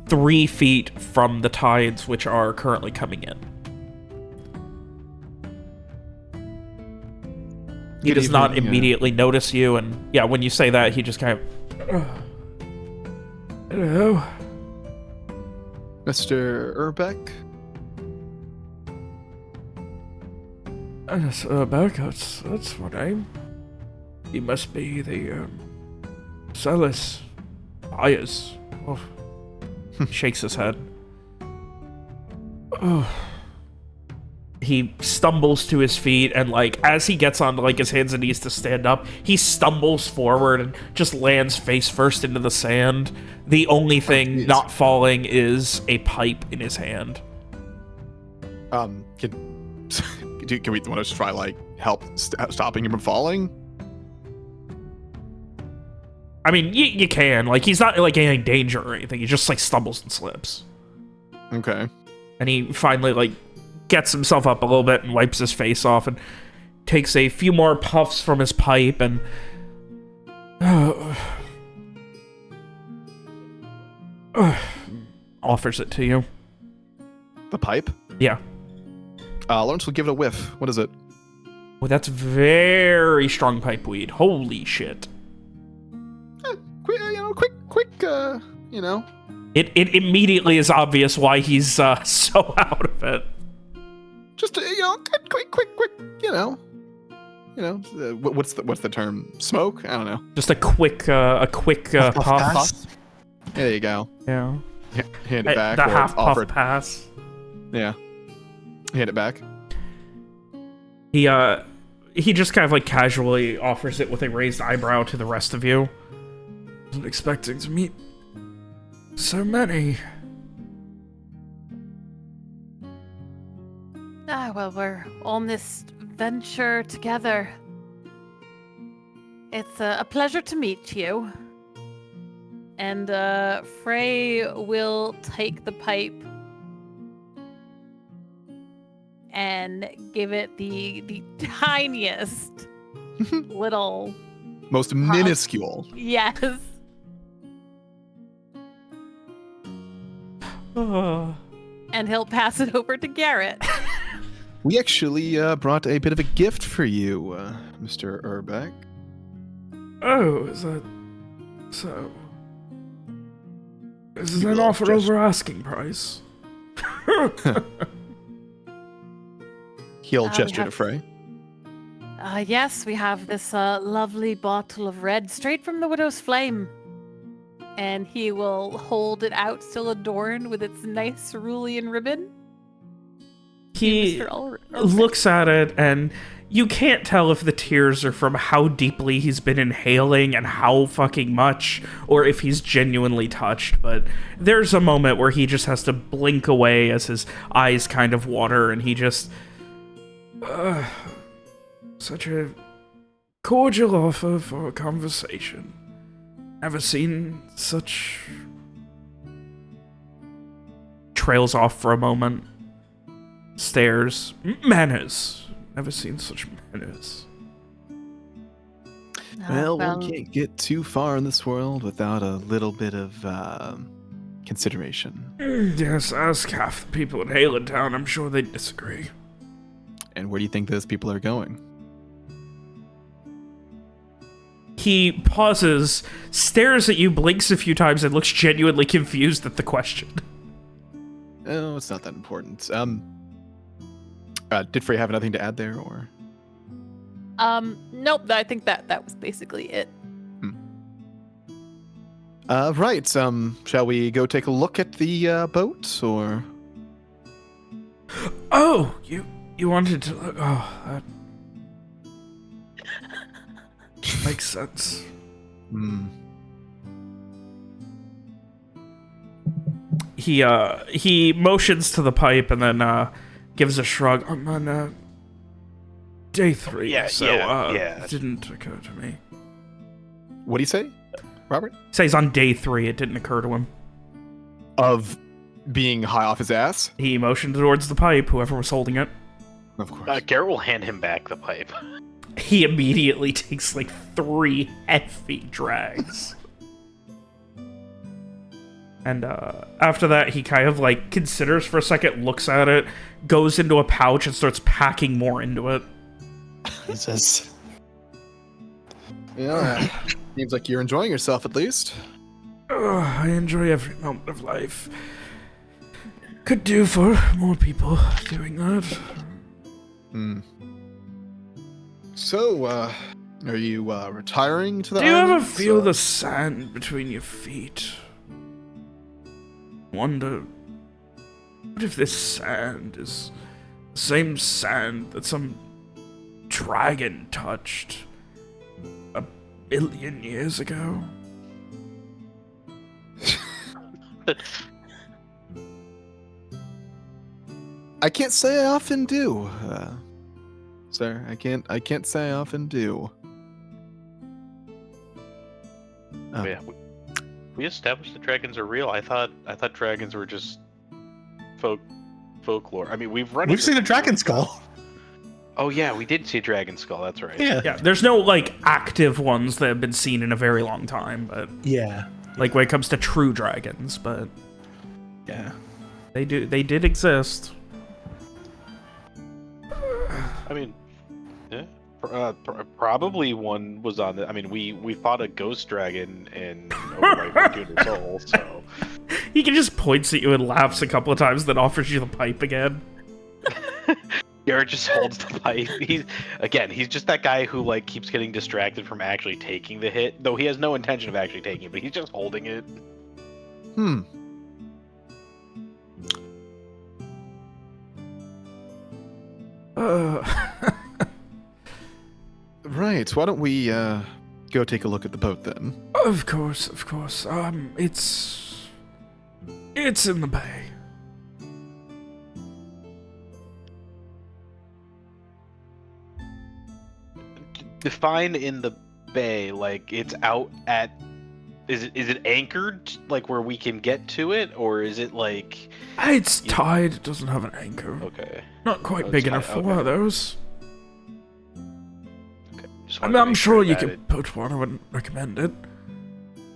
3 feet from the tides, which are currently coming in. He does not immediately notice you, and yeah, when you say that, he just kind of... Hello? Mr. Urbeck? Yes, Urbeck, that's my name. He must be the, Celis Byers. Oh. Shakes his head. Oh. He stumbles to his feet, and, like, as he gets on, like, his hands and knees to stand up, he stumbles forward and just lands face first into the sand. The only thing not falling is a pipe in his hand. Can we want to try, like, help stopping him from falling? I mean, you can. Like, he's not, like, in any danger or anything. He just, like, stumbles and slips. Okay. And he finally, like, gets himself up a little bit and wipes his face off and takes a few more puffs from his pipe and... offers it to you. The pipe? Yeah. Lawrence will give it a whiff. What is it? Well, that's very strong pipe weed. Holy shit. Quick, you know. It immediately is obvious why he's so out of it. Just, quick, you know. What's the term? Smoke? I don't know. Just a quick puff. There you go. Yeah. Hand it back. The or half puff offer it. pass. Yeah. Hand it back. He just kind of like casually offers it with a raised eyebrow to the rest of you. Wasn't expecting to meet so many. Well, we're on this venture together. It's a pleasure to meet you. And Frey will take the pipe and give it the tiniest little... Most minuscule. Yes. And he'll pass it over to Garrett. We actually brought a bit of a gift for you, Mr. Urbeck. Oh, is that so? This is an offer over asking price. He'll gesture to Frey. Yes, we have this lovely bottle of red straight from the Widow's Flame. And he will hold it out, still adorned with its nice cerulean ribbon. He looks at it, and you can't tell if the tears are from how deeply he's been inhaling and how fucking much, or if he's genuinely touched, but there's a moment where he just has to blink away as his eyes kind of water, and he just... such a cordial offer for a conversation. Never seen such... Trails off for a moment. Stares. Manners. Never seen such manners. Well, one can't get too far in this world without a little bit of consideration. Yes, ask half the people in Halen Town. I'm sure they'd disagree. And where do you think those people are going? He pauses, stares at you, blinks a few times, and looks genuinely confused at the question. Oh, it's not that important. Did Frey have anything to add there, or? Nope. I think that was basically it. Right. Shall we go take a look at the boat, or? Oh, you wanted to look. Oh, that makes sense. He motions to the pipe and then gives a shrug. I'm on day 3, it didn't occur to me. What do you say, Robert? He says on day 3, it didn't occur to him. Of being high off his ass? He motioned towards the pipe, whoever was holding it. Of course. Garrett will hand him back the pipe. He immediately takes like 3 heavy drags. And after that, he kind of like considers for a second, looks at it, goes into a pouch and starts packing more into it. Jesus. Yeah, seems like you're enjoying yourself at least. I enjoy every moment of life. Could do for more people doing that. So, are you retiring to the Do you ever islands, feel the sand between your feet? Wonder, what if this sand is the same sand that some dragon touched 1 billion years ago? I can't say I often do, sir. I can't say I often do. Yeah, we established that dragons are real. I thought dragons were just folklore. I mean, we've seen a dragon skull. Oh yeah, we did see a dragon skull. That's right. Yeah. There's no like active ones that have been seen in a very long time, but yeah, like when it comes to true dragons, but yeah, they did exist. I mean, yeah, probably one was on the. I mean, we fought a ghost dragon in Overwatch Raccoon Soul, so he can just points at you and laughs a couple of times, then offers you the pipe again. Garrett just holds the pipe. He's just that guy who like keeps getting distracted from actually taking the hit, though he has no intention of actually taking it, but he's just holding it. Right. Why don't we go take a look at the boat then? Of course. It's in the bay. Define in the bay, like it's out at. Is it anchored, like where we can get to it, or is it like? It's tied. It doesn't have an anchor. Okay. Not quite big enough for one of those. Okay. I'm sure you could put one. I wouldn't recommend it.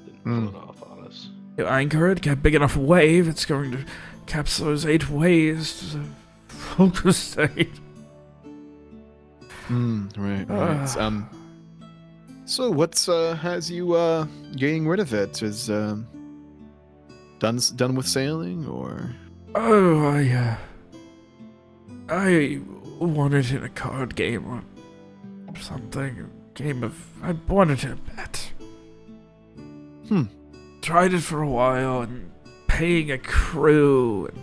Didn't pull it off on us. You anchor it, get a big enough wave, it's going to capture those 8 waves to the focus state. Right. So what's has you getting rid of it? Is done with sailing, or? Oh, I won it in a card game or something. I won it in a bet. Tried it for a while, and paying a crew and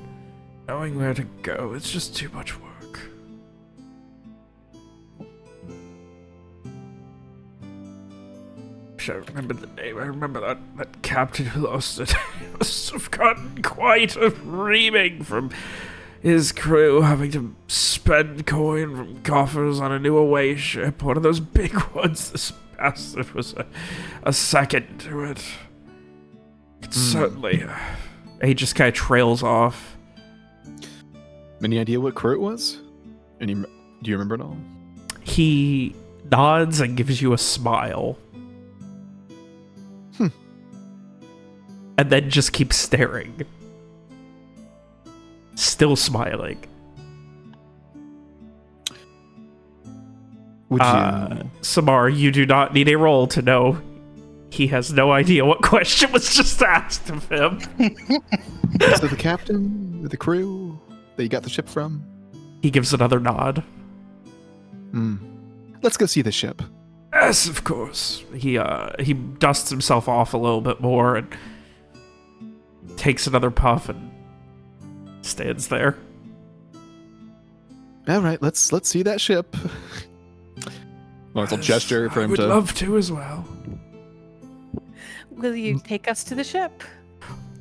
knowing where to go, it's just too much work. I remember the name. I remember that captain who lost it. He must have gotten quite a reaming from his crew having to spend coin from coffers on a new away ship. One of those big ones. This bastard was a second to it. Certainly. He just kind of trails off. Any idea what crew it was? Do you remember it all? He nods and gives you a smile. And then just keeps staring. Still smiling. Would you Samar, you do not need a roll to know he has no idea what question was just asked of him. So the captain, the crew that you got the ship from? He gives another nod. Let's go see the ship. Yes, of course. He dusts himself off a little bit more and takes another puff and stands there. All right, let's see that ship. Lawrence will gesture for him to. I would love to as well. Will you take us to the ship?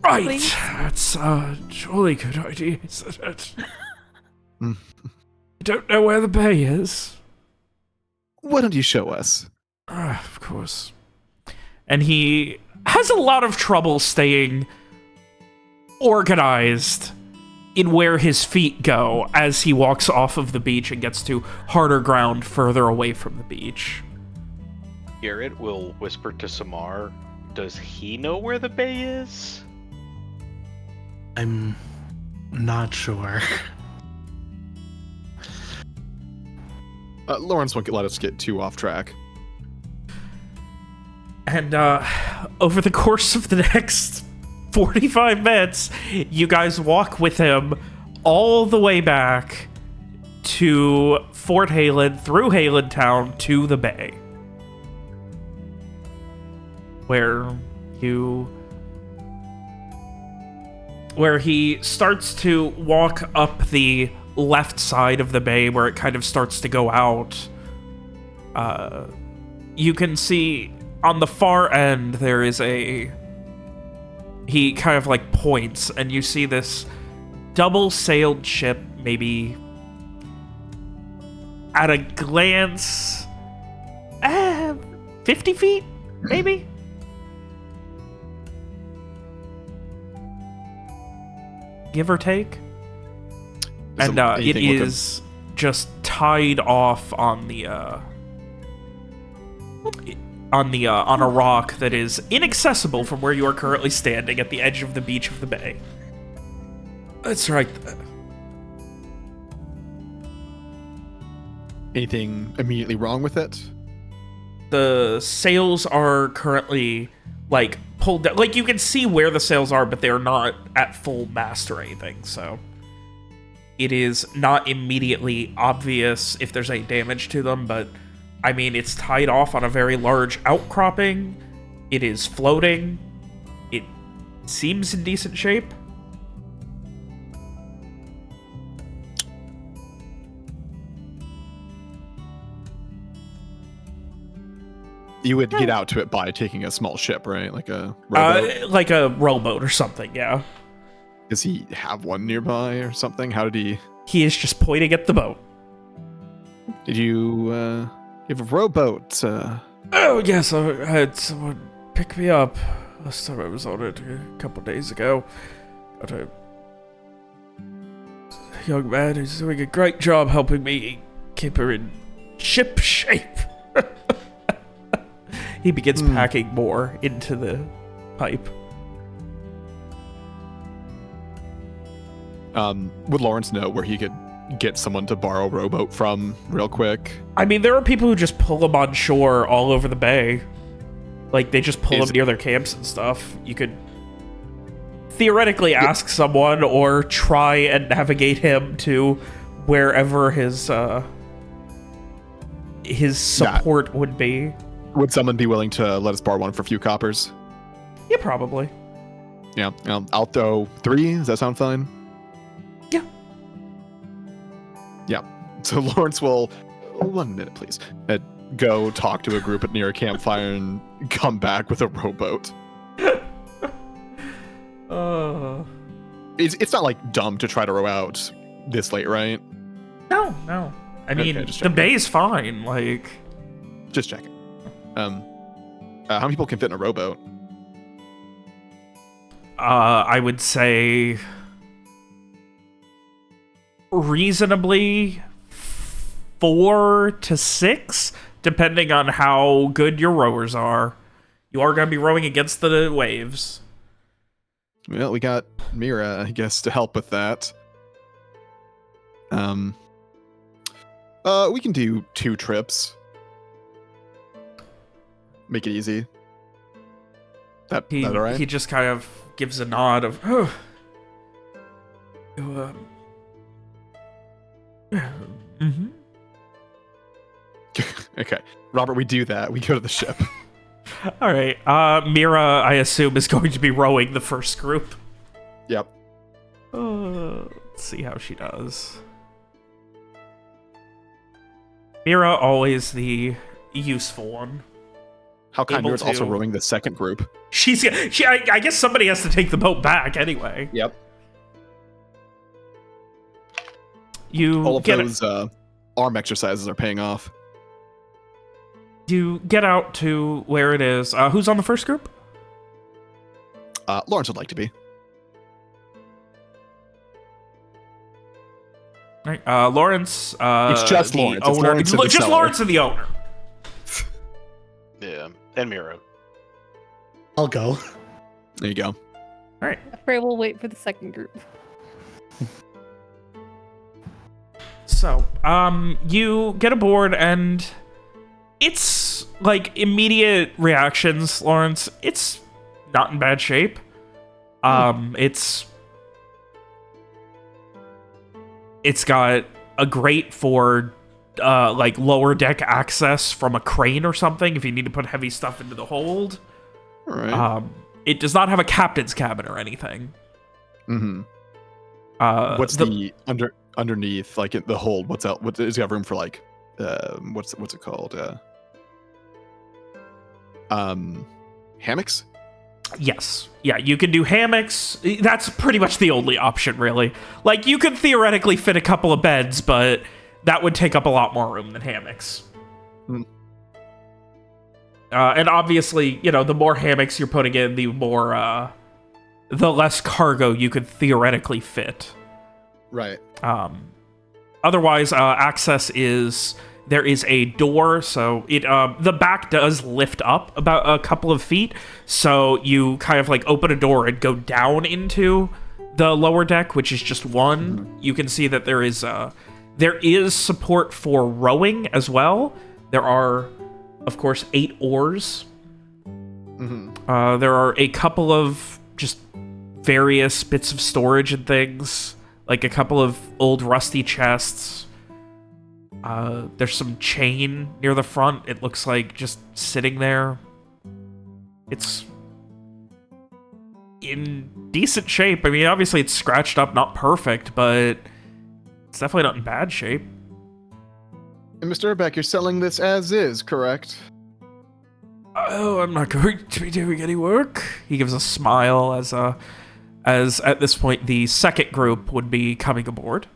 Right. Please? That's a jolly good idea, isn't it? I don't know where the bay is. Why don't you show us? Of course. And he has a lot of trouble staying organized in where his feet go as he walks off of the beach and gets to harder ground further away from the beach. Garrett will whisper to Samar, does he know where the bay is? I'm not sure. Lawrence won't let us get too off track. And over the course of the next 45 minutes, you guys walk with him all the way back to Fort Halen, through Halen Town, to the bay. Where he starts to walk up the left side of the bay where it kind of starts to go out. You can see on the far end there is he kind of like points, and you see this double-sailed ship, maybe at a glance 50 feet, maybe? Give or take. And it is just tied off on a rock that is inaccessible from where you are currently standing at the edge of the beach of the bay. That's right. Anything immediately wrong with it? The sails are currently like pulled down. Like you can see where the sails are, but they're not at full mast or anything, so it is not immediately obvious if there's any damage to them, but I mean, it's tied off on a very large outcropping. It is floating. It seems in decent shape. You would get out to it by taking a small ship, right? Like a rowboat? Like a rowboat or something, yeah. Does he have one nearby or something? How did he... He is just pointing at the boat. Did you have a rowboat? Oh, yes, I had someone pick me up last time I was on it a couple days ago. But a young man who's doing a great job helping me keep her in ship shape. He begins packing more into the pipe. Would Lawrence know where he could get someone to borrow a rowboat from real quick? I mean, there are people who just pull them on shore all over the bay. Like, they just pull them near their camps and stuff. You could theoretically ask someone or try and navigate him to wherever his support would be. Would someone be willing to let us borrow one for a few coppers? Yeah, probably. Yeah, I'll throw 3. Does that sound fine? Yeah. Yeah. So Lawrence will, 1 minute please, go talk to a group near a campfire and come back with a rowboat. It's not like dumb to try to row out this late, right? No. I mean, the bay is fine. Like, just checking. How many people can fit in a rowboat? I would say reasonably 4 to 6, depending on how good your rowers are. You are going to be rowing against the waves. Well, we got Mira, I guess, to help with that. We can do 2 trips. make it easy. That He all right? he just kind of gives a nod of, oh, mm-hmm. Okay, Robert, we do that. We go to the ship. All right. Mira, I assume, is going to be rowing the first group. Yep. Let's see how she does. Mira, always the useful one. How kind Mira's also rowing the second group. I guess somebody has to take the boat back anyway. Yep. All of those arm exercises are paying off. You get out to where it is. Who's on the first group? Lawrence would like to be. Right. Lawrence. It's just Lawrence. Owner. It's just Lawrence and the owner. Yeah, and Mira. I'll go. There you go. All right. Frey will wait for the second group. So, you get aboard and it's like immediate reactions, Lawrence. It's not in bad shape. It's got a grate for like lower deck access from a crane or something if you need to put heavy stuff into the hold. All right. It does not have a captain's cabin or anything. Mm-hmm. What's the underneath, like the hold? What's out? What does it have room for? Like, what's it called? Hammocks. Yes. Yeah, you can do hammocks. That's pretty much the only option, really. Like, you could theoretically fit a couple of beds, but that would take up a lot more room than hammocks. And obviously, you know, the more hammocks you're putting in, the less cargo you could theoretically fit. Right. Otherwise, access is... There is a door, so the back does lift up about a couple of feet, so you kind of like open a door and go down into the lower deck, which is just one. Mm-hmm. You can see that there is support for rowing as well. There are, of course, 8 oars. Mm-hmm. There are a couple of just various bits of storage and things, like a couple of old rusty chests. There's some chain near the front. It looks like just sitting there. It's in decent shape. I mean, obviously it's scratched up, not perfect, but it's definitely not in bad shape. And Mr. Urbeck, you're selling this as is, correct? Oh, I'm not going to be doing any work. He gives a smile as at this point the second group would be coming aboard.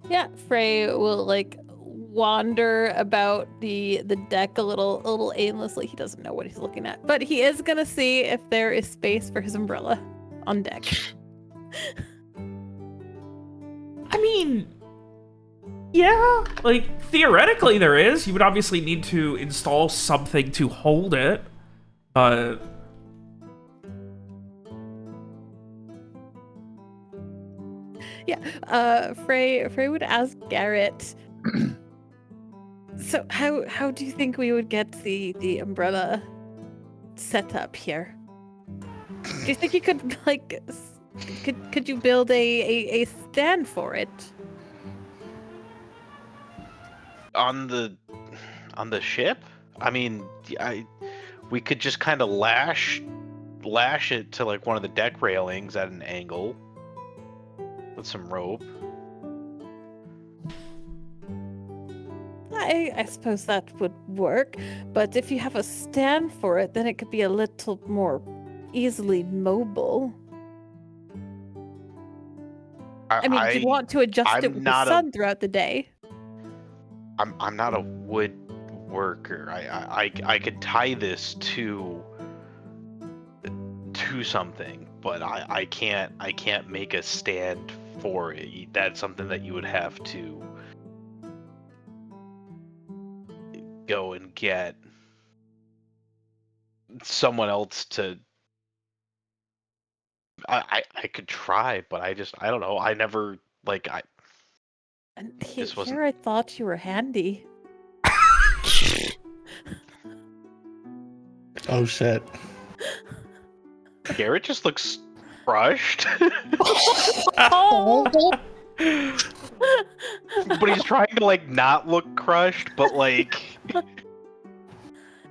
Yeah, Frey will like wander about the deck a little aimlessly. He doesn't know what he's looking at, but he is gonna see if there is space for his umbrella on deck. I mean, yeah, like theoretically there is. You would obviously need to install something to hold it, but yeah. Frey would ask Garrett. So how do you think we would get the umbrella set up here? Do you think you could like could you build a stand for it? On the ship? I mean, we could just kind of lash it to like one of the deck railings at an angle with some rope. I suppose that would work, but if you have a stand for it, then it could be a little more easily mobile. I mean, do you want to adjust it with the sun throughout the day? I'm not a wood worker. I could tie this to something, but I can't make a stand for it. That's something that you would have to go and get someone else to. I could try, but I don't know. I never And here I thought you were handy. Oh shit. Garrett just looks crushed. Oh. But he's trying to like not look crushed, but like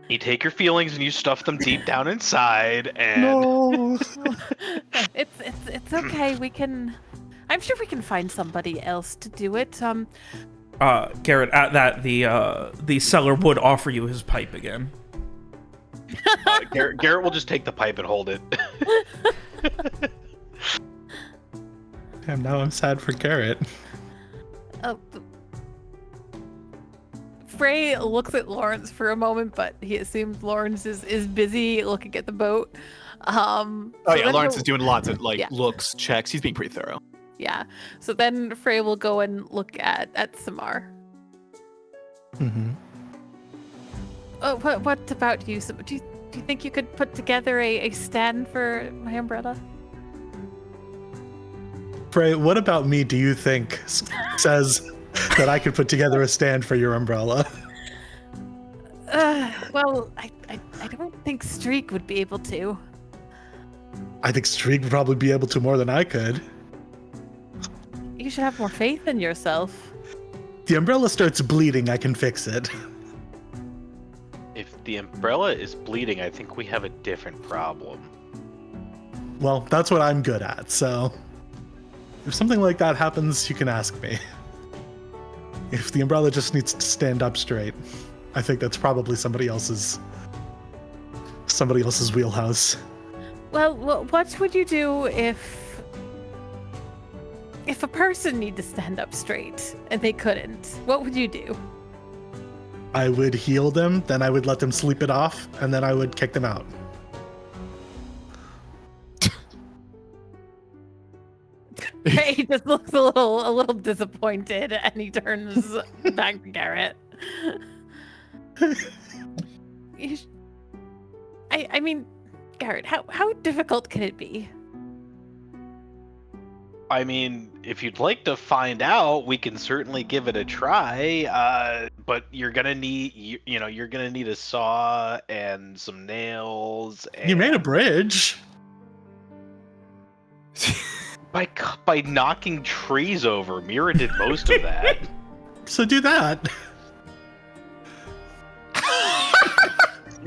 you take your feelings and you stuff them deep down inside, and No. It's okay. I'm sure we can find somebody else to do it. Garrett, at that, the seller would offer you his pipe again. Garrett will just take the pipe and hold it. Damn, now I'm sad for Garrett. Frey looks at Lawrence for a moment, but he assumes Lawrence is busy looking at the boat. Lawrence is doing lots of looks, checks. He's being pretty thorough. Yeah. So then Frey will go and look at Samar. Mm-hmm. Oh, what about you? Do you think you could put together a stand for my umbrella? Frey, what about me do you think says that I could put together a stand for your umbrella? Well, I don't think Streak would be able to. I think Streak would probably be able to more than I could. You should have more faith in yourself. The umbrella starts bleeding, I can fix it. If the umbrella is bleeding, I think we have a different problem. Well, that's what I'm good at, so if something like that happens, you can ask me. If the umbrella just needs to stand up straight, I think that's probably somebody else's wheelhouse. Well, what would you do if a person needed to stand up straight and they couldn't? What would you do? I would heal them, then I would let them sleep it off, and then I would kick them out. He just looks a little disappointed, and he turns back to Garrett. I mean, Garrett, how difficult can it be? I mean, if you'd like to find out, we can certainly give it a try. But you're gonna need, you're gonna need a saw and some nails. And You made a bridge. By knocking trees over. Mira did most of that. So do that.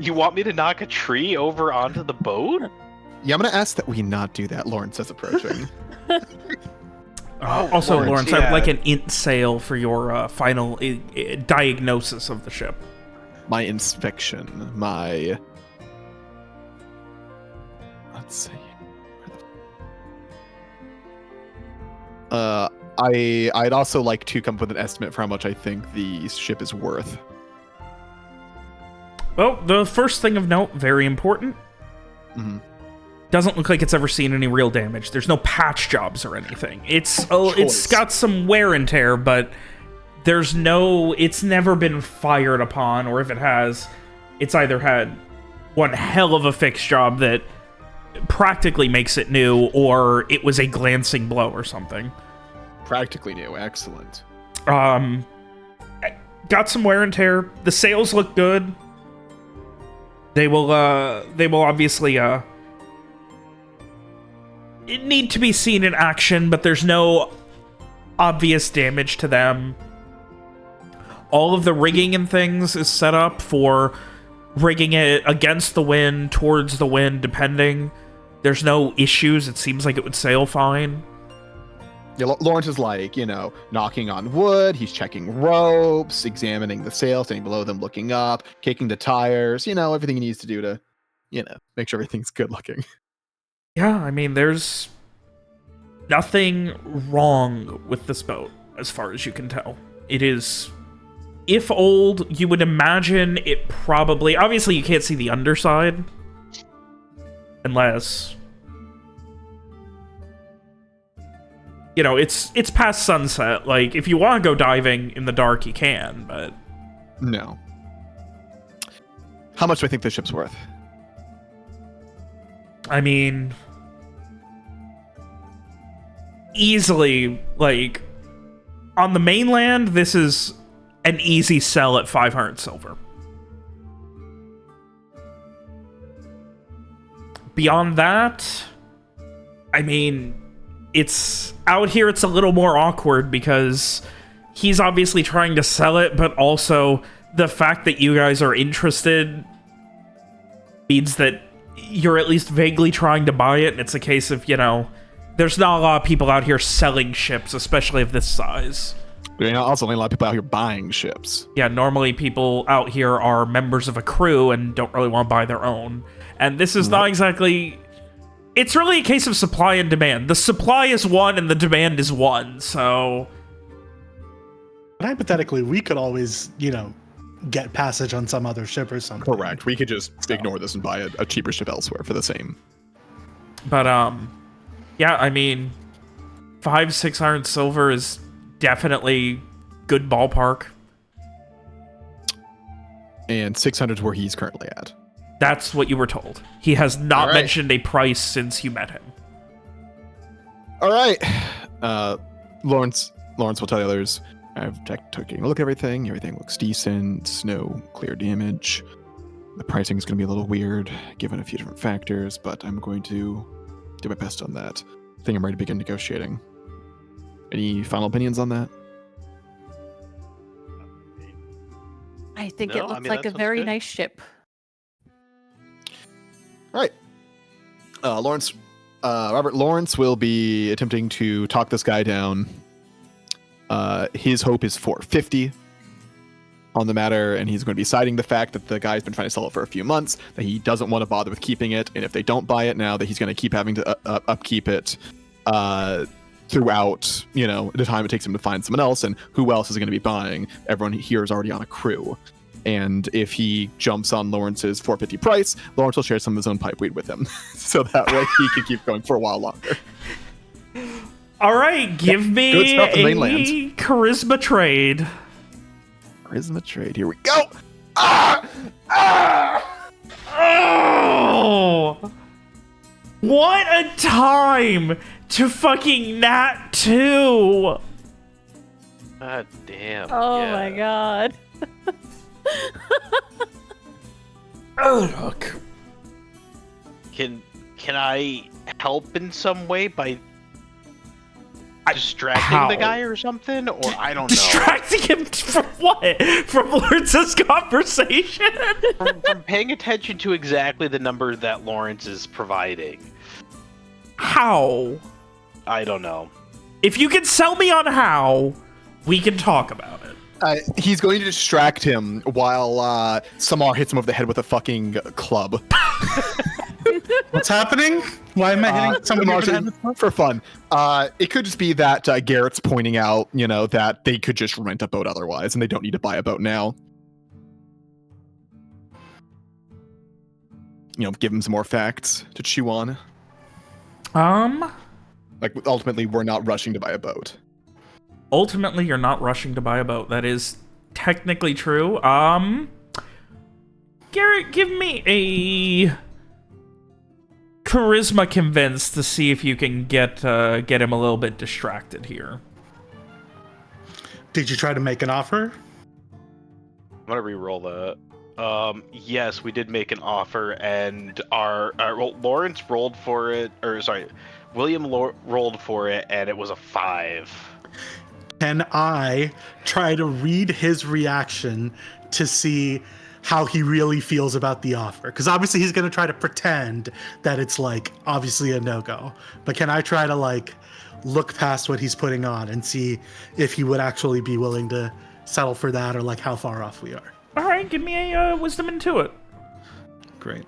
You want me to knock a tree over onto the boat? Yeah, I'm gonna ask that we not do that. Lawrence is approaching. Also, Lawrence, I would like an int sale for your final diagnosis of the ship. My inspection, let's see. I'd also like to come up with an estimate for how much I think the ship is worth. Well, the first thing of note, very important. Mm-hmm. Doesn't look like it's ever seen any real damage. There's no patch jobs or anything. It's got some wear and tear, but it's never been fired upon, or if it has, it's either had one hell of a fix job that practically makes it new, or it was a glancing blow or something. Practically new, excellent. Got some wear and tear. The sails look good. They will obviously need to be seen in action, but there's no obvious damage to them. All of the rigging and things is set up for rigging it against the wind, towards the wind, depending. There's no issues. It seems like it would sail fine. Yeah, Lawrence is like, knocking on wood, he's checking ropes, examining the sails, standing below them, looking up, kicking the tires, everything he needs to do to, make sure everything's good looking. Yeah, I mean, there's nothing wrong with this boat, as far as you can tell. It is, if old, you would imagine it probably, obviously you can't see the underside, unless, it's past sunset. Like, if you want to go diving in the dark, you can, but... No. How much do I think this ship's worth? I mean... easily, like, On the mainland, this is an easy sell at 500 silver. Beyond that, I mean, it's out here, it's a little more awkward because he's obviously trying to sell it, but also the fact that you guys are interested means that you're at least vaguely trying to buy it, and it's a case of, you know, there's not a lot of people out here selling ships, especially of this size. There's also only a lot of people out here buying ships. Yeah, normally people out here are members of a crew and don't really want to buy their own. And this is not exactly... It's really a case of supply and demand. The supply is one and the demand is one, so... But hypothetically, we could always, you know, get passage on some other ship or something. Correct. We could just ignore this and buy a cheaper ship elsewhere for the same. But, yeah, I mean, 500-600 silver is definitely good ballpark. And 600 is where he's currently at. That's what you were told. He has not mentioned a price since you met him. All right. Lawrence will tell the others, I've taken a look at everything. Everything looks decent. No clear damage. The pricing is going to be a little weird, given a few different factors, but I'm going to do my best on that. I think I'm ready to begin negotiating. Any final opinions on that? I think it looks like a very nice ship. All right. Robert Lawrence will be attempting to talk this guy down. His hope is 450 on the matter, and he's going to be citing the fact that the guy's been trying to sell it for a few months, that he doesn't want to bother with keeping it, and if they don't buy it now, that he's going to keep having to upkeep it throughout, you know, the time it takes him to find someone else, and who else is going to be buying? Everyone here is already on a crew. And if he jumps on Lawrence's 450 price, Lawrence will share some of his own pipeweed with him. So that way he can keep going for a while longer. All right, give me a charisma trade. Charisma trade, here we go! Ah! Ah! Oh! What a time to fucking nat 2! God damn. Oh my god. Oh, look. Can I help in some way by distracting the guy or something? Or I don't know. Distracting him from what? From Lawrence's conversation? from paying attention to exactly the number that Lawrence is providing. How? I don't know. If you can sell me on how, we can talk about it. He's going to distract him while Samar hits him over the head with a fucking club. What's happening? Why am I hitting somebody over the head with a club? For fun. It could just be that Garrett's pointing out, you know, that they could just rent a boat otherwise, and they don't need to buy a boat now. You know, give him some more facts to chew on. Like, ultimately, we're not rushing to buy a boat. Ultimately, you're not rushing to buy a boat. That is technically true. Garrett, give me a charisma convince to see if you can get him a little bit distracted here. Did you try to make an offer? I'm gonna re-roll that. Yes, we did make an offer, and Lawrence rolled for it, or sorry, William rolled for it, and it was a 5. Can I try to read his reaction to see how he really feels about the offer? Because obviously he's going to try to pretend that it's like obviously a no-go. But can I try to like look past what he's putting on and see if he would actually be willing to settle for that, or like how far off we are? All right, give me a wisdom into it. Great.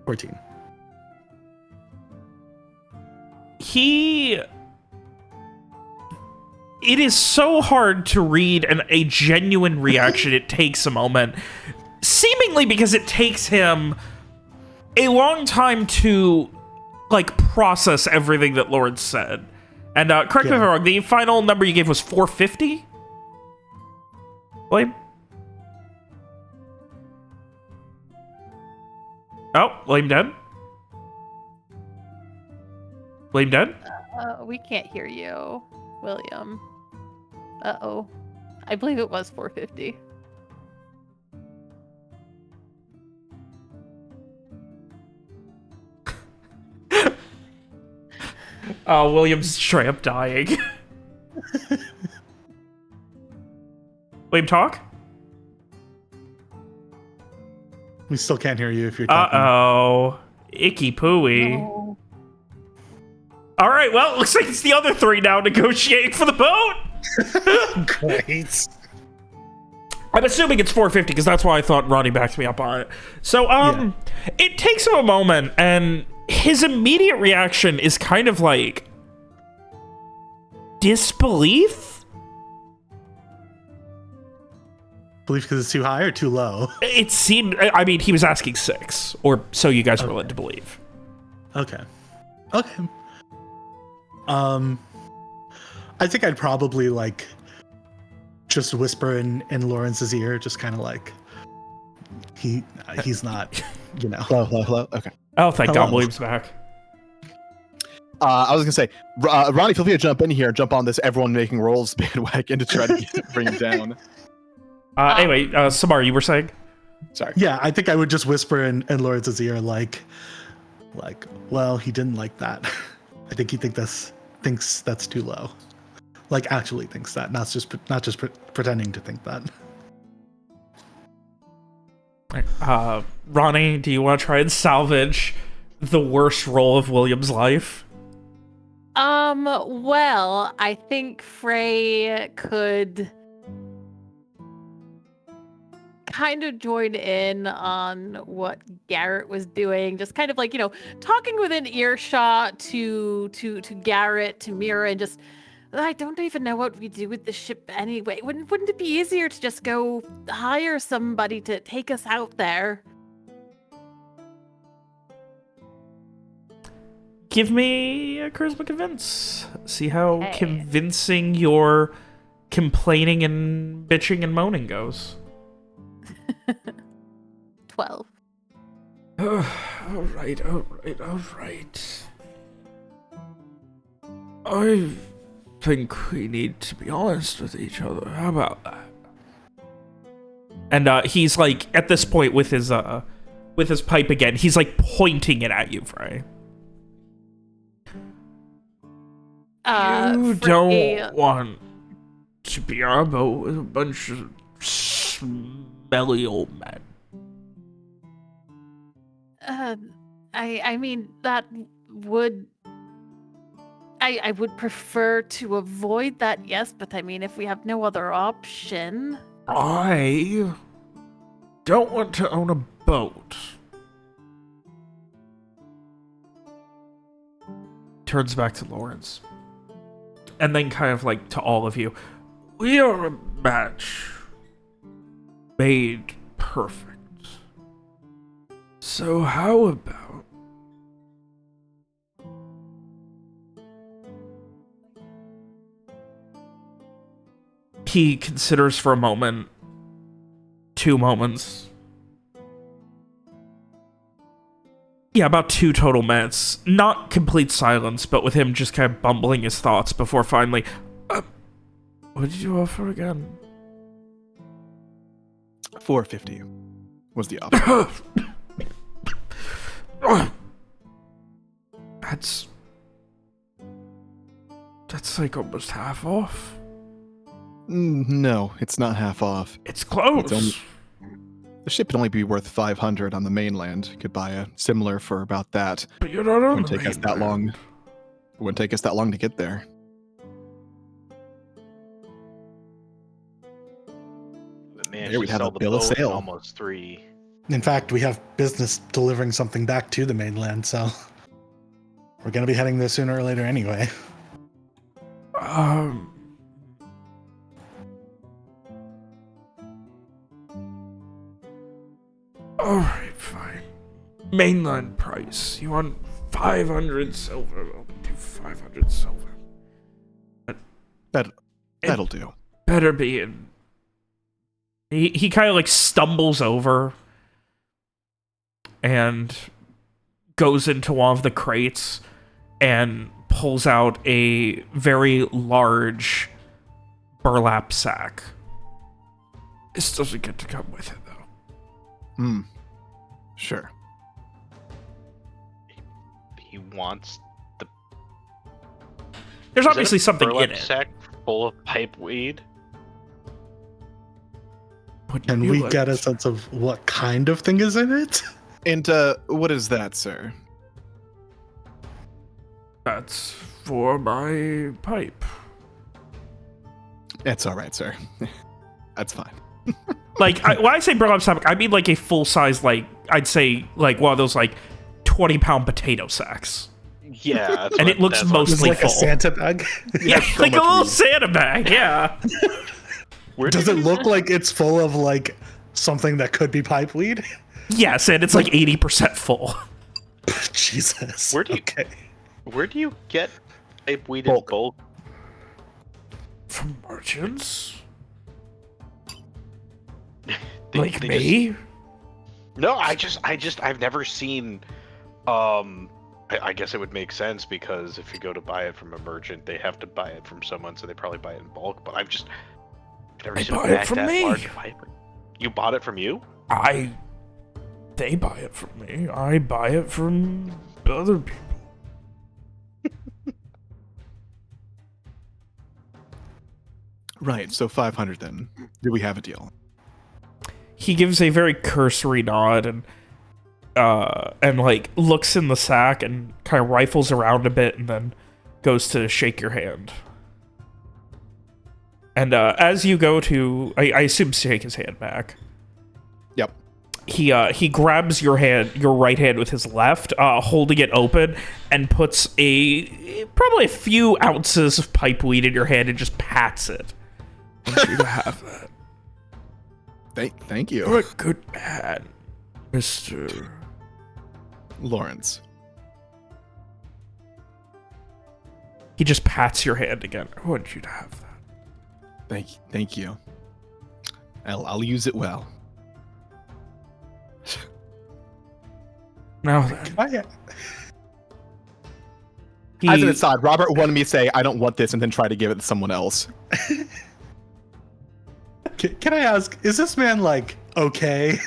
$14. It is so hard to read a genuine reaction. It takes a moment. Seemingly because it takes him a long time to, like, process everything that Lawrence said. And correct me if I'm wrong, the final number you gave was 450? William? Oh, William dead? William dead? We can't hear you, William. Uh-oh. I believe it was 450. Oh, William's straight up dying. William, talk? We still can't hear you if you're talking. Uh-oh. Icky pooey. No. All right, well, it looks like it's the other three now negotiating for the boat. Great. I'm assuming it's 450 because that's why I thought Ronnie backed me up on it. So, It takes him a moment, and his immediate reaction is kind of like disbelief. Belief because it's too high or too low? It seemed. I mean, he was asking 6, or so you guys were led to believe. Okay. I think I'd probably like just whisper in Lawrence's ear, just kind of like he's not, you know. Hello. Okay. Oh, thank God, William's back. I was gonna say, Ronnie, feel free to jump in here, jump on this everyone making rolls bandwagon to try to bring him down. Anyway, Samar, you were saying? Sorry. Yeah, I think I would just whisper in Lawrence's ear, like, well, he didn't like that. I think he thinks that's too low. Like, actually thinks that, not just pretending to think that. Ronnie, do you want to try and salvage the worst role of William's life? Well, I think Frey could kind of join in on what Garrett was doing, just kind of like, you know, talking within earshot to Garrett, to Mira, and just, I don't even know what we do with the ship anyway. Wouldn't it be easier to just go hire somebody to take us out there? Give me a charisma convince. See how convincing your complaining and bitching and moaning goes. 12. All right. I think we need to be honest with each other. How about that? And he's like, at this point with his pipe again, he's like pointing it at you, Frey. You don't want to be on a boat with a bunch of smelly old men. I mean, that would... I would prefer to avoid that, yes, but I mean, if we have no other option... I don't want to own a boat. Turns back to Lawrence. And then kind of like to all of you. We are a match made perfect. So how about he considers for a moment, 2 moments. Yeah, about 2 total minutes. Not complete silence, but with him just kind of bumbling his thoughts before finally, what did you offer again? 450 was the offer. That's like almost half off. No, it's not half off. It's close. The ship would only be worth 500 on the mainland. Could buy a similar for about that. But you're not on the mainland. It wouldn't take us that long to get there. There we'd have a bill of sale. Almost 3. In fact, we have business delivering something back to the mainland, so we're going to be heading there sooner or later anyway. Alright, fine. Mainland price. You want 500 silver? I'll do 500 silver. But that'll do. Better be in. He kind of like stumbles over and goes into one of the crates and pulls out a very large burlap sack. This doesn't get to come with it, though. Sure. He wants the... There's obviously something in it. Sack full of pipe weed? Can we get a sense of what kind of thing is in it? And what is that, sir? That's for my pipe. It's all right, sir. That's fine. Like, when I say burlap sack, I mean like a full-size, like, I'd say, like, one of those, like, 20-pound potato sacks. Yeah. And it looks mostly like full. A Santa bag? Yeah, like a little Santa bag, yeah. Does it look like it's full of, like, something that could be pipe weed? Yes, and it's like 80% full. Jesus. Where do you get pipe weed in bulk? From merchants? They me? Just... No, I've never seen. I guess it would make sense because if you go to buy it from a merchant, they have to buy it from someone, so they probably buy it in bulk. But I've never seen buy it from that me. large pipe. You bought it from you? They buy it from me. I buy it from other people. Right, so 500 then. Do we have a deal? He gives a very cursory nod and like looks in the sack and kind of rifles around a bit and then goes to shake your hand. And as you go to, I assume shake his hand back. Yep. He grabs your right hand with his left, holding it open, and puts probably a few ounces of pipe weed in your hand and just pats it. I want you to have that. Thank you. You're a good man, Mr. Lawrence. He just pats your hand again. I want you to have that. Thank you. I'll use it well. Now then. As an aside, Robert wanted me to say I don't want this and then try to give it to someone else. Can I ask, is this man, like, okay?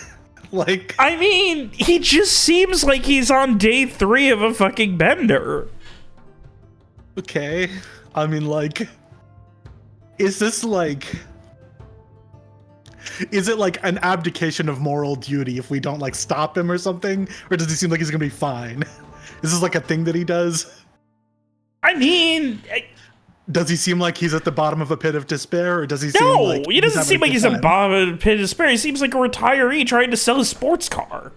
Like... I mean, he just seems like he's on day 3 of a fucking bender. Okay. I mean, like... Is this, like... Is it, like, an abdication of moral duty if we don't, like, stop him or something? Or does he seem like he's gonna be fine? Is this, like, a thing that he does? I mean... Does he seem like he's at the bottom of a pit of despair, or does he seem like... No, he doesn't seem like he's at the bottom of a pit of despair. He seems like a retiree trying to sell his sports car.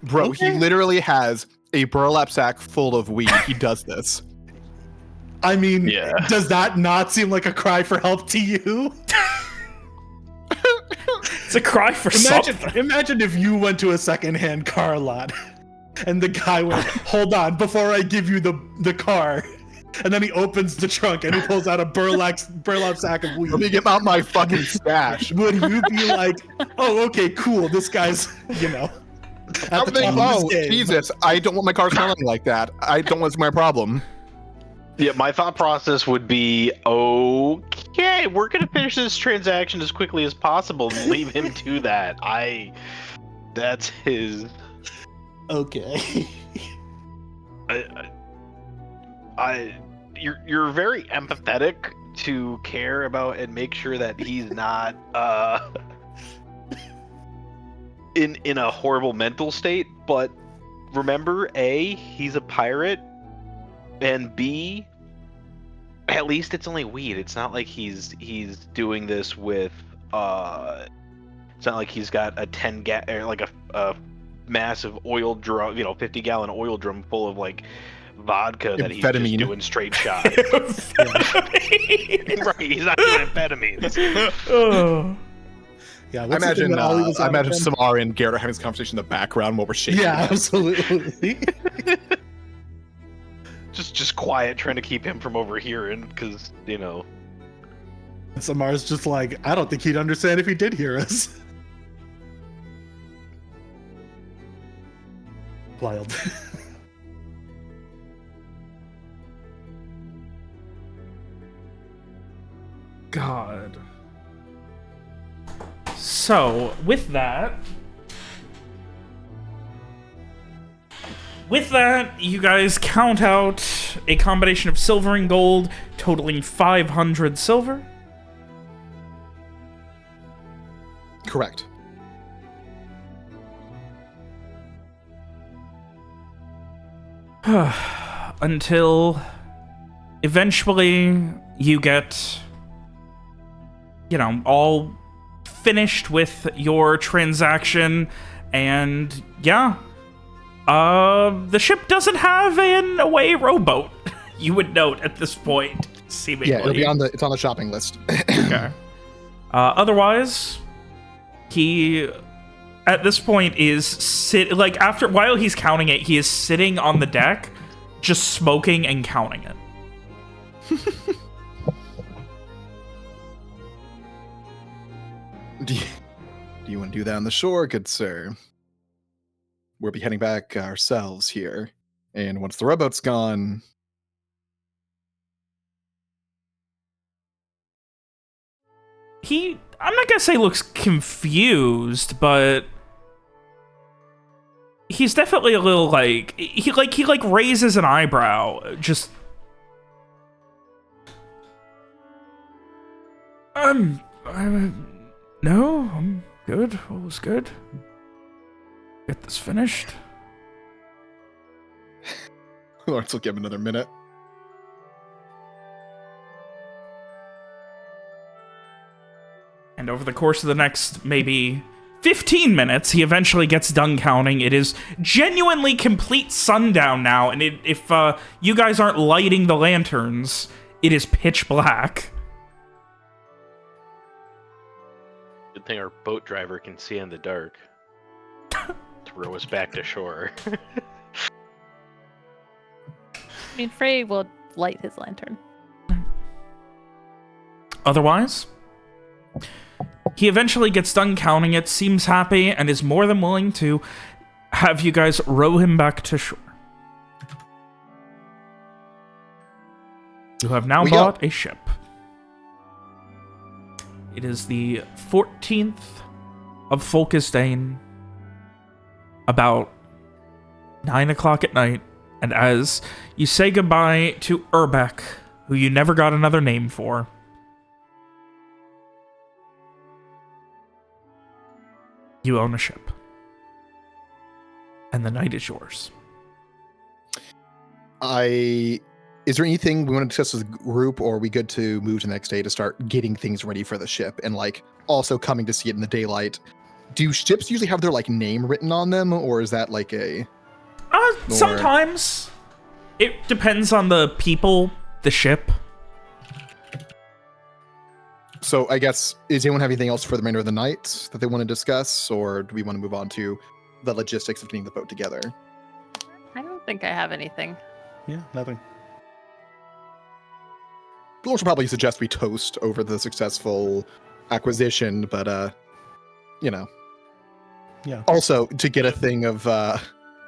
Bro, okay. He literally has a burlap sack full of weed. He does this. I mean, Does that not seem like a cry for help to you? It's a cry for something. Imagine if you went to a secondhand car lot, and the guy went, hold on, before I give you the car... And then he opens the trunk and he pulls out a burlap sack of weed. Let me get out my fucking stash. Would you be like, oh, okay, cool, this guy's, you know, at the top of his game. Jesus, I don't want my car smelling like that. I don't want my problem. Yeah, my thought process would be, okay, we're going to finish this transaction as quickly as possible and leave him to that. That's his... Okay. You're very empathetic to care about and make sure that he's not in a horrible mental state, but remember, A, he's a pirate, and B, at least it's only weed. It's not like he's doing this with it's not like he's got a 10 or like a massive oil drum, 50-gallon oil drum full of like vodka that he's just doing straight shot. Right, he's not doing amphetamines. Yeah, I imagine Samara and Garrett having this conversation in the background while we're shaking. Yeah, absolutely. just quiet, trying to keep him from overhearing, because Samara's just like, I don't think he'd understand if he did hear us. Wild. So, with that, you guys count out a combination of silver and gold, totaling 500 silver. Correct. Until eventually you get, you know, all finished with your transaction, and yeah, the ship doesn't have an away rowboat. You would note at this point, seemingly. Yeah, it's on the shopping list. Okay. Otherwise, he at this point is while he's counting it, he is sitting on the deck, just smoking and counting it. Do you want to do that on the shore, good sir? We'll be heading back ourselves here, and once the rowboat's gone, I'm not gonna say looks confused, but he's definitely a little he raises an eyebrow, just no, I'm good. All was good. Get this finished. Lawrence will give him another minute. And over the course of the next, maybe 15 minutes, he eventually gets done counting. It is genuinely complete sundown now, and if you guys aren't lighting the lanterns, it is pitch black. Good thing our boat driver can see in the dark to row us back to shore. I mean, Frey will light his lantern. Otherwise, he eventually gets done counting it, seems happy, and is more than willing to have you guys row him back to shore. You have now bought a ship. It is the 14th of Folkestane, about 9 o'clock at night, and as you say goodbye to Urbeck, who you never got another name for, you own a ship. And the night is yours. Is there anything we want to discuss as a group, or are we good to move to the next day to start getting things ready for the ship and also coming to see it in the daylight? Do ships usually have their name written on them, or is that a sometimes it depends on the people, the ship. So I guess, does anyone have anything else for the remainder of the night that they want to discuss, or do we want to move on to the logistics of getting the boat together? I don't think I have anything. Yeah, nothing. We'll probably suggest we toast over the successful acquisition, but yeah. Also, to get a thing of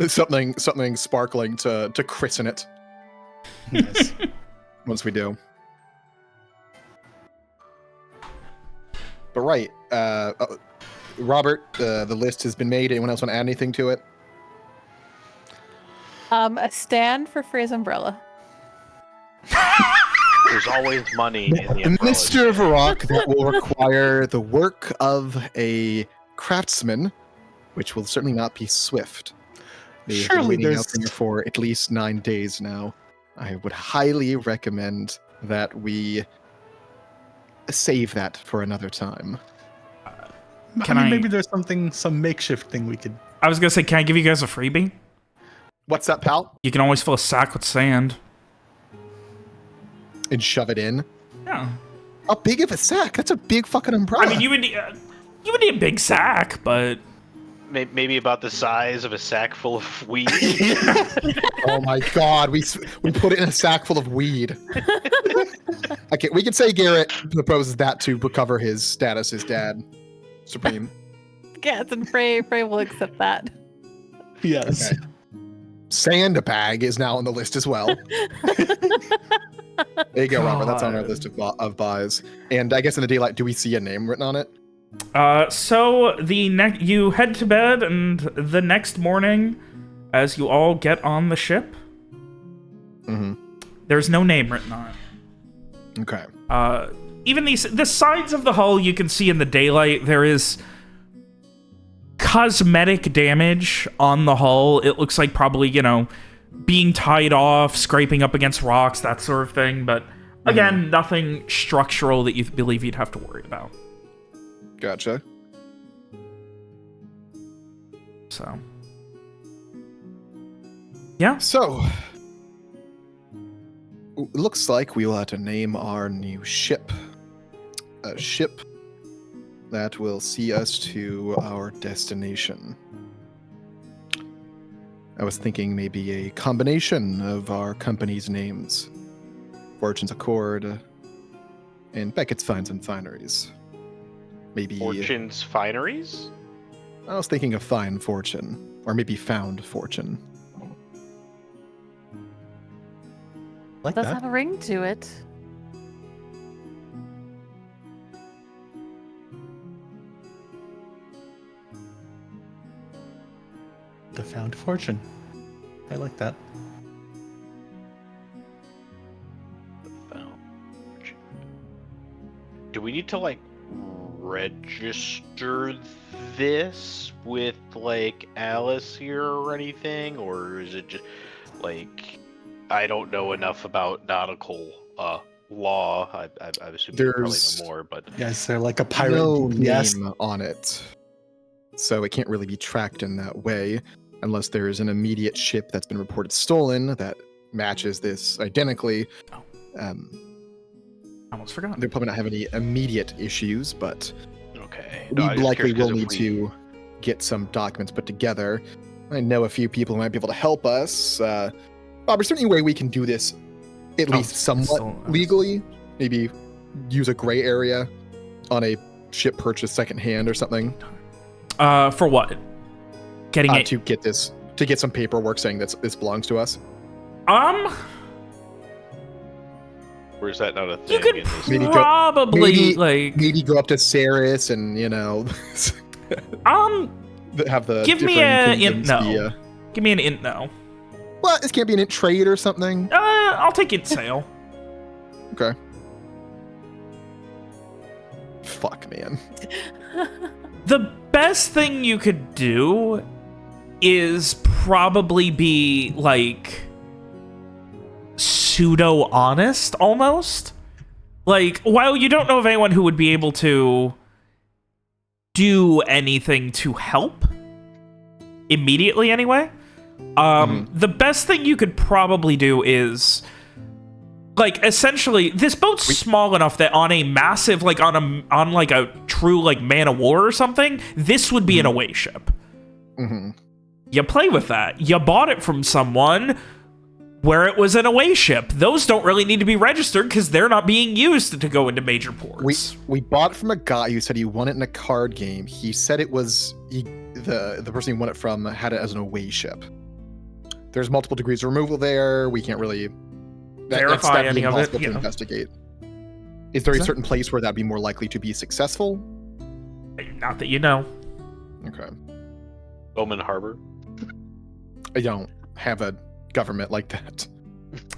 something sparkling to christen it. Yes. Once we do. But right, Robert, the list has been made. Anyone else want to add anything to it? A stand for Frey's umbrella. There's always money in the umbrella. Mr. Varrock, that will require the work of a craftsman, which will certainly not be swift. They've been waiting out there for at least 9 days now. I would highly recommend that we save that for another time. Maybe there's some makeshift thing we could... I was gonna say, can I give you guys a freebie? What's that, pal? You can always fill a sack with sand. And shove it in? Yeah. How big of a sack? That's a big fucking umbrella. I mean, you would need a big sack, but... Maybe about the size of a sack full of weed. Oh my god, we put it in a sack full of weed. Okay, we can say Garrett proposes that to cover his status as dad supreme. Yes, and Frey will accept that. Yes. Okay. Sandbag is now on the list as well. There you go, Robert. That's on our list of buys. And I guess in the daylight, do we see a name written on it? So you head to bed, and the next morning, as you all get on the ship, there's no name written on it. Okay. Even the sides of the hull you can see in the daylight. There is cosmetic damage on the hull. It looks like probably, you know, being tied off, scraping up against rocks, that sort of thing. But again, nothing structural that you believe you'd have to worry about. Gotcha. So, yeah. So, it looks like we will have to name our new ship. A ship that will see us to our destination. I was thinking maybe a combination of our company's names. Fortune's Accord and Beckett's Finds and Fineries. Maybe Fortune's Fineries? I was thinking of Fine Fortune, or maybe Found Fortune. Like Does that. have a ring to it. The Found Fortune. I like that. Do we need to like register this with like Alice here or anything, or is it just like I don't know enough about nautical law? I assume you probably know more, but Yes, they're like a pirate. No Yes. name on it, so it can't really be tracked in that way, unless there is an immediate ship that's been reported stolen that matches this identically. Almost forgot. They'll probably not have any immediate issues, but okay. we likely will need to get some documents put together. I know a few people who might be able to help us. Bob, is there any way we can do this at least somewhat legally? Maybe use a gray area on a ship purchase secondhand or something? For what? Getting it to get some paperwork saying that this belongs to us. Or is that not a thing? You could in this? Maybe go up to Ceres and have the give me differing int kingdoms no. Give me an int no. What? This can't be an int trade or something? I'll take int sale. Okay. Fuck, man. The best thing you could do is probably be like pseudo honest almost. Like, while you don't know of anyone who would be able to do anything to help immediately anyway, the best thing you could probably do is like essentially this boat's small enough that on a massive like on like a true like man of war or something, this would be an away ship. You play with that. You bought it from someone where it was an away ship. Those don't really need to be registered because they're not being used to go into major ports. We bought it from a guy who said he won it in a card game. He said it was the person he won it from had it as an away ship. There's multiple degrees of removal there. We can't really verify any of it. To investigate. Is there a certain place where that'd be more likely to be successful? Not that you know. Okay. Bowman Harbor. I don't have a government like that.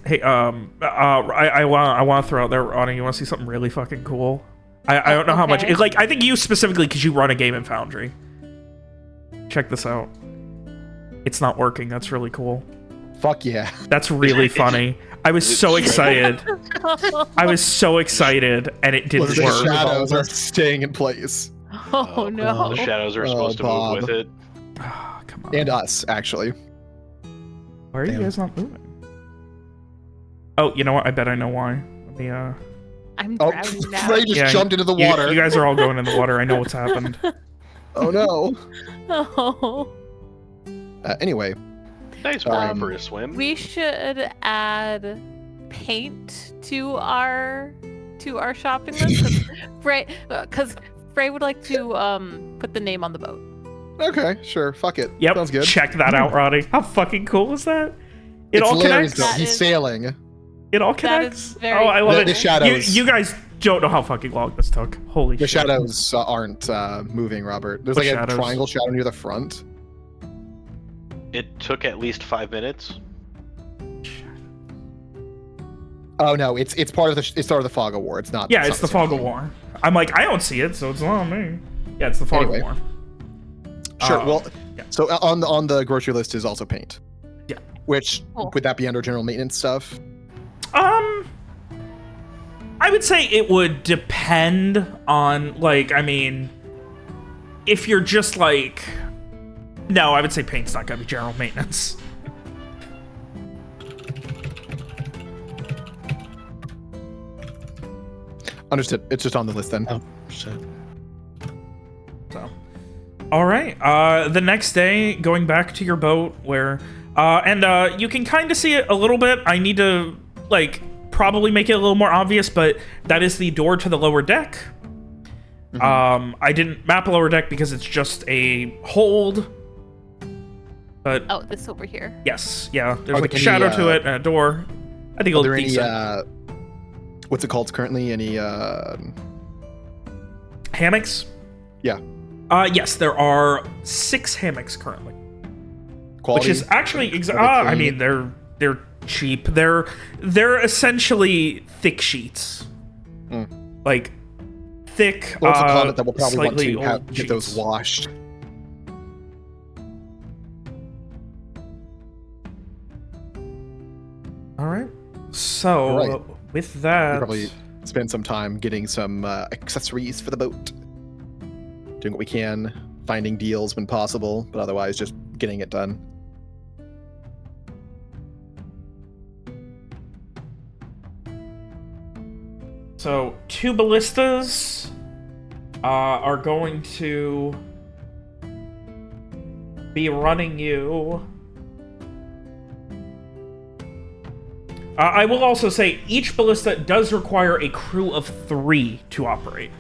Hey, I want to throw out there, Ronnie. You want to see something really fucking cool? I don't know how much. Like, I think you specifically because you run a game in Foundry. Check this out. It's not working. That's really cool. Fuck yeah. That's really funny. I was so excited. I was so excited, and it didn't work. The shadows are staying in place. Oh no. The shadows are supposed to move with it. Oh, come on. And us, actually. Why are you guys not moving? Oh, you know what? I bet I know why. Let me, I'm drowning now. Frey just jumped into the water. You guys are all going in the water. I know what's happened. Oh no. Oh. Anyway. Nice morning for a swim. We should add paint to our shopping list because Frey would like to put the name on the boat. Okay, sure. Fuck it. Yep. Sounds good. Check that out, Roddy. How fucking cool is that? It all connects. He's sailing. It all connects. That is very I love the it. shadows. You guys don't know how fucking long this took. Holy shit. The shadows aren't moving, Robert. There's like a triangle shadow near the front. It took at least 5 minutes. Oh no, it's part of the Fog of War. It's not. Yeah, it's the Fog of War. I'm like, I don't see it, so it's not on me. Yeah, it's the Fog of War. Sure. Well, yeah. So on the grocery list is also paint. Yeah. Which would that be under general maintenance stuff? I would say it would depend on, like, I mean, if you're just like, no, I would say paint's not gonna be general maintenance. Understood. It's just on the list then. Oh, shit. So, all right. The next day, going back to your boat, where, and you can kind of see it a little bit. I need to, like, probably make it a little more obvious, but that is the door to the lower deck. Mm-hmm. I didn't map lower deck because it's just a hold. But oh, this over here. Yes, yeah. There's like a shadow to it and a door. I think it'll be decent. What's it called currently? Any hammocks? Yeah. Yes, there are 6 hammocks currently. Quality? Which is actually I mean, they're cheap. They're essentially thick sheets. Like thick. Lots of comment that we'll probably want to get those washed. All right. So with that, we'll probably spend some time getting some accessories for the boat. Doing what we can, finding deals when possible, but otherwise just getting it done. So 2 ballistas are going to be running you. I will also say each ballista does require a crew of 3 to operate.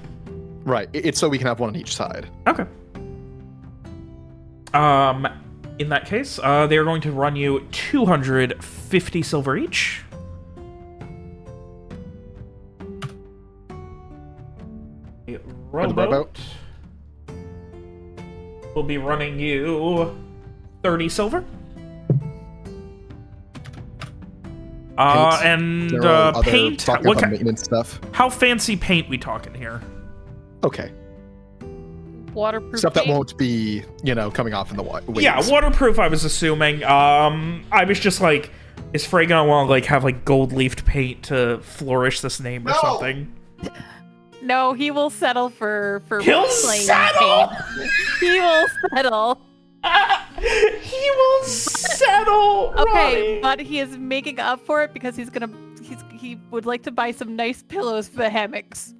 Right. It's so we can have one on each side. Okay. In that case, they are going to run you 250 silver each. A rowboat will be running you 30 silver. And paint. What kind maintenance stuff? How fancy paint we talking here? Okay. Waterproof stuff paint? that won't be, coming off in the waves. Yeah, waterproof. I was assuming. I was just like, is Frey gonna want to like have like gold leafed paint to flourish this name or something? No, he will settle for He'll plain settle. paint. He will settle. He will settle. Okay, but he is making up for it because he would like to buy some nice pillows for the hammocks.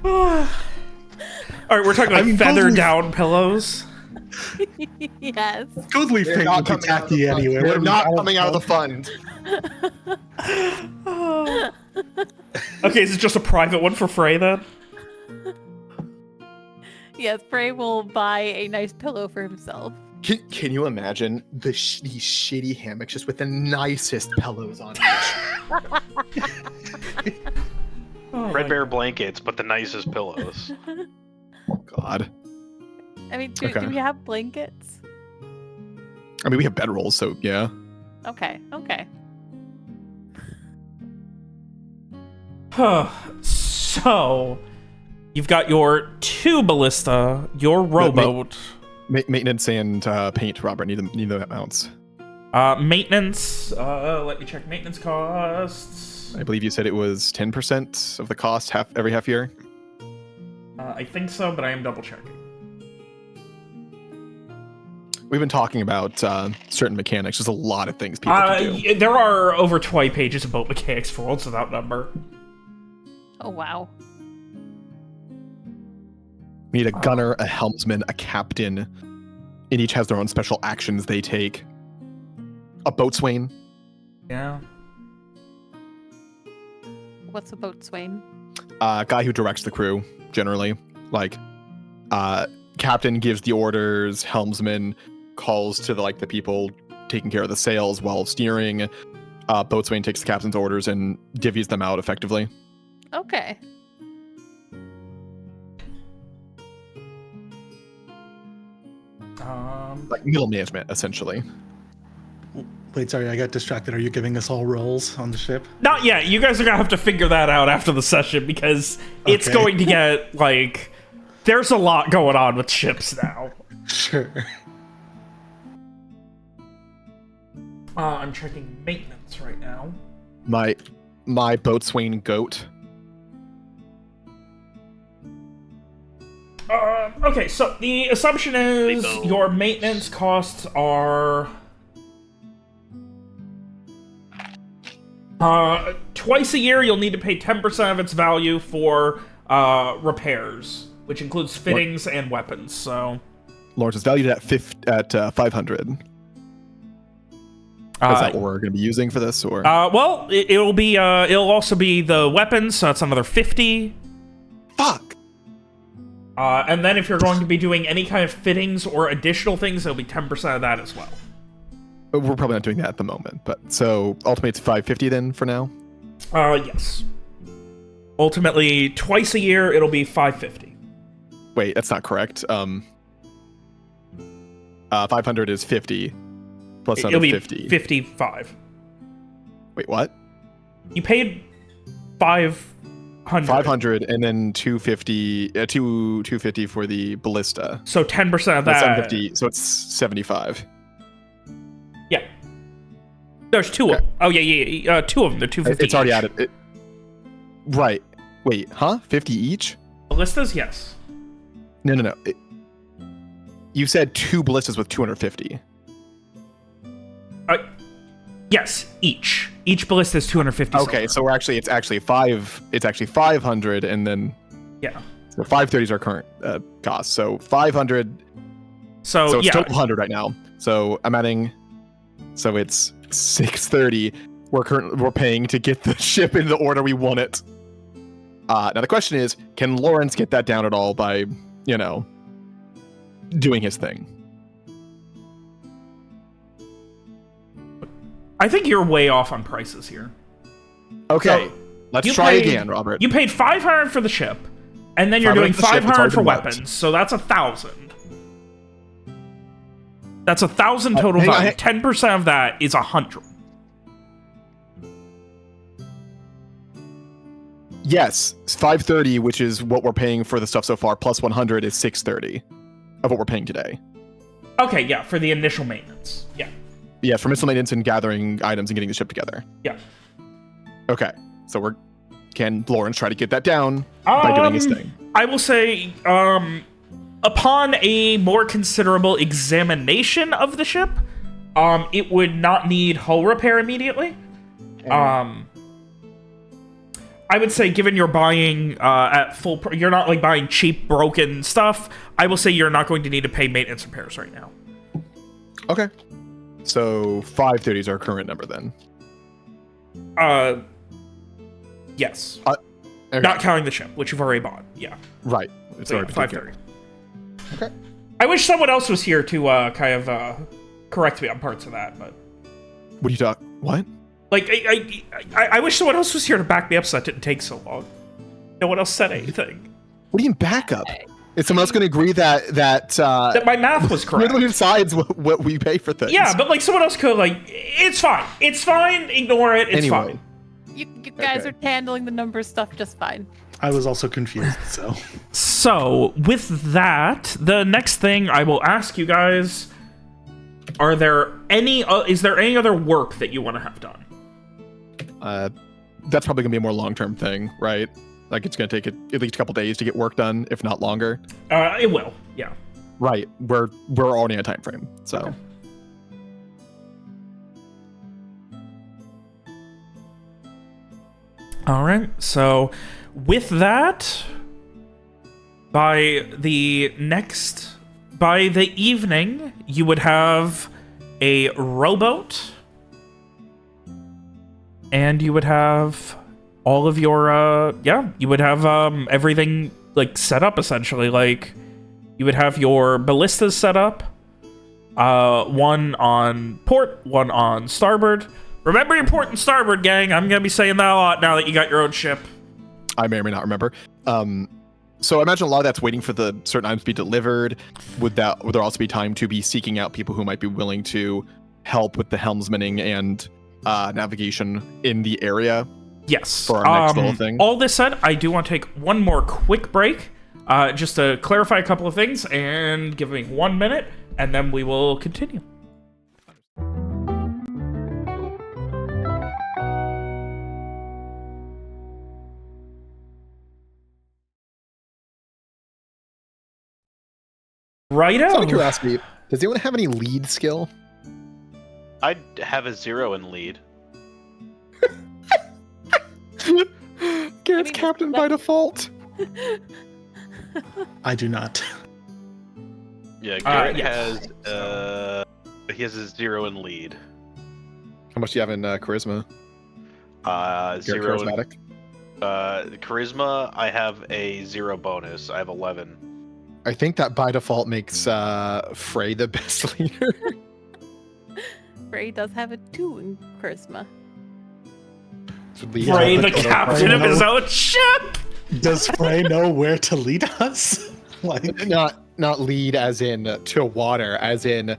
All right, we're talking like feather down pillows. Yes. Gold leaf paint would be tacky anyway. They're not coming out of the fund. Okay, is it just a private one for Frey then? Yes, Frey will buy a nice pillow for himself. Can you imagine these shitty hammocks just with the nicest pillows on each? Red Bear blankets, but the nicest pillows. Oh God. I mean, do we have blankets? I mean, we have bedrolls, so yeah. Okay. So, you've got your 2 ballista, your rowboat. Maintenance and paint, Robert. Need the amounts. Maintenance. Let me check maintenance costs. I believe you said it was 10% of the cost every half year. I think so, but I am double checking. We've been talking about certain mechanics. There's a lot of things people can do. There are over 20 pages of boat mechanics for Worlds Without Number. Oh, wow. We need a gunner, a helmsman, a captain, and each has their own special actions they take. A boatswain. Yeah. What's a boatswain? Guy who directs the crew, generally. Like, captain gives the orders, helmsman calls to the people taking care of the sails while steering, Boatswain takes the captain's orders and divvies them out effectively. Okay. Like middle management, essentially. Wait, sorry, I got distracted. Are you giving us all roles on the ship? Not yet. You guys are gonna have to figure that out after the session because it's going to get like there's a lot going on with ships now. Sure. I'm checking maintenance right now. My boatswain goat. Okay, so the assumption is your maintenance costs are twice a year you'll need to pay 10% of its value for repairs, which includes fittings and weapons. So Lawrence is valued at 500. Is that what we're going to be using for this, or? Well, it'll also be the weapons, so that's another 50. Fuck. And then if you're going to be doing any kind of fittings or additional things, it'll be 10% of that as well. We're probably not doing that at the moment, but so ultimately it's 550 then for now. Yes. Ultimately, twice a year it'll be 550. Wait, that's not correct. 500 is 50 plus another 50. 55. Wait, what? You paid 500. 500 and then 250 for the ballista. So 10% of that. 750, so it's 75. Yeah. There's two of them. Oh, yeah. Two of them. They're 250 It's already each. added. Right. Wait, huh? 50 each? Ballistas? Yes. No. You said 2 ballistas with 250. Yes, each. Each ballista is 250 Okay, silver. so it's actually 500 and then Yeah. So 530 is our current cost. So 500. So it's yeah. total 100 right now. So I'm adding. So it's 630. We're paying to get the ship in the order we want it. Now the question is, can Lawrence get that down at all by, doing his thing? I think you're way off on prices here. Okay, So, let's try again, Robert. You paid 500 for the ship, and then you're doing 500 for weapons, so that's 1,000. That's 1,000 total value. 10% of that is 100. Yes, it's 530, which is what we're paying for the stuff so far, plus 100 is 630 of what we're paying today. Okay, yeah, for the initial maintenance. Yeah. Yeah, for miscellaneous and gathering items and getting the ship together. Yeah. Okay, so can Lawrence try to get that down by doing his thing? I will say, upon a more considerable examination of the ship, it would not need hull repair immediately. I would say, given you're buying at full, you're not like buying cheap, broken stuff. I will say you're not going to need to pay maintenance repairs right now. Okay. So 530 is our current number then. Yes. Okay. Not counting the ship, which you've already bought. Yeah. Right. It's So, already yeah, been taken 530. care of. Okay. I wish someone else was here to kind of correct me on parts of that, but What do you talk? What? like I wish someone else was here to back me up so that didn't take so long. No one else said anything. What do you mean backup? Is someone else going to agree that That my math was you're correct. the one who decides what we pay for things? Yeah, but like someone else could it's fine. It's fine. Ignore it. It's Anyway. fine. You guys are handling the numbers stuff just fine. I was also confused, so. So with that, the next thing I will ask you guys: is there any other work that you want to have done? That's probably going to be a more long-term thing, right? Like it's going to take at least a couple days to get work done, if not longer. It will. Yeah. Right. We're already on a time frame, so. Okay. All right. So, with that, by the evening, you would have a rowboat, and you would have all of your you would have everything like set up essentially. Like you would have your ballistas set up, one on port, one on starboard, Remember your port and starboard, gang. I'm going to be saying that a lot now that you got your own ship. I may or may not remember. So I imagine a lot of that's waiting for the certain items to be delivered. Would there also be time to be seeking out people who might be willing to help with the helmsmaning and navigation in the area? Yes. For our next little thing. All this said, I do want to take one more quick break, just to clarify a couple of things, and give me 1 minute, and then we will continue. Righto. Out of curiosity, does anyone have any lead skill? I'd have a 0 in lead. Garrett's captain by default. I do not. Yeah, Garrett has he has a 0 in lead. How much do you have in charisma? 0 charismatic. Charisma, I have a 0 bonus. I have 11. I think that by default makes Frey the best leader. Frey does have a 2 in charisma. Frey, the captain of his own ship. Does Frey know where to lead us? Like not lead as in to water, as in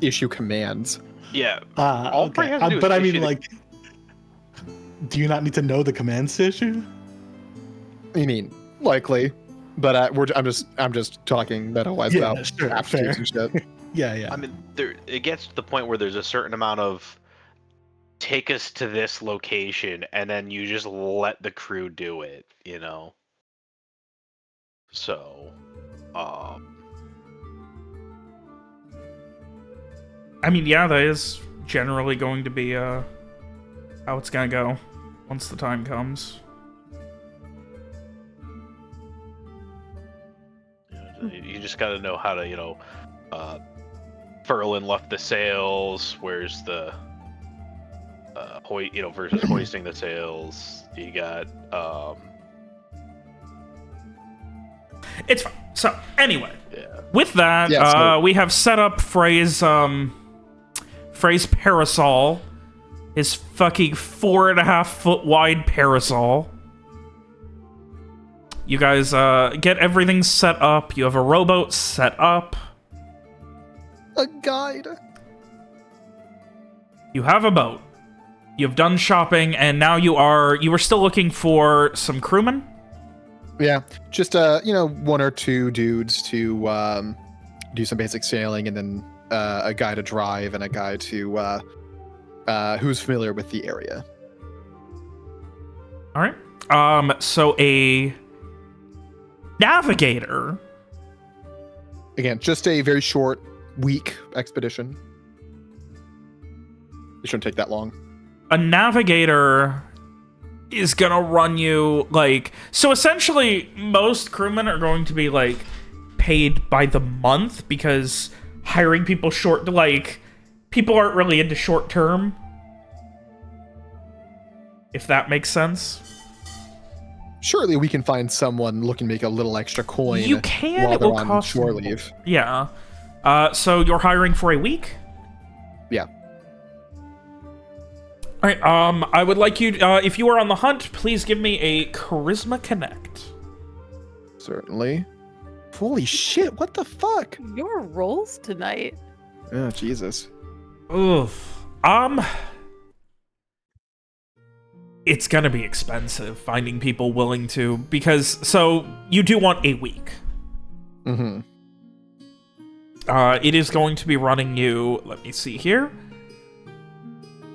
issue commands. Yeah. Okay. But I mean, like, do you not need to know the commands to issue? I mean, likely, but I'm just talking meta-wise about aptitudes and shit. Yeah. I mean, it gets to the point where there's a certain amount of take us to this location, and then you just let the crew do it, you know? So, I mean, yeah, that is generally going to be how it's gonna go once the time comes. You just gotta know how to, Ferlin left the sails. Where's the versus hoisting the sails? You got It's fine. So anyway, yeah. With that, we have set up Frey's parasol, his fucking 4.5 foot wide parasol. You guys get everything set up. You have a rowboat set up. A guide. You have a boat. You've done shopping, and now you were still looking for some crewmen? Yeah, just 1 or 2 dudes to do some basic sailing, and then a guy to drive and a guy to who's familiar with the area. All right. So a navigator. Again, just a very short week expedition. It shouldn't take that long. A navigator is gonna run you so essentially most crewmen are going to be paid by the month, because hiring people people aren't really into short term, if that makes sense. Surely we can find someone looking to make a little extra coin. You can. While It they're will on cost shore leave. Yeah. So you're hiring for a week? Yeah. All right. I would like you, if you are on the hunt, please give me a Charisma Connect. Certainly. Holy shit! What the fuck? Your rolls tonight. Oh Jesus. Oof. It's gonna be expensive finding people willing to, because you do want a week. Mm-hmm. It is going to be running you. Let me see here.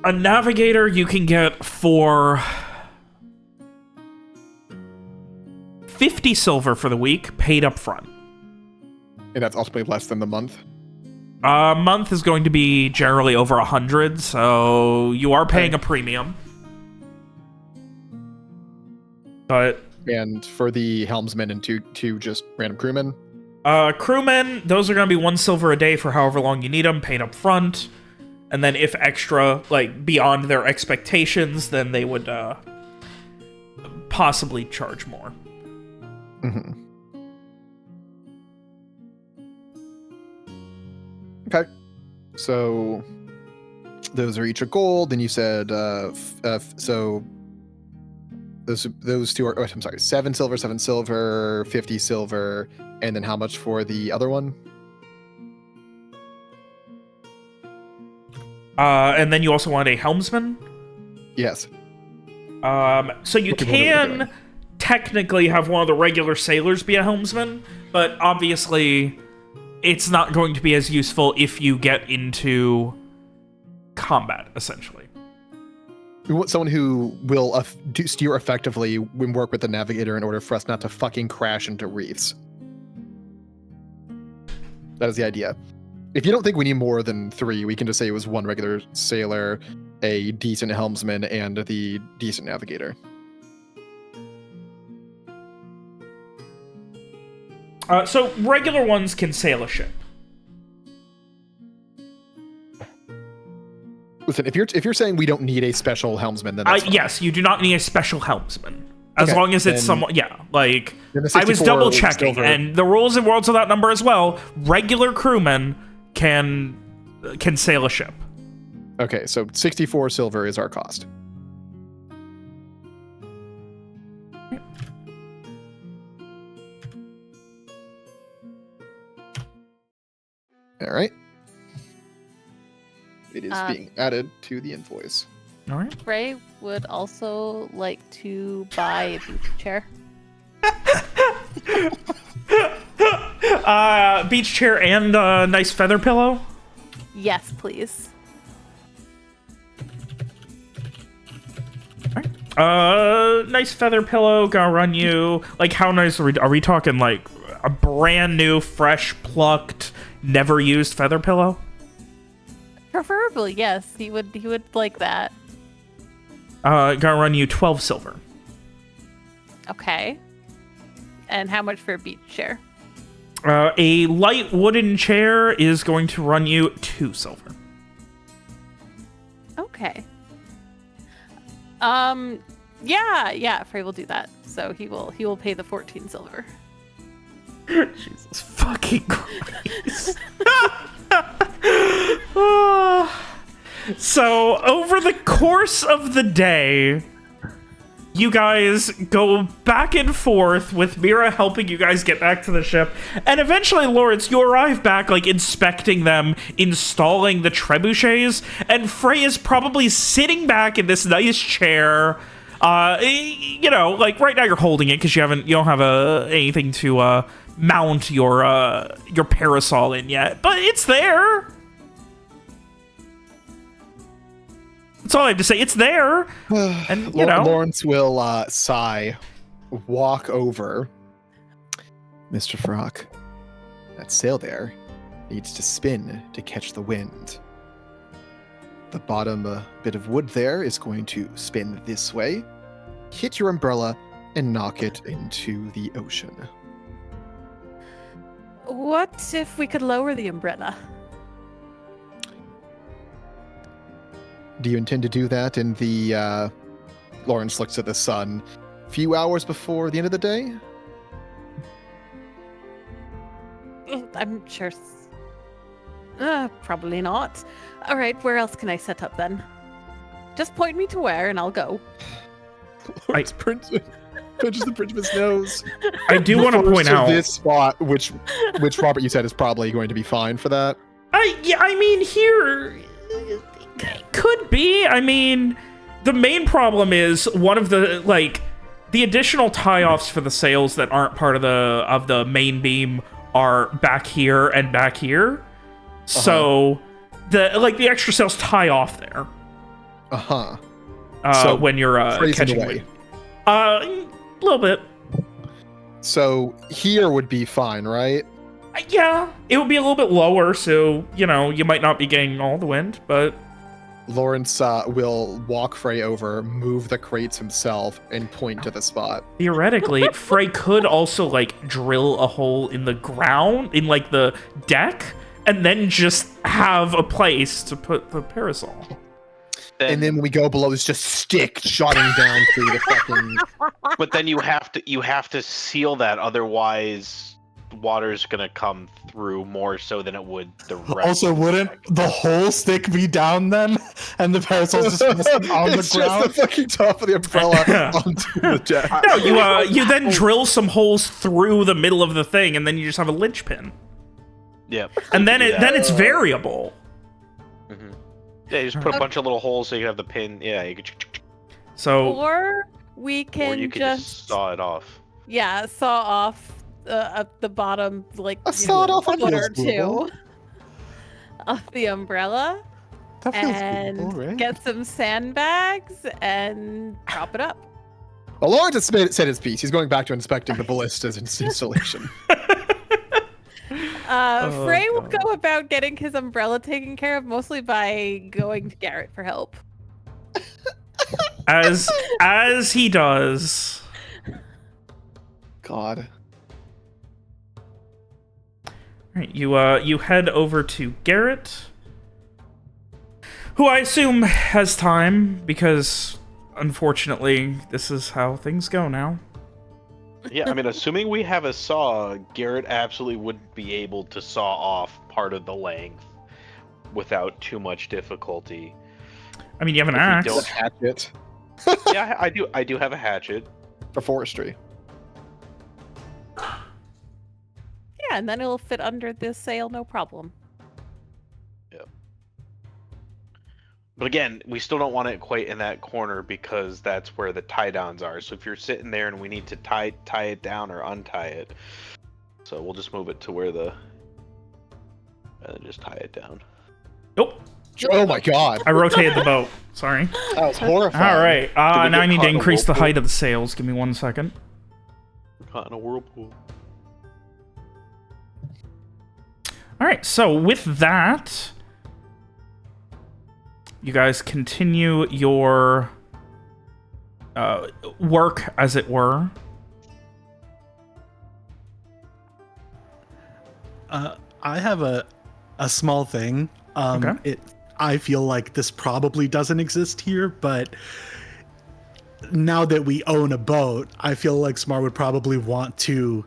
A navigator you can get for 50 silver for the week, paid up front. And that's ultimately less than the month. Month is going to be generally over 100, so you are paying a premium. But and for the helmsman and two just random crewmen. Crewmen, those are going to be 1 silver a day for however long you need them, paid up front. And then if extra, beyond their expectations, then they would possibly charge more. Mm-hmm. Okay. So those are each a gold. Then you said so those two are. Oh, I'm sorry, 7 silver, 50 silver, and then how much for the other one? And then you also want a helmsman? Yes. So you can technically have one of the regular sailors be a helmsman, but obviously it's not going to be as useful if you get into combat, essentially. We want someone who will steer effectively and work with the navigator in order for us not to fucking crash into reefs. That is the idea. If you don't think we need more than 3, we can just say it was 1 regular sailor, a decent helmsman, and the decent navigator. So regular ones can sail a ship. Listen, if you're saying we don't need a special helmsman, then that's fine. Yes, you do not need a special helmsman. As long as it's someone, yeah, like, I was double checking, and the rules in Worlds Without Number as well, regular crewmen can sail a ship. Okay, so 64 silver is our cost. All right. It is being added to the invoice. All right. Frey would also like to buy a beach chair. Beach chair and a nice feather pillow? Yes, please. Nice feather pillow, gonna run you. Like, how nice are we talking, like, a brand new, fresh, plucked, never used feather pillow? Preferably, yes. He would like that. Gonna run you 12 silver. Okay. And how much for a beach chair? A light wooden chair is going to run you 2 silver. Okay. Yeah, Frey will do that. So he will pay the 14 silver. Jesus fucking Christ. So, over the course of the day, you guys go back and forth with Mira helping you guys get back to the ship. And eventually, Lawrence, you arrive back, like, inspecting them, installing the trebuchets. And Frey is probably sitting back in this nice chair. You know, like, right now you're holding it because you don't have anything to mount your parasol in yet. But it's there. That's all I have to say. It's there. And, you know. Lawrence will sigh, walk over. Mr. Frock, that sail there needs to spin to catch the wind. The bottom bit of wood there is going to spin this way, hit your umbrella, and knock it into the ocean. What if we could lower the umbrella? Do you intend to do that in the, Lawrence looks at the sun, few hours before the end of the day? I'm sure. Probably not. All right, where else can I set up then? Just point me to where and I'll go. Lawrence pinches the bridge of his nose. I do want to point out this spot, which Robert, you said is probably going to be fine for that. I mean, here could be. I mean, the main problem is one of the, like, the additional tie-offs for the sails that aren't part of the main beam are back here and back here. So the extra sails tie off there. So when you're catching wind. A little bit. So here would be fine, right? Yeah, it would be a little bit lower, so, you know, you might not be getting all the wind, but... Lawrence will walk Frey over, move the crates himself, and point to the spot. Theoretically, Frey could also, like, drill a hole in the ground, in, like, the deck, and then just have a place to put the parasol. And then when we go below, it's just stick shotting down through the fucking... But then you have to seal that, otherwise, water's gonna come through more so than it would the rest. Also, wouldn't the whole stick be down then, and the parasol's just resting on the ground? Just the fucking top of the umbrella onto the deck. No, you then drill some holes through the middle of the thing, and then you just have a linchpin. Yeah. And then it's variable. Mm-hmm. Yeah, you just put a bunch of little holes so you can have the pin. Yeah, you could. So. Or we can or you could just saw it off. Yeah, saw off at the bottom, like a foot or two of the umbrella, and right? get some sandbags and prop it up. Well, Lawrence has said his piece. He's going back to inspecting the ballista's installation. Frey will go about getting his umbrella taken care of, mostly by going to Garrett for help. As he does. God. All right, you head over to Garrett, who I assume has time because, unfortunately, this is how things go now. Yeah, I mean, assuming we have a saw, Garrett absolutely would be able to saw off part of the length without too much difficulty. I mean, you have an axe. A hatchet. Yeah, I do have a hatchet. For forestry. Yeah, and then it'll fit under this sail, no problem. Yeah. But again, we still don't want it quite in that corner because that's where the tie downs are. So if you're sitting there and we need to tie it down or untie it, so we'll just move it to where and then just tie it down. Nope. Oh my god. I rotated the boat. Sorry. That was horrifying. All right. Now I need to increase the height of the sails. Give me 1 second. We're caught in a whirlpool. All right. So with that, you guys continue your work, as it were. I have a small thing. Okay. I feel like this probably doesn't exist here, but now that we own a boat, I feel like Smar would probably want to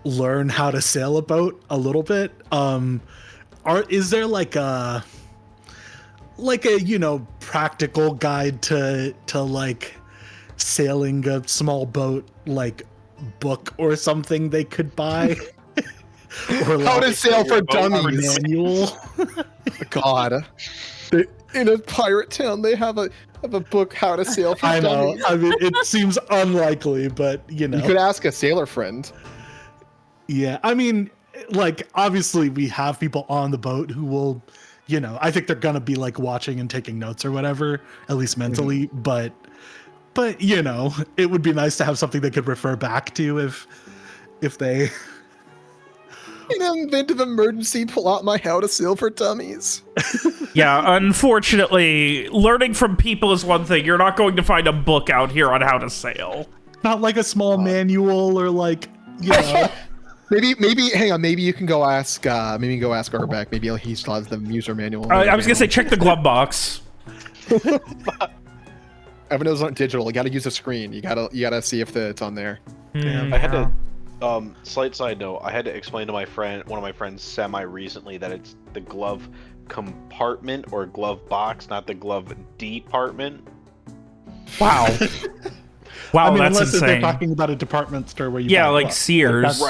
learn how to sail a boat a little bit. Is there like a practical guide to like sailing a small boat, like book or something they could buy? Or how to sail for dummies manual? God. In a pirate town, they have a book, How to Sail for Dummies. I mean, it seems unlikely, but you know. You could ask a sailor friend. Yeah, I mean, like, obviously we have people on the boat who will, I think they're gonna be like watching and taking notes or whatever, at least mentally. Mm-hmm. But it would be nice to have something they could refer back to if they. In an event of emergency, pull out my How to Sail for Dummies. Yeah, unfortunately, learning from people is one thing. You're not going to find a book out here on how to sail. Not like a small manual or like, Maybe hang on. Maybe you can go ask. Maybe go ask Arbeck. Maybe he still has the user manual. I was gonna say check the glove box. Evernotes aren't digital. You got to use a screen. You gotta see if it's on there. I had to. Slight side note, I had to explain to one of my friends semi-recently that it's the glove compartment or glove box, not the glove department. Wow. Wow, I mean, that's unless insane. They're talking about a department store where you buy like gloves. Sears.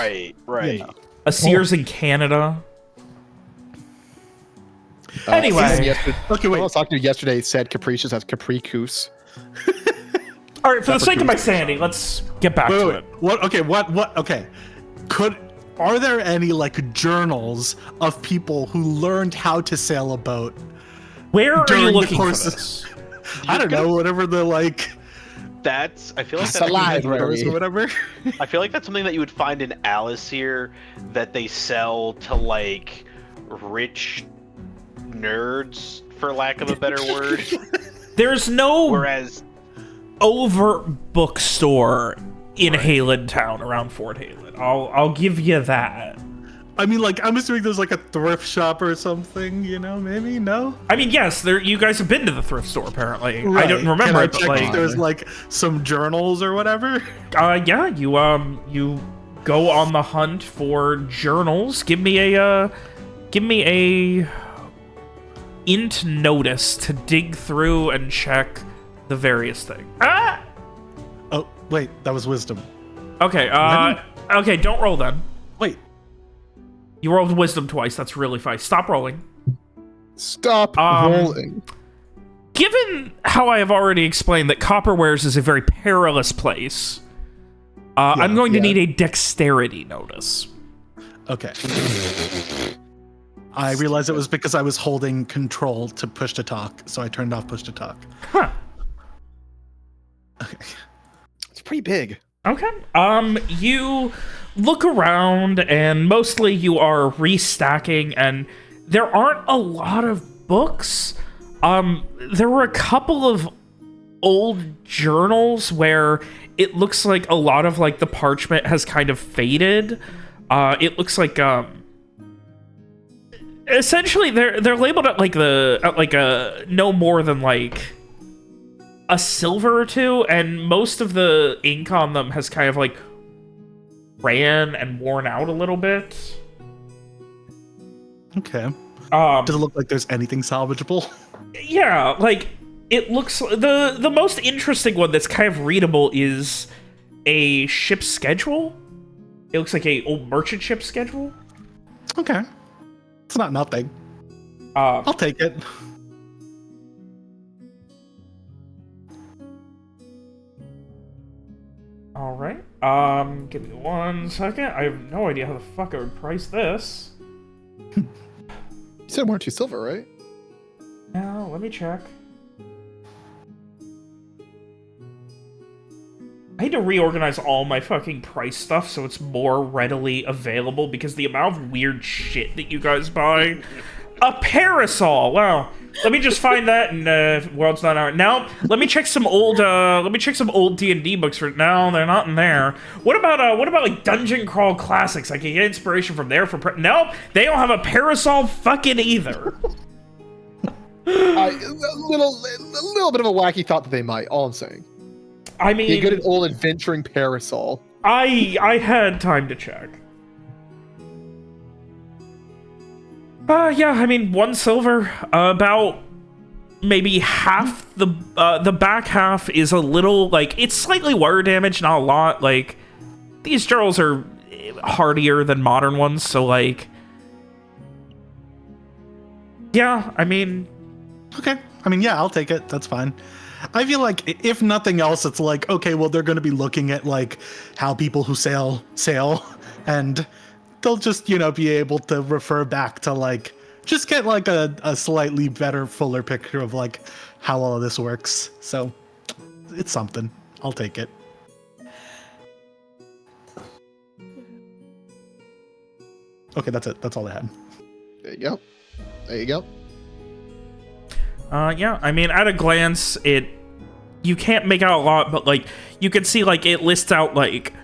Right. A Sears in Canada. Anyway. Okay, wait. I was talking to you yesterday. Said Capricious has Capricous. All right, for the sake of my sanity, let's get back to it. What? Okay, what? Okay. Are there any like journals of people who learned how to sail a boat? Where are you looking for this? I don't know. Whatever the like. I feel like that's library or whatever. I feel like that's something that you would find in Alice here that they sell to like rich nerds, for lack of a better word. There's no overt bookstore in Halen Town around Fort Halen. I'll give you that. I mean, like, I'm assuming there's like a thrift shop or something, maybe? No? I mean, yes, you guys have been to the thrift store, apparently. Right. I don't remember it, but like... if there's like some journals or whatever? Yeah, you go on the hunt for journals. Give me a int notice to dig through and check the various things. Ah! Oh, wait, that was wisdom. Okay, okay, don't roll then. Wait. You rolled wisdom twice. That's really fine. Stop rolling. Stop rolling. Given how I have already explained that Copperwares is a very perilous place, I'm going to need a dexterity notice. Okay. I realized it was because I was holding control to push to talk, so I turned off push to talk. Huh. Okay. It's pretty big. Okay. You look around, and mostly you are restacking, and there aren't a lot of books. There were a couple of old journals where it looks like a lot of like the parchment has kind of faded. It looks like essentially they're labeled at like a no more than like a silver or two, and most of the ink on them has kind of like ran and worn out a little bit. Okay. Does it look like there's anything salvageable? Yeah, like it looks the most interesting one that's kind of readable is a ship schedule. It looks like a old merchant ship schedule. Okay. It's not nothing. I'll take it. All right. Give me 1 second. I have no idea how the fuck I would price this. You said 1 or 2 silver, right? Now, let me check. I need to reorganize all my fucking price stuff so it's more readily available, because the amount of weird shit that you guys buy. A parasol! Wow. Let me just find that in World's Not Out. Now, let me check some old D&D books for now. They're not in there. What about like Dungeon Crawl Classics? I can get inspiration from there for nope, they don't have a parasol fucking either. A little bit of a wacky thought that they might. All I'm saying. I mean, a good old adventuring parasol. I had time to check. Yeah, I mean, 1 silver. About maybe half the back half is a little like it's slightly wire damage, not a lot. Like these journals are hardier than modern ones, so like, yeah, I mean. Okay. I mean, yeah, I'll take it. That's fine. I feel like if nothing else, it's like, okay, well, they're going to be looking at like how people who sail, and they'll just, be able to refer back to like, just get like a slightly better, fuller picture of like how all of this works. So it's something. I'll take it. Okay, that's it. That's all I had. There you go. Yeah, I mean, at a glance, you can't make out a lot, but, like, you can see, like, it lists out, like,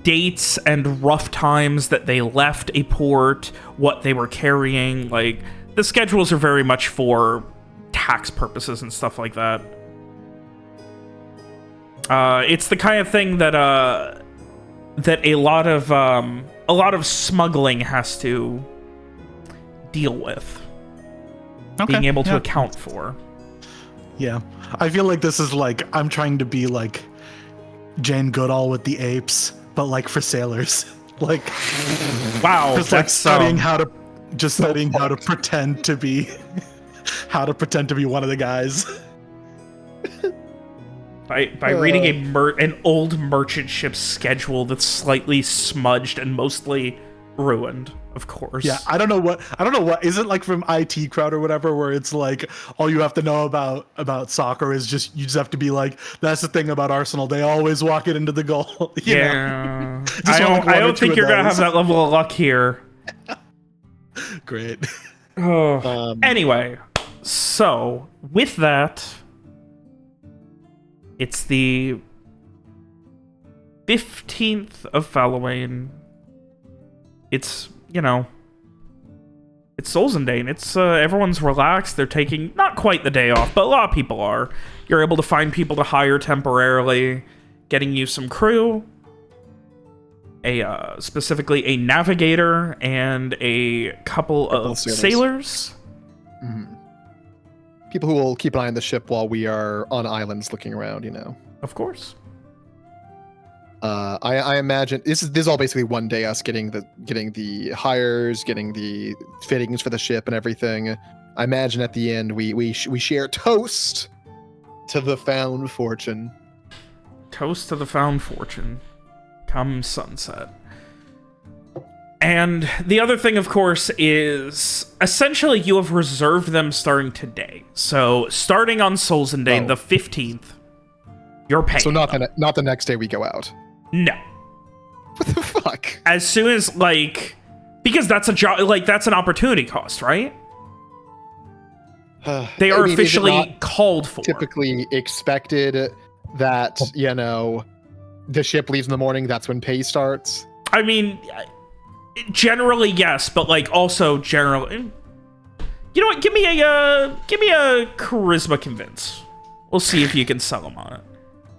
dates and rough times that they left a port, what they were carrying. Like, the schedules are very much for tax purposes and stuff like that. It's the kind of thing that a lot of smuggling has to deal with. Okay, being able to account for. Yeah. I feel like this is like, I'm trying to be like Jane Goodall with the apes, but like for sailors. Like, wow. Just like studying how to pretend to be, one of the guys. By reading an old merchant ship schedule that's slightly smudged and mostly ruined. Of course. Yeah, I don't know what is it like from IT Crowd or whatever, where it's like all you have to know about soccer is you just have to be like, that's the thing about Arsenal, they always walk it into the goal. Yeah. I don't think you're gonna have that level of luck here. Great. Oh. Anyway, so with that, it's the 15th of Halloween. It's it's Solzendane. It's everyone's relaxed. They're taking not quite the day off, but a lot of people are. You're able to find people to hire temporarily, getting you some crew. specifically a navigator and a couple of sailors. Mm-hmm. People who will keep an eye on the ship while we are on islands looking around, you know. Of course. I imagine this is all basically one day, us getting the hires, getting the fittings for the ship and everything. I imagine at the end we share toast to the found fortune. Toast to the found fortune. Come sunset. And the other thing, of course, is essentially you have reserved them starting today. So starting on Solzhendain, the 15th, you're paying. So not the next day we go out. No. What the fuck? As soon as, like, because that's a job, like, that's an opportunity cost, right? They are officially called for. Typically expected that, you know, the ship leaves in the morning, that's when pay starts. I mean, generally, yes, but, like, also generally... You know what? Give me a charisma convince. We'll see if you can sell them on it.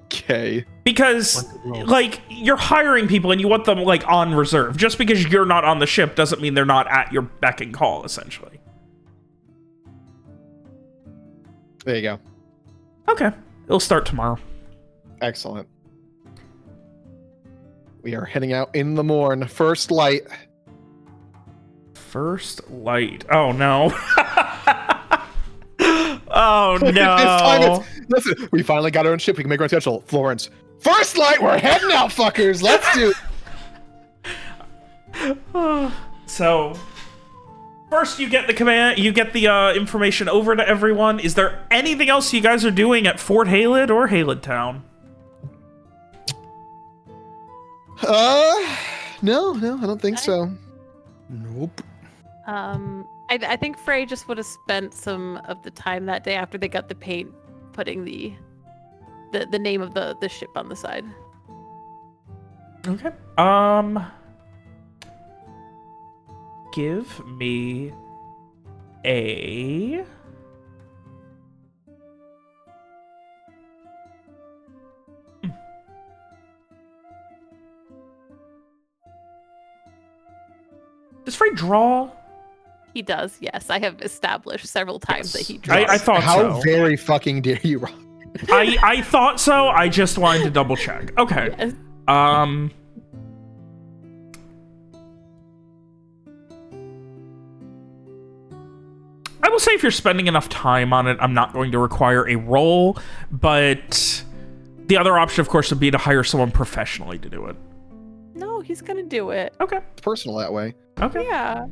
Okay. Because, like, you're hiring people and you want them, like, on reserve. Just because you're not on the ship doesn't mean they're not at your beck and call, essentially. There you go. Okay. It'll start tomorrow. Excellent. We are heading out in the morn. First light. First light. Oh, no. Oh, no. This time listen, we finally got our own ship. We can make our own schedule. Florence. First light, we're heading out, fuckers. Let's do it. So, first you get the command, you get the information over to everyone. Is there anything else you guys are doing at Fort Halid or Halid Town? No, I don't think so. Nope. I think Frey just would have spent some of the time that day after they got the paint putting the name of the ship on the side. Okay. Give me a Does Frey draw? He does, yes. I have established several times that he draws. I thought How very fucking dare you, Rob? I thought so. I just wanted to double check. Okay. Yes. I will say if you're spending enough time on it, I'm not going to require a roll, but the other option, of course, would be to hire someone professionally to do it. No, he's gonna do it. Okay. It's personal that way. Okay. Yeah.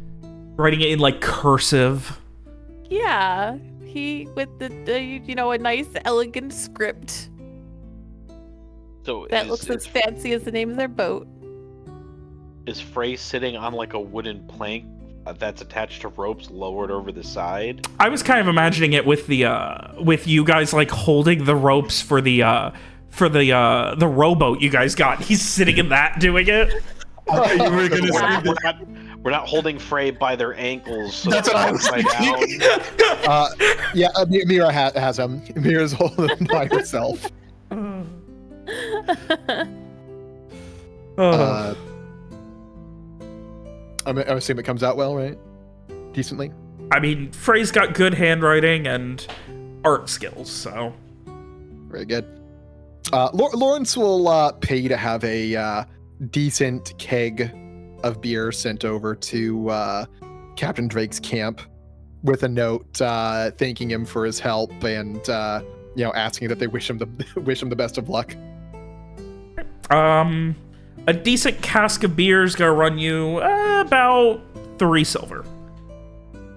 Writing it in, like, cursive. Yeah. He, with the you know, a nice, elegant script. So that looks as fancy as the name of their boat. Is Frey sitting on, like, a wooden plank that's attached to ropes lowered over the side? I was kind of imagining it with the with you guys, like, holding the ropes for the rowboat you guys got. He's sitting in that doing it. You were gonna we're not holding Frey by their ankles. So that's what I was thinking. Yeah, Mira has him. Mira's holding him by herself. I assume it comes out well, right? Decently. I mean, Frey's got good handwriting and art skills, so very good. Lawrence will pay to have a decent keg of beer sent over to Captain Drake's camp with a note thanking him for his help and you know, asking that they wish him the best of luck. A decent cask of beer is gonna run you about 3 silver.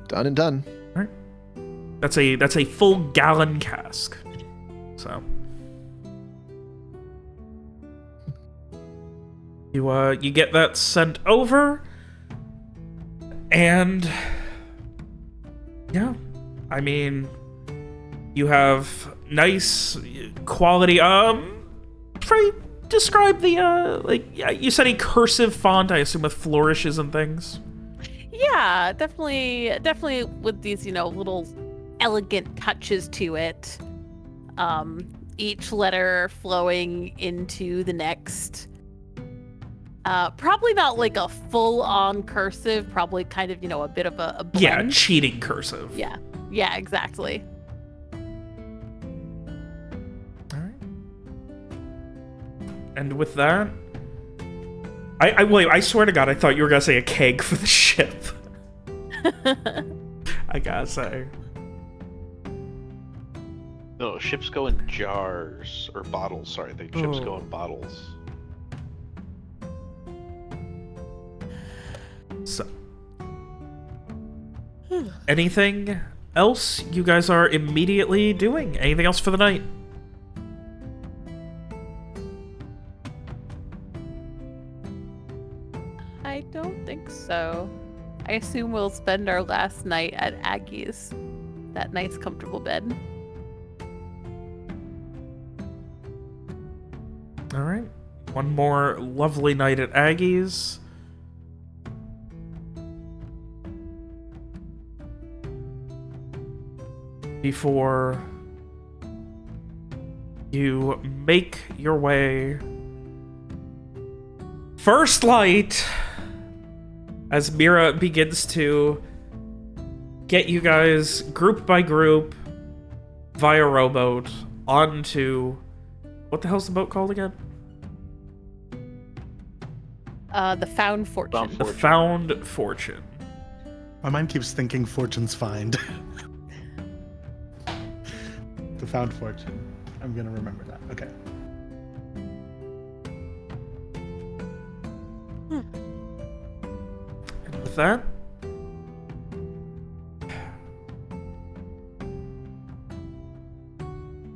Done and done. All right. That's a full gallon cask. So you get that sent over, and yeah, I mean, you have nice quality. Frey, describe the like, yeah, you said a cursive font, I assume with flourishes and things. Yeah, definitely with these, you know, little elegant touches to it. Each letter flowing into the next. Probably not like a full-on cursive, probably kind of, a bit of a blend. Yeah, cheating cursive. Yeah, exactly. All right. And with that, wait, I swear to God, I thought you were gonna say a keg for the ship. I gotta say. No, ships go in jars or bottles. Sorry, the ships go in bottles. So, anything else you guys are immediately doing? Anything else for the night? I don't think so. I assume we'll spend our last night at Aggie's. That nice, comfortable bed. All right. One more lovely night at Aggie's. Before you make your way first light, as Mira begins to get you guys group by group via rowboat onto, what the hell's the boat called again? The Found Fortune. The Found Fortune. My mind keeps thinking Fortune's Find. The Found Fortune. I'm gonna remember that. Okay. And with that,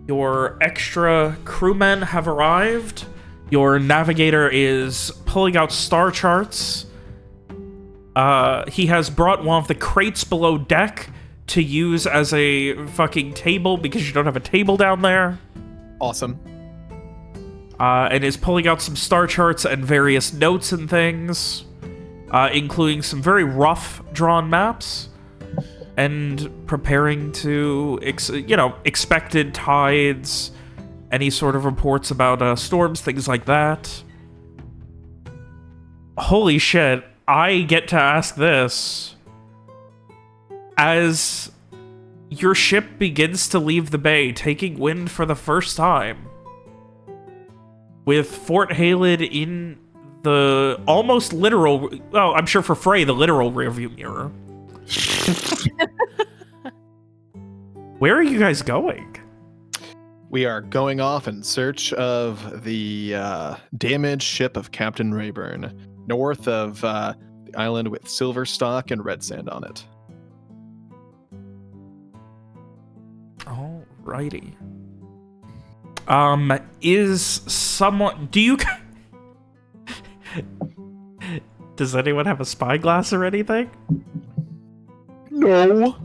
your extra crewmen have arrived. Your navigator is pulling out star charts. He has brought one of the crates below deck to use as a fucking table because you don't have a table down there. Awesome. And is pulling out some star charts and various notes and things, including some very rough drawn maps, and preparing to, expected tides, any sort of reports about storms, things like that. Holy shit, I get to ask this. As your ship begins to leave the bay, taking wind for the first time, with Fort Halid in the almost literal, well, I'm sure for Frey, the literal rearview mirror. Where are you guys going? We are going off in search of the damaged ship of Captain Rayburn, north of the island with Silverstock and Red Sand on it. Alrighty. Is someone... Does anyone have a spyglass or anything? No.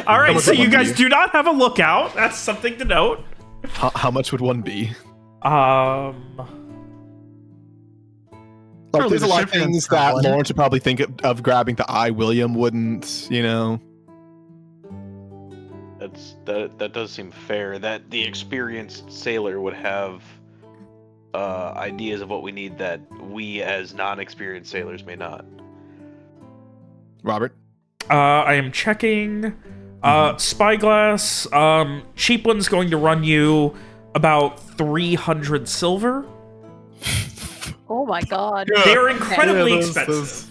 Alright, so you guys do not have a lookout. That's something to note. How much would one be? Like, there's a lot of things that Lawrence would probably think of grabbing that I, William, wouldn't, That does seem fair. That the experienced sailor would have ideas of what we need that we as non-experienced sailors may not. Robert? I am checking. Spyglass. Cheap one's going to run you about 300 silver. Oh my god. They're incredibly expensive.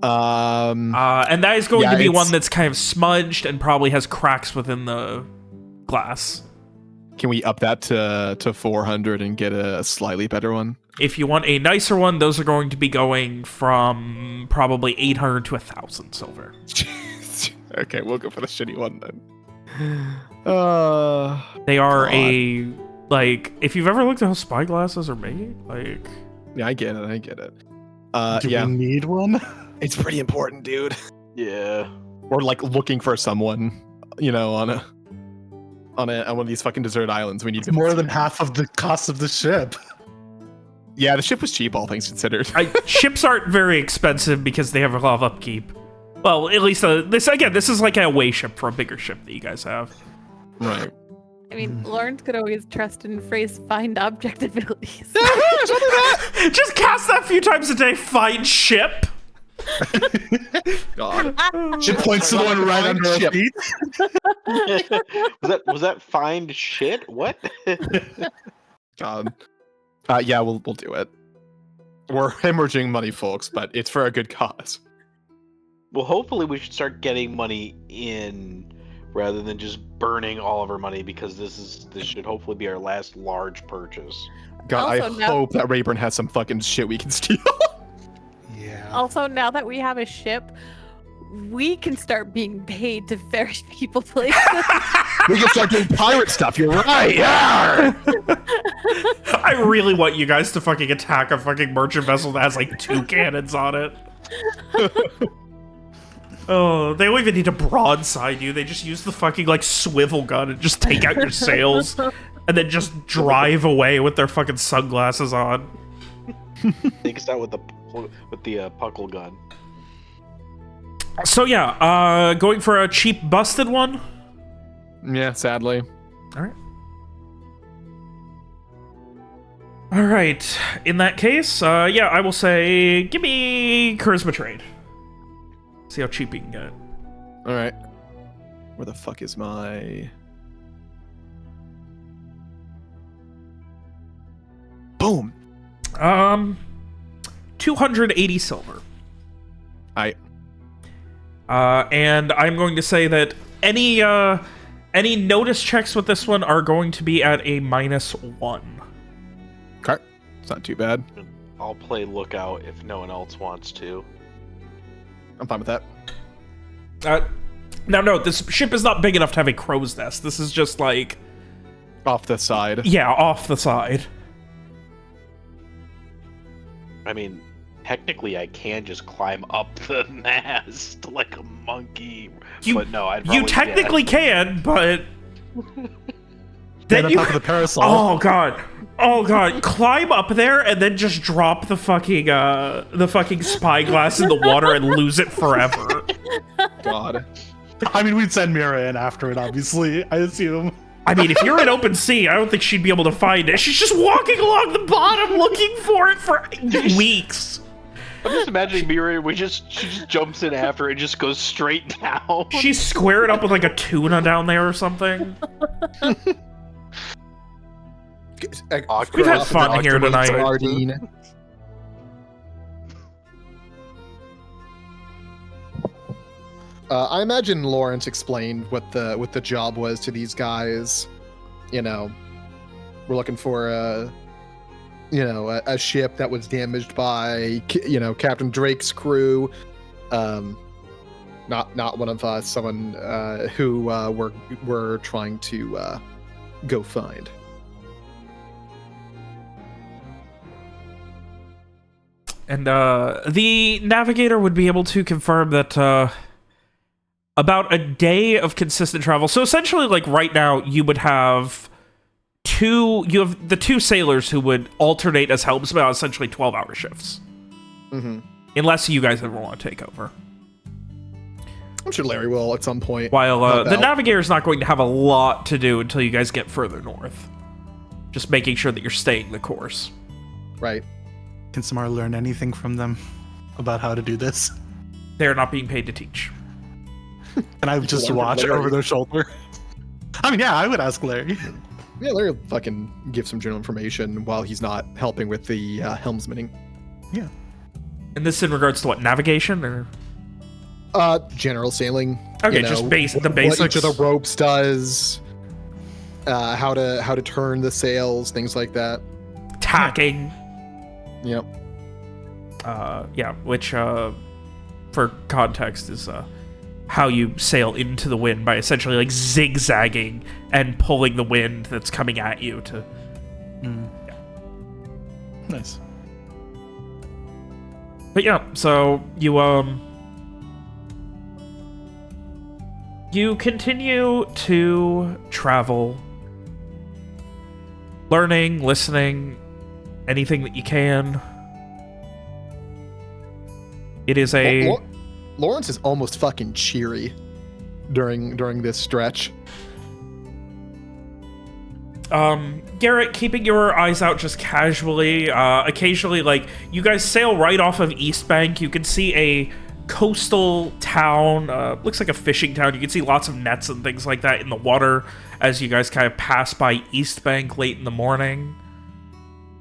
And that is going to be one that's kind of smudged and probably has cracks within the glass. Can we up that to 400 and get a slightly better one? If you want a nicer one, those are going to be going from probably 800 to 1,000 silver. Okay, we'll go for the shitty one then. They are if you've ever looked at how spyglasses are made, Yeah, I get it. Do we need one? It's pretty important, dude. Yeah. Or looking for someone, on one of these fucking desert islands. We need more than half of the cost of the ship. Yeah, the ship was cheap, all things considered. Ships aren't very expensive because they have a lot of upkeep. Well, at least this is like a away ship for a bigger ship that you guys have. Right. I mean, Lawrence could always trust in Frey's find object abilities. Just cast that a few times a day. Find ship. God. She points to the one right under her feet. was that find shit? What? God. Yeah, we'll do it. We're hemorrhaging money, folks, but it's for a good cause. Well, hopefully we should start getting money in rather than just burning all of our money, because this should hopefully be our last large purchase. God, also, I hope that Rayburn has some fucking shit we can steal. Yeah. Also, now that we have a ship, we can start being paid to ferry people places. We can start doing pirate stuff. You're right. Yeah. I really want you guys to fucking attack a fucking merchant vessel that has like 2 cannons on it. Oh, they don't even need to broadside you. They just use the fucking like swivel gun and just take out your sails, and then just drive away with their fucking sunglasses on. Take us out with the puckle gun. So yeah, going for a cheap busted one. Yeah, sadly. All right. In that case, yeah, I will say, give me charisma trade. See how cheap you can get it. All right. Where the fuck is my... Boom. 280 silver. And I'm going to say that any notice checks with this one are going to be at a -1. Okay. It's not too bad. I'll play lookout if no one else wants to. I'm fine with that. No, this ship is not big enough to have a crow's nest. This is just like... Off the side. Yeah, off the side. I mean, technically I can just climb up the mast like a monkey. But no, I'd probably... You technically can, but... Then on top of the parasol. Oh god. Climb up there and then just drop the fucking spyglass in the water and lose it forever. God. I mean, we'd send Mira in after it, obviously, I assume. I mean, if you're in open sea, I don't think she'd be able to find it. She's just walking along the bottom looking for it for weeks. I'm just imagining Mira, she just jumps in after it and just goes straight down. She's squared up with like a tuna down there or something. We've had fun here tonight. I imagine Lawrence explained what the job was to these guys. You know, we're looking for a ship that was damaged by Captain Drake's crew. Not one of us. Someone who we're trying to go find. And the navigator would be able to confirm that about a day of consistent travel. So essentially, like right now, you would have the 2 sailors who would alternate as helmsmen on essentially 12-hour shifts. Mm-hmm. Unless you guys ever want to take over. I'm sure Larry will at some point. While the navigator's not going to have a lot to do until you guys get further north. Just making sure that you're staying the course. Right. Can Samara learn anything from them about how to do this? They're not being paid to teach. And I would just watch over their shoulder. I mean, yeah, I would ask Larry. Yeah, Larry will fucking give some general information while he's not helping with the helmsmaning. Yeah. And this in regards to what, navigation or? General sailing. Okay, just the basics. What each of the ropes does. How to turn the sails, things like that. Tacking. Yep. Yeah, which for context is how you sail into the wind by essentially like zigzagging and pulling the wind that's coming at you to... Yeah. Nice. But yeah, so you continue to travel, learning, listening, anything that you can. It is a... Lawrence is almost fucking cheery during this stretch. Garrett, keeping your eyes out just casually, occasionally, like, you guys sail right off of East Bank. You can see a coastal town, looks like a fishing town. You can see lots of nets and things like that in the water as you guys kind of pass by East Bank late in the morning.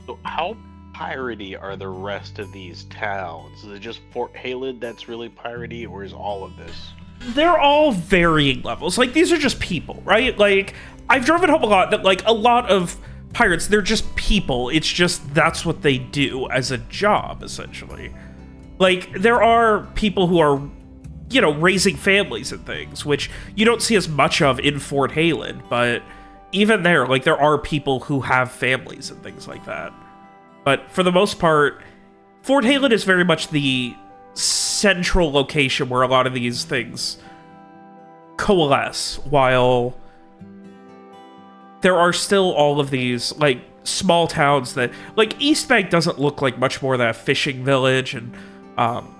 So how piratey are the rest of these towns? Is it just Fort Halid that's really piratey, or is all of this? They're all varying levels. Like, these are just people, right? Like, I've driven home a lot that, like, a lot of pirates, they're just people. It's just that's what they do as a job, essentially. Like, there are people who are, you know, raising families and things, which you don't see as much of in Fort Halid, but even there, like, there are people who have families and things like that. But for the most part, Fort Halid is very much the central location where a lot of these things coalesce, while there are still all of these, like, small towns that, like, East Bank doesn't look like much more than a fishing village, and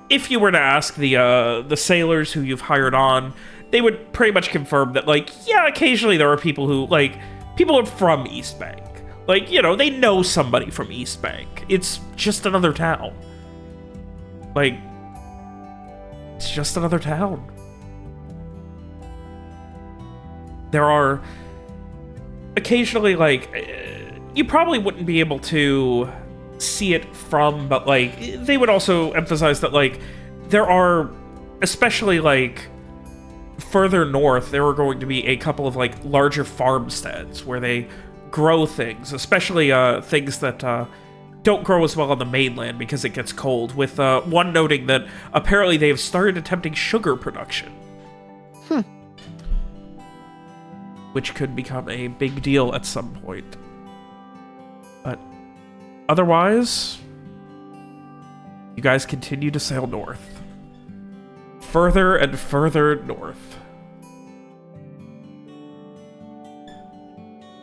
if you were to ask the sailors who you've hired on, they would pretty much confirm that, like, yeah, occasionally there are people who, like, people are from East Bank. Like, you know, they know somebody from East Bank. It's just another town. Like, it's just another town. There are occasionally, like, you probably wouldn't be able to see it from, but, like, they would also emphasize that, like, there are, especially, like, further north, there are going to be a couple of, like, larger farmsteads where they grow things, especially things that don't grow as well on the mainland because it gets cold, with one noting that apparently they have started attempting sugar production. Which could become a big deal at some point. But otherwise, you guys continue to sail north. Further and further north.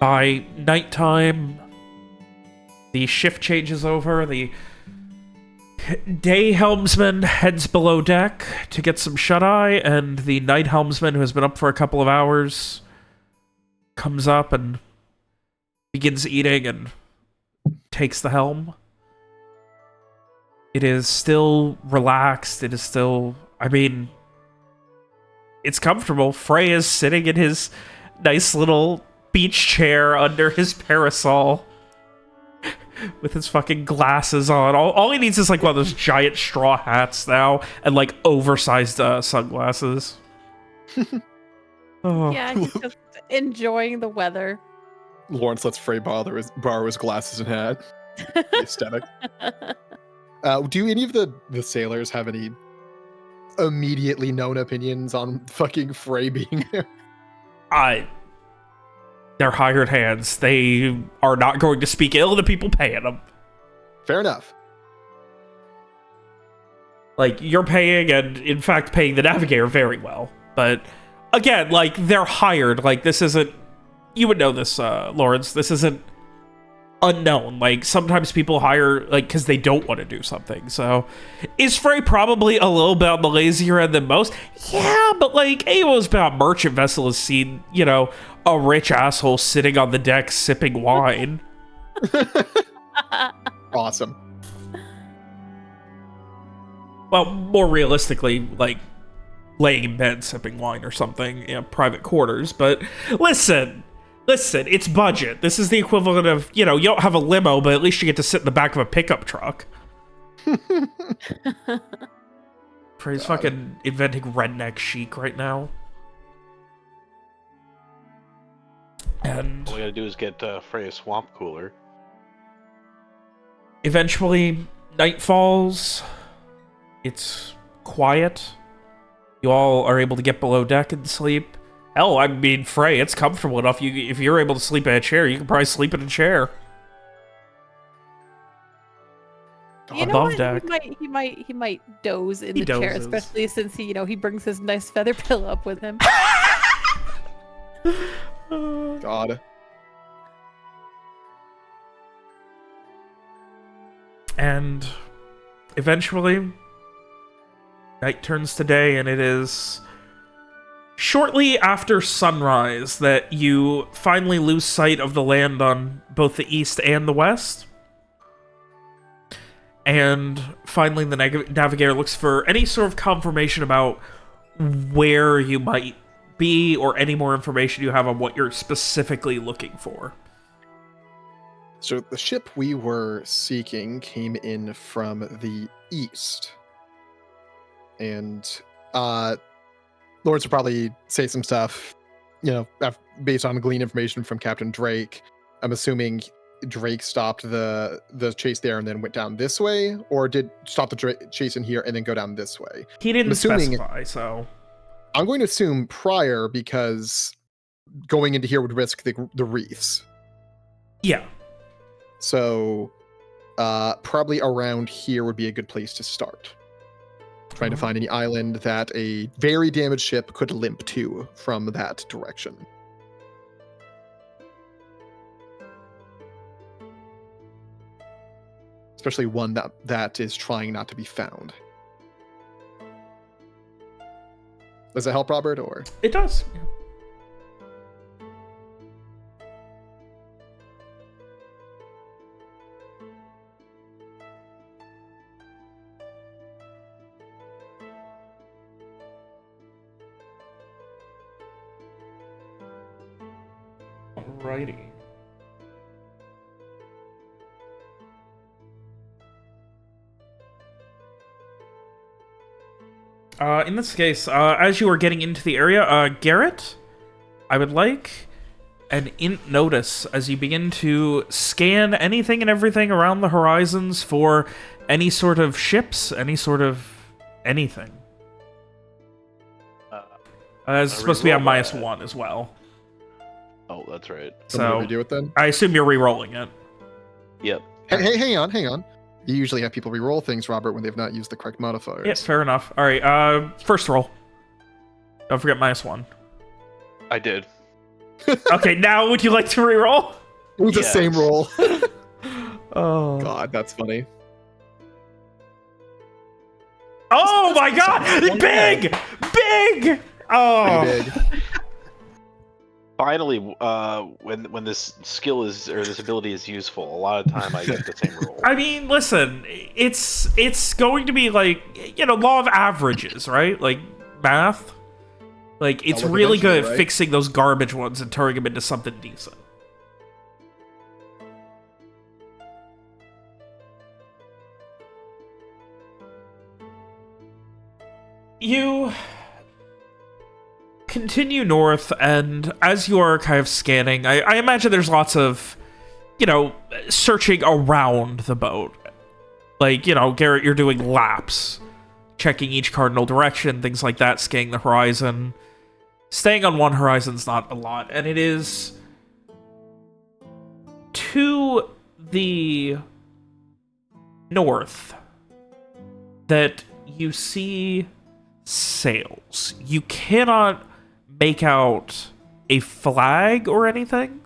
By nighttime, the shift changes over. The day helmsman heads below deck to get some shut-eye, and the night helmsman, who has been up for a couple of hours, comes up and begins eating and takes the helm. It is still relaxed. It is still, I mean, it's comfortable. Frey is sitting in his nice little beach chair under his parasol with his fucking glasses on. All he needs is, like, one of those giant straw hats now and, like, oversized sunglasses. Oh. Yeah, he's just enjoying the weather. Lawrence lets Frey borrow his glasses and hat. Aesthetic. Do any of the sailors have any immediately known opinions on fucking Frey being there? They're hired hands. They are not going to speak ill of the people paying them. Fair enough. Like, you're paying, and in fact paying the navigator very well. But again, like, they're hired. Like, this isn't, you would know this, Lawrence, this isn't unknown. Like, sometimes people hire, like, because they don't want to do something. So, is Frey probably a little bit on the lazier end than most? Yeah, but, like, anyone's been on a merchant vessel has seen, you know, a rich asshole sitting on the deck sipping wine. Awesome. Well, more realistically, like, laying in bed sipping wine or something in private quarters. But listen, it's budget. This is the equivalent of, you know, you don't have a limo, but at least you get to sit in the back of a pickup truck. Frey's fucking inventing redneck chic right now. And all we gotta do is get Frey a swamp cooler. Eventually, night falls. It's quiet. You all are able to get below deck and sleep. Hell, I mean, Frey, it's comfortable enough. If you're able to sleep in a chair, you can probably sleep in a chair. You know what? Deck. He might doze in the chair, especially since he brings his nice feather pillow up with him. God. And eventually, night turns to day, and it is shortly after sunrise that you finally lose sight of the land on both the east and the west. And finally the navigator looks for any sort of confirmation about where you might be or any more information you have on what you're specifically looking for. So the ship we were seeking came in from the east. And Lawrence will probably say some stuff, based on glean information from Captain Drake. I'm assuming Drake stopped the chase there and then went down this way, or did stop the chase in here and then go down this way? He didn't specify, so... I'm going to assume prior, because going into here would risk the reefs. Yeah. So probably around here would be a good place to start. Trying to find any island that a very damaged ship could limp to from that direction. Especially one that is trying not to be found. Does that help, Robert? Or it does. Yeah. Alrighty. In this case, as you are getting into the area, Garrett, I would like an int notice as you begin to scan anything and everything around the horizons for any sort of ships, any sort of anything. It's supposed to be on -1 as well. Oh, that's right. So we do it then? I assume you're re-rolling it. Yep. Hey, hang on. You usually have people re-roll things, Robert, when they've not used the correct modifiers. Yeah, fair enough. All right, first roll. Don't forget -1. I did. Okay, now would you like to re-roll? It was the same roll. Oh. God, that's funny. Oh my God! Big! Oh. Big. Finally, when this skill is, or this ability is useful, a lot of time I get the same roll. I mean, listen, it's going to be like, law of averages, right? Like math. Like, it's really good at fixing those garbage ones and turning them into something decent. You continue north, and as you are kind of scanning, I imagine there's lots of, searching around the boat. Like, Garrett, you're doing laps, checking each cardinal direction, things like that, scanning the horizon. Staying on one horizon's not a lot, and it is to the north that you see sails. You cannot make out a flag or anything,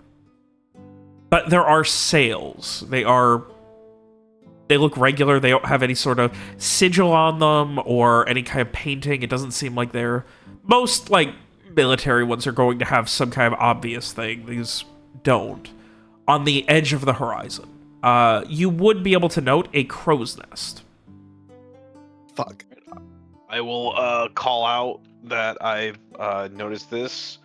but there are sails. They look regular. They don't have any sort of sigil on them or any kind of painting. It doesn't seem like they're... Most, military ones are going to have some kind of obvious thing. These don't. On the edge of the horizon, you would be able to note a crow's nest. Fuck. I will call out that I've noticed this,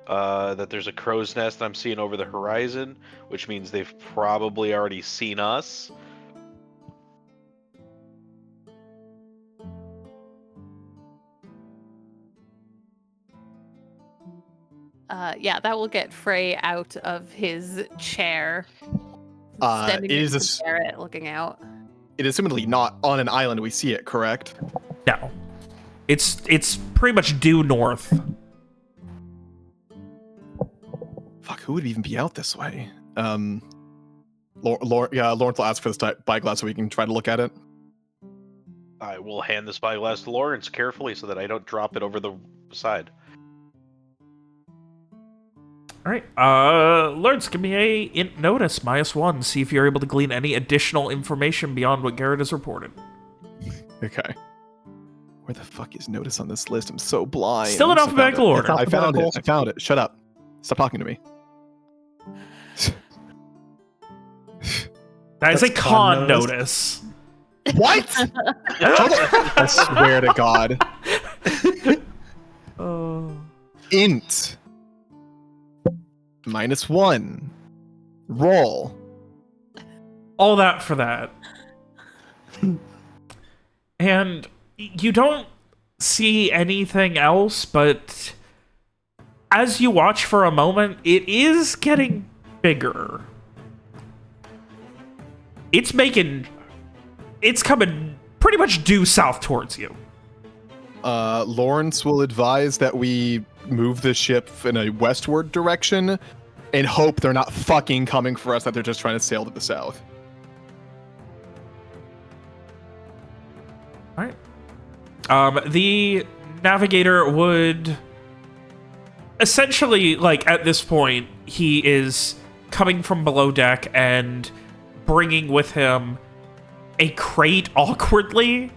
that there's a crow's nest I'm seeing over the horizon, which means they've probably already seen us. Yeah, that will get Frey out of his chair. It is Garrett looking out. It is assumedly not on an island we see it, correct? No. It's pretty much due north. Fuck, who would even be out this way? Lawrence will ask for the spyglass so we can try to look at it. I will hand the spyglass to Lawrence carefully so that I don't drop it over the side. All right, Lawrence, give me a int notice, -1. See if you're able to glean any additional information beyond what Garrett has reported. Okay. Where the fuck is Notice on this list? I'm so blind. Still in alphabetical order. I found it. I found it. Shut up. Stop talking to me. That's a con notice. What? I swear to God. Int. -1. Roll. All that for that. And you don't see anything else, but as you watch for a moment, it is getting bigger. It's coming pretty much due south towards you. Lawrence will advise that we move the ship in a westward direction and hope they're not fucking coming for us, that they're just trying to sail to the south. All right. The navigator would essentially, like, at this point, he is coming from below deck and bringing with him a crate awkwardly.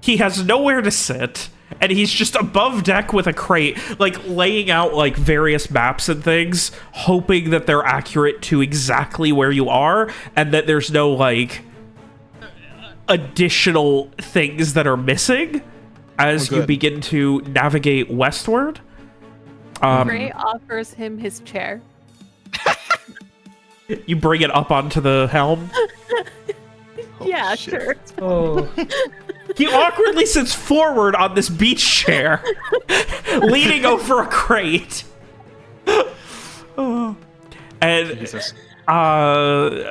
He has nowhere to sit, and he's just above deck with a crate, like, laying out, like, various maps and things, hoping that they're accurate to exactly where you are, and that there's no, like, additional things that are missing as you begin to navigate westward. Gray offers him his chair. You bring it up onto the helm. Yeah, sure. Oh. He awkwardly sits forward on this beach chair, leaning over a crate. And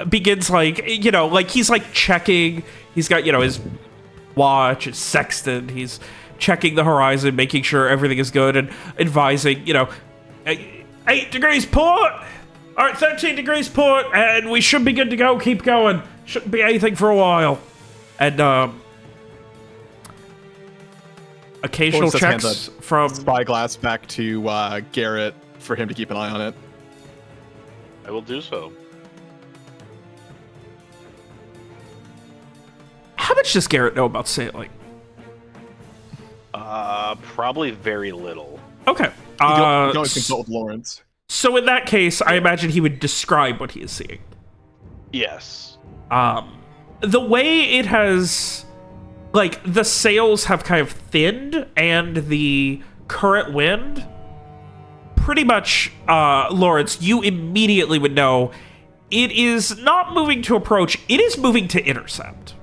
begins, like, you know, like, he's, like, checking. He's got, you know, his watch, his sextant. He's checking the horizon, making sure everything is good, and advising, you know, 8 degrees port. All right, 13 degrees port, and we should be good to go. Keep going. Shouldn't be anything for a while. And occasional checks from spyglass back to Garrett for him to keep an eye on it. I will do so. How much does Garrett know about sailing? Probably very little. Okay. You can always consult with Lawrence. So in that case, I imagine he would describe what he is seeing. Yes. The way it has, like, the sails have kind of thinned, and the current wind, pretty much, Lawrence, you immediately would know it is not moving to approach, it is moving to intercept.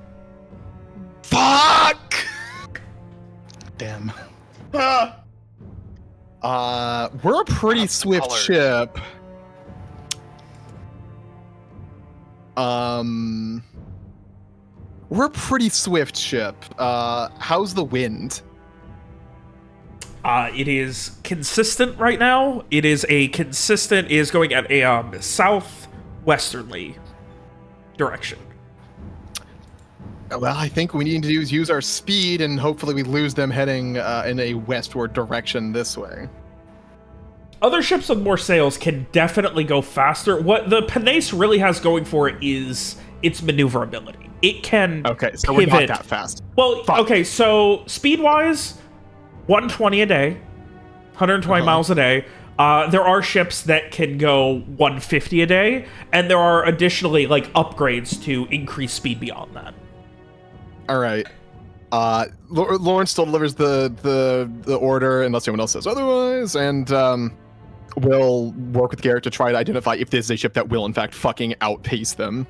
Fuck! Damn. We're a pretty swift ship. We're a pretty swift ship. How's the wind? It is consistent right now. It is going at a southwesterly direction. Well, I think what we need to do is use our speed, and hopefully we lose them heading in a westward direction this way. Other ships with more sails can definitely go faster. What the Pinnace really has going for it is its maneuverability. It can so pivot. we're not that fast. Well, okay, so speed-wise, 120 a day, 120 miles a day. There are ships that can go 150 a day, and there are additionally, like, upgrades to increase speed beyond that. All right. Lawrence still delivers the order unless anyone else says otherwise, and we'll work with Garrett to try to identify if this is a ship that will in fact fucking outpace them.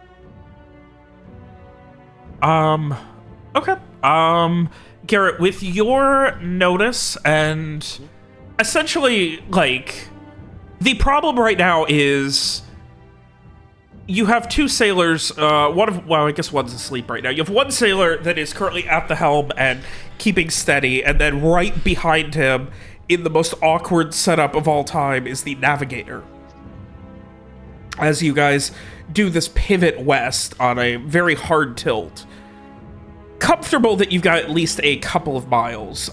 Okay. Garrett, with your notice, and essentially, like, the problem right now is you have 2 sailors, I guess one's asleep right now. You have one sailor that is currently at the helm and keeping steady, and then right behind him, in the most awkward setup of all time, is the navigator. As you guys do this pivot west on a very hard tilt. Comfortable that you've got at least a couple of miles.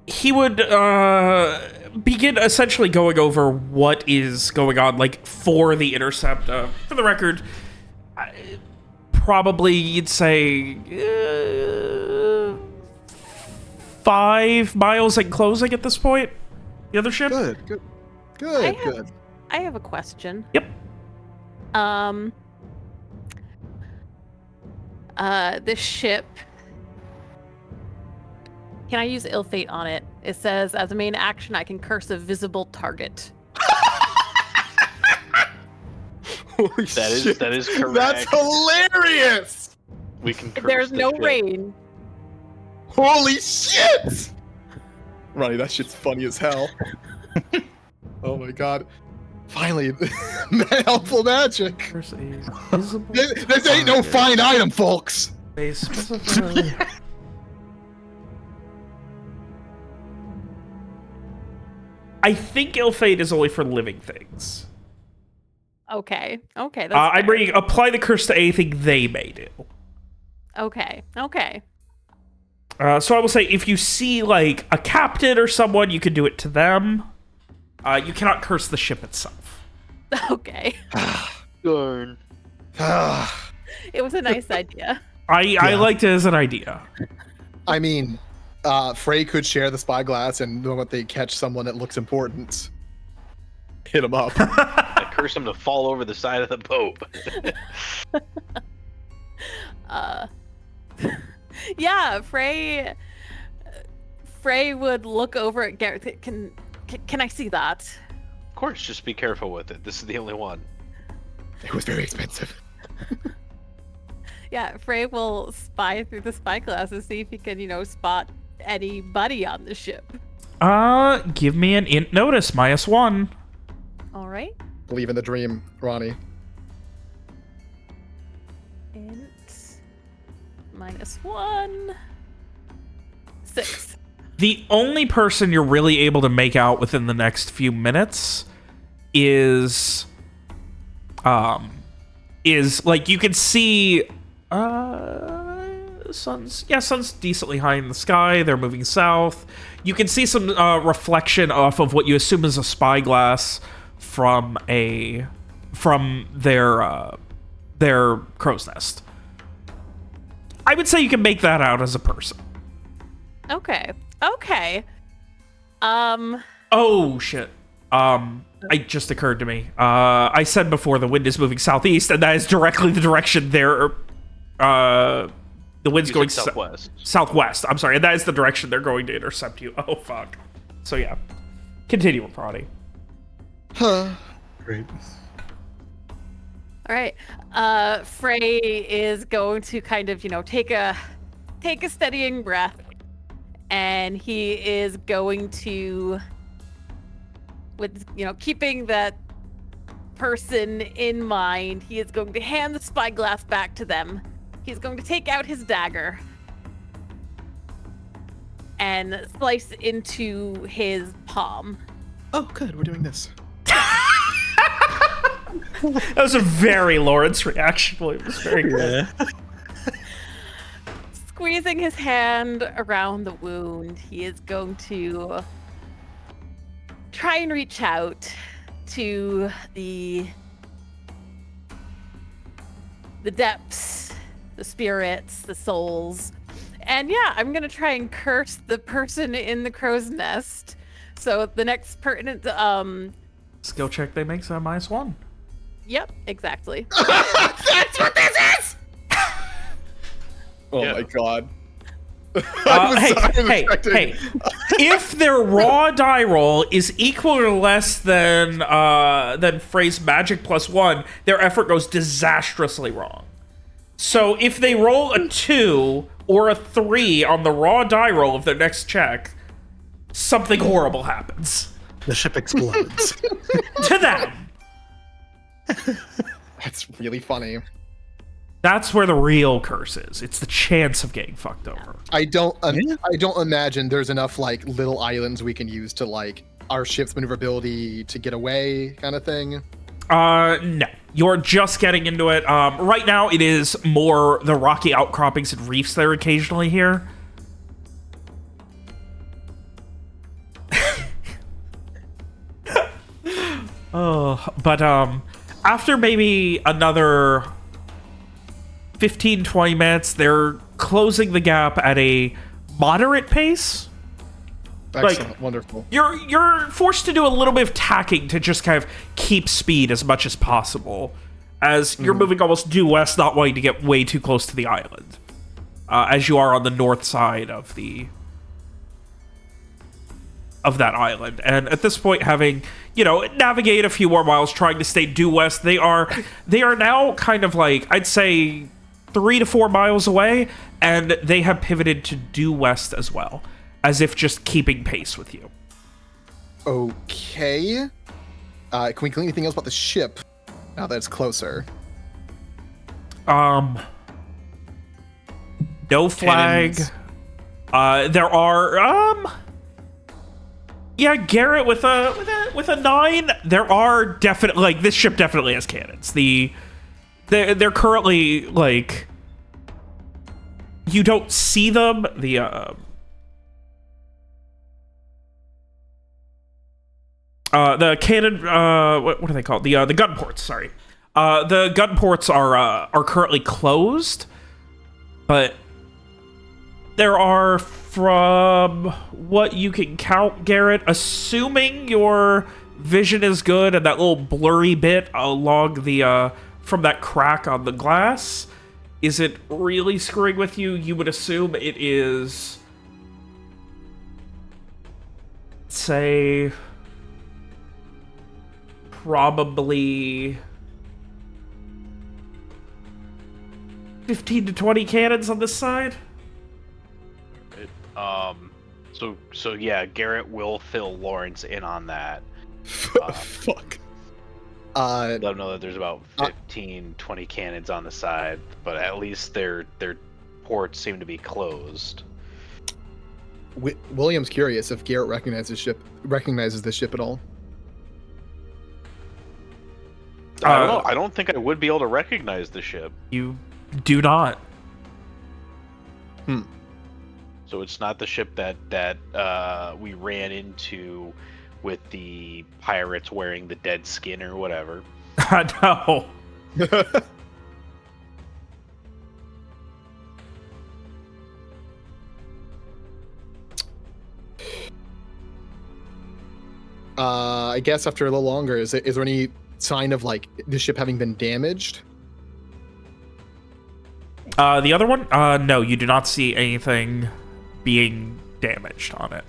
He would begin essentially going over what is going on, like, for the intercept. For the record, probably, you'd say, 5 miles and closing at this point. The other ship? Good. I have a question. Yep. This ship, can I use ill fate on it? It says, as a main action, I can curse a visible target. Holy shit. That is correct. That's hilarious. We can curse There's the no ship. rain. Holy shit! Ronnie, that shit's funny as hell. Oh my god. Finally, helpful magic. Curse a visible This ain't no target. fine item, folks. They specify... I think ill fate is only for living things. Okay. That's I'm fair. reading, apply the curse to anything they may do. Okay. So I will say, if you see, like, a captain or someone, you can do it to them. You cannot curse the ship itself. Okay. Darn. It was a nice idea. I liked it as an idea. I mean, Frey could share the spyglass, and when they catch someone that looks important, hit him up. I curse him to fall over the side of the boat. Yeah, Frey would look over at Garrett. Can I see that? Of course, just be careful with it. This is the only one. It was very expensive. Yeah, Frey will spy through the spyglass to see if he can, spot anybody on the ship. Give me an int notice, -1. All right. Believe in the dream, Ronnie. Int -1. 6. The only person you're really able to make out within the next few minutes is like, you can see sun's decently high in the sky. They're moving south. You can see some reflection off of what you assume is a spyglass from their crow's nest. I would say you can make that out as a person. Okay. Oh shit. It just occurred to me. I said before the wind is moving southeast, and that is directly the direction they're the wind's going southwest. Southwest. I'm sorry, and that is the direction they're going to intercept you. Oh fuck. So yeah. Continue, Ronnie. Great. All right. Frey is going to kind of, take a steadying breath, and he is going to, with keeping that person in mind, he is going to hand the spyglass back to them. He's going to take out his dagger and slice into his palm. Oh, good. We're doing this. That was a very Lawrence reaction. It was very good. Yeah. Squeezing his hand around the wound, he is going to try and reach out to the depths, the spirits, the souls. And yeah, I'm going to try and curse the person in the crow's nest. So the next pertinent Skill check they make, so -1. Yep, exactly. That's what this is! Oh Yeah. my god. Hey. If their raw die roll is equal or less than Frey's magic +1, their effort goes disastrously wrong. So if they roll a 2 or a 3 on the raw die roll of their next check, something horrible happens. The ship explodes. To them. That's really funny. That's where the real curse is. It's the chance of getting fucked over. I don't imagine there's enough like little islands we can use to like our ship's maneuverability to get away kind of thing. No. You're just getting into it. Right now, it is more the rocky outcroppings and reefs that are occasionally here. But after maybe another 15, 20 minutes. They're closing the gap at a moderate pace. Excellent. Like, wonderful. You're forced to do a little bit of tacking to just kind of keep speed as much as possible, as you're moving almost due west, not wanting to get way too close to the island, as you are on the north side of that island. And at this point, having navigate a few more miles, trying to stay due west, they are now kind of like, I'd say 3 to 4 miles away, and they have pivoted to due west as well, as if just keeping pace with you. Okay. Can we glean anything else about the ship now that it's closer? No flag. There are yeah, Garrett with a 9. There are definitely, like, this ship definitely has cannons. They're currently, like, you don't see them. The cannon, what are they called? The gun ports, sorry. The gun ports are currently closed, but there are, from what you can count, Garrett, assuming your vision is good and that little blurry bit along the from that crack on the glass isn't really screwing with you, you would assume it is, say, probably 15 to 20 cannons on this side. So yeah, Garrett will fill Lawrence in on that. Fuck. Let them know that there's about 15, 20 cannons on the side, but at least their ports seem to be closed. William's curious if Garrett recognizes the ship at all. I don't know. I don't think I would be able to recognize the ship. You do not. So it's not the ship that we ran into with the pirates wearing the dead skin or whatever. No. I guess after a little longer, is there any sign of, like, the ship having been damaged? The other one? No, you do not see anything being damaged on it.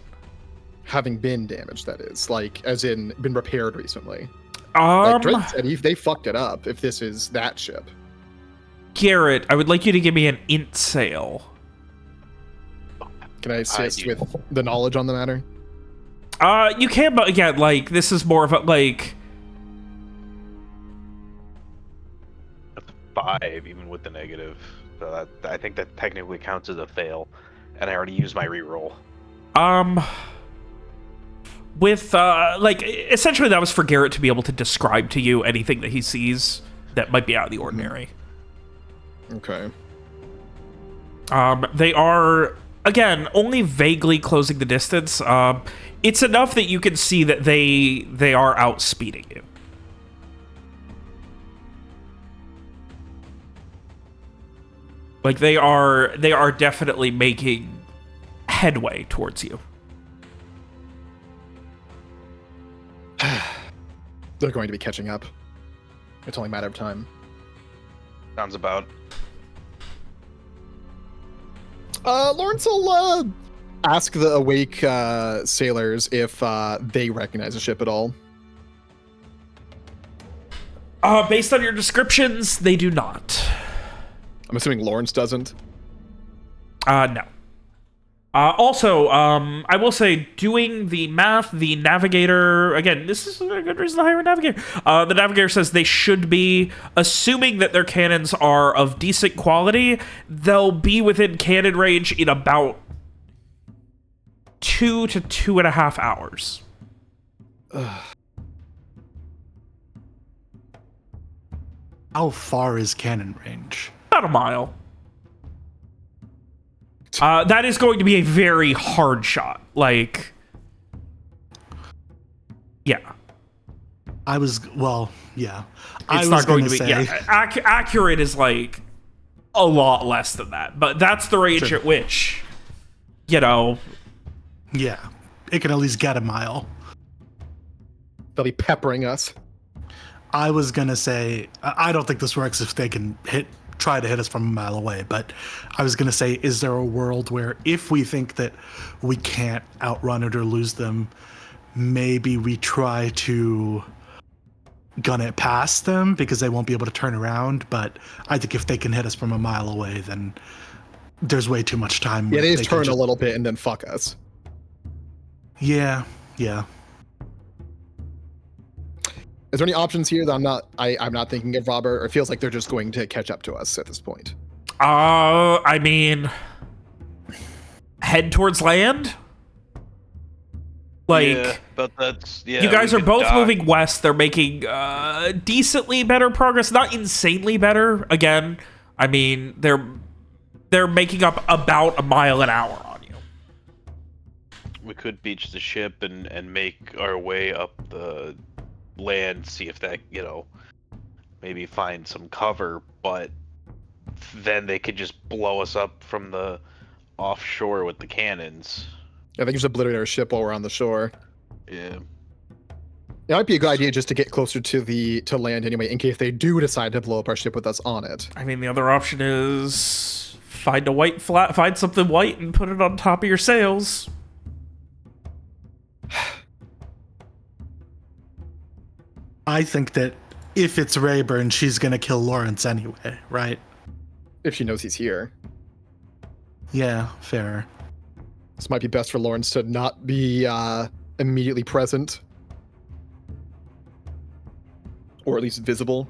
Having been damaged, that is. Like, as in, been repaired recently. Like Drake said, they fucked it up if this is that ship. Garrett, I would like you to give me an int sail. Can I assist with the knowledge on the matter? You can, but again, like, this is more of a, like... That's 5, even with the negative. So I think that technically counts as a fail. And I already used my reroll. With, like, essentially that was for Garrett to be able to describe to you anything that he sees that might be out of the ordinary. Okay. They are, again, only vaguely closing the distance. It's enough that you can see that they are outspeeding you. Like, they are definitely making headway towards you. They're going to be catching up. It's only a matter of time. Sounds about. Lawrence will ask the awake sailors if they recognize the ship at all. Based on your descriptions, they do not. I'm assuming Lawrence doesn't. No. Also, I will say, doing the math, the navigator, again, this is a good reason to hire a navigator. The navigator says they should be, assuming that their cannons are of decent quality, they'll be within cannon range in about 2 to 2.5 hours. How far is cannon range? About a mile. That is going to be a very hard shot. Like, yeah. Yeah. It's not going to be. Yeah, accurate is like a lot less than that. But that's the range at which, you know... Yeah, it can at least get a mile. They'll be peppering us. I was going to say, I don't think this works if they can try to hit us from a mile away, but I was going to say, is there a world where if we think that we can't outrun it or lose them, maybe we try to gun it past them because they won't be able to turn around? But I think if they can hit us from a mile away, then there's way too much time. Yeah, they just turn a little bit and then fuck us. Yeah. Is there any options here that I'm not thinking of, Robert? Or it feels like they're just going to catch up to us at this point? I mean, head towards land? Like, but that's you guys are both moving west. They're making decently better progress, not insanely better. Again, I mean, they're making up about a mile an hour on you. We could beach the ship and make our way up the land, see if that, maybe find some cover, but then they could just blow us up from the offshore with the cannons. Yeah, they can just obliterate our ship while we're on the shore. Yeah. It might be a good idea just to get closer to land anyway, in case they do decide to blow up our ship with us on it. I mean, the other option is find something white and put it on top of your sails. I think that if it's Rayburn, she's gonna kill Lawrence anyway, right? If she knows he's here. Yeah, fair. This might be best for Lawrence to not be immediately present. Or at least visible.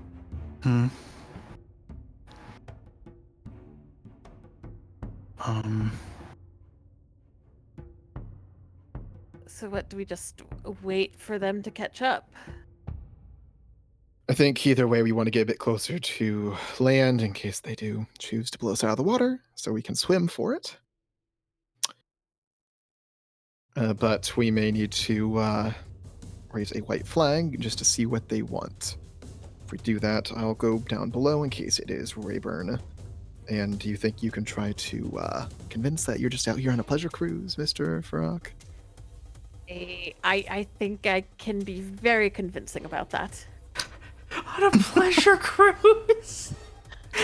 So what, do we just wait for them to catch up? I think either way we want to get a bit closer to land in case they do choose to blow us out of the water so we can swim for it. But we may need to raise a white flag just to see what they want. If we do that, I'll go down below in case it is Rayburn. And do you think you can try to convince that you're just out here on a pleasure cruise, Mr. Farrak? I think I can be very convincing about that. On a pleasure cruise?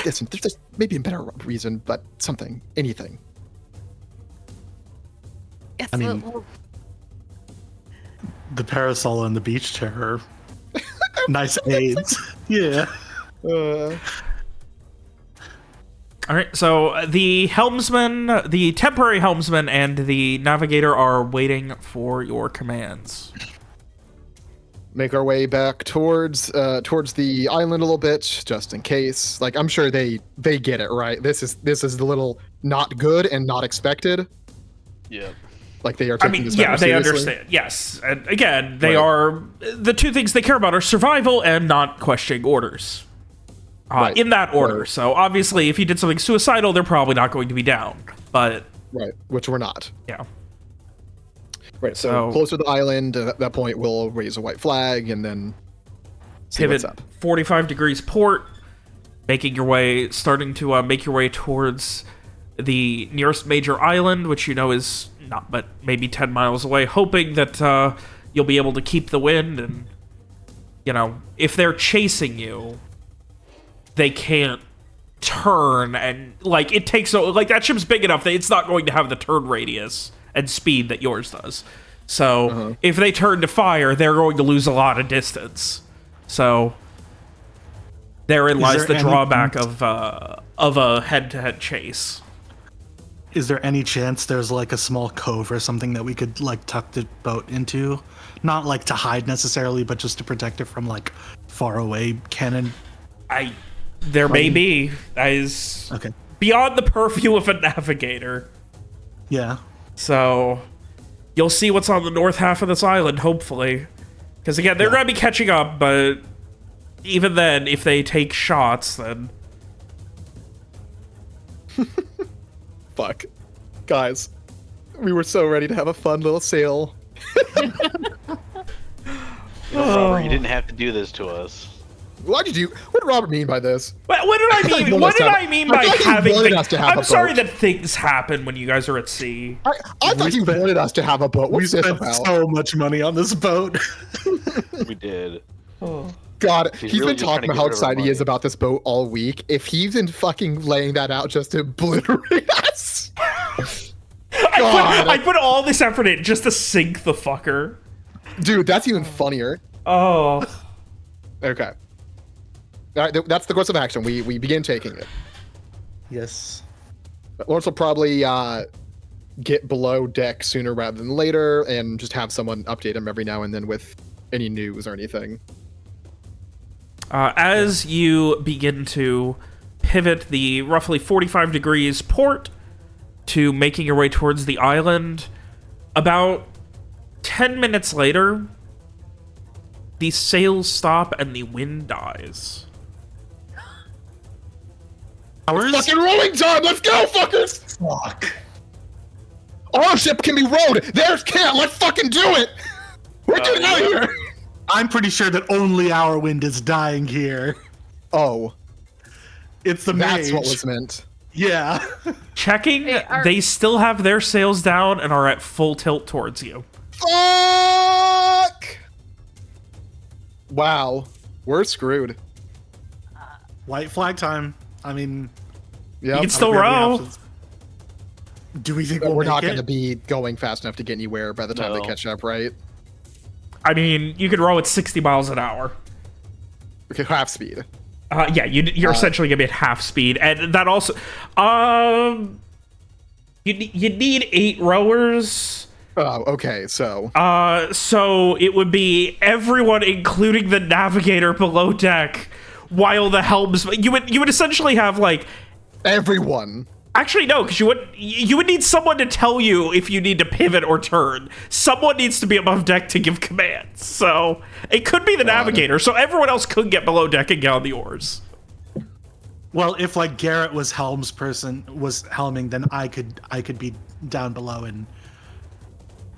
Listen, there's maybe a better reason, but something, anything. Yes, I mean, the parasol and the beach chair are nice aids. Yeah. All right, so the helmsman, the temporary helmsman, and the navigator are waiting for your commands. Make our way back towards the island a little bit, just in case. Like, I'm sure they get it, right? This is a little not good and not expected. Yeah. Like, they are taking this matter they seriously. understand. Yes, and again, they are the two things they care about are survival and not questioning orders. In that order. Right. So obviously, if you did something suicidal, they're probably not going to be down. But which we're not. Yeah. Right. So closer to the island, at that point, we'll raise a white flag and then see what's up. 45 degrees port, starting to make your way towards the nearest major island, which you know is not but maybe 10 miles away, hoping that you'll be able to keep the wind. And if they're chasing you, they can't turn, and it takes that ship's big enough that it's not going to have the turn radius and speed that yours does. So if they turn to fire, they're going to lose a lot of distance. So therein lies the drawback of a head-to-head chase. Is there any chance there's a small cove or something that we could tuck the boat into? Not to hide necessarily, but just to protect it from far away cannon. There may be. That is beyond the purview of a navigator. Yeah. So you'll see what's on the north half of this island, hopefully. Because again, they're going to be catching up, but even then, if they take shots, then... Fuck. Guys, we were so ready to have a fun little sail. Robert, you didn't have to do this to us. What did Robert mean by this? What did I mean? What did I mean by having things? I'm sorry that things happen when you guys are at sea. I thought you wanted us to have a boat. What's this about? We spent so much money on this boat. We did. Oh. God, he's really been talking about how excited he is about this boat all week. If he's in fucking laying that out just to obliterate us. I put all this effort in just to sink the fucker. Dude, that's even funnier. Oh. Okay. All right, that's the course of action. We begin taking it. Yes. Lawrence will probably get below deck sooner rather than later and just have someone update him every now and then with any news or anything. As you begin to pivot the roughly 45 degrees port to making your way towards the island, about 10 minutes later, the sails stop and the wind dies. It's fucking rolling time! Let's go, fuckers! Fuck. Our ship can be rowed! Theirs can't! Let's fucking do it! We're getting out of here! I'm pretty sure that only our wind is dying here. Oh. It's the That's mage. what was meant. Yeah. Checking, they still have their sails down and are at full tilt towards you. Fuck! Wow. We're screwed. White flag time. I mean... Yep. You can still row. Do we think we're not going to be going fast enough to get anywhere by the time they catch up, right? I mean, you could row at 60 miles an hour. Okay, half speed. Yeah, you're essentially going to be at half speed. And that also... you need 8 rowers. Oh, okay, so... So it would be everyone, including the navigator below deck, while the helms... You would essentially have, like... Everyone. Actually, no, because you would need someone to tell you if you need to pivot or turn. Someone needs to be above deck to give commands. So it could be the navigator. So everyone else could get below deck and get on the oars. Well, if like Garrett was helming, then I could be down below and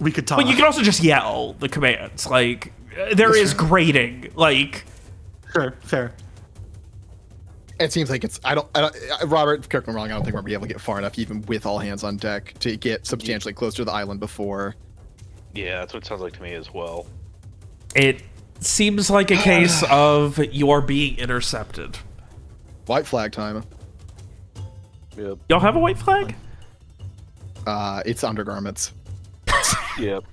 we could talk. But you can also just yell the commands. Like there is grading. Like sure, fair. It seems like it's. Robert, correct me wrong. I don't think we're gonna be able to get far enough, even with all hands on deck, to get substantially closer to the island before. Yeah, that's what it sounds like to me as well. It seems like a case of you're being intercepted. White flag time. Yep. Y'all have a white flag? It's undergarments. Yep.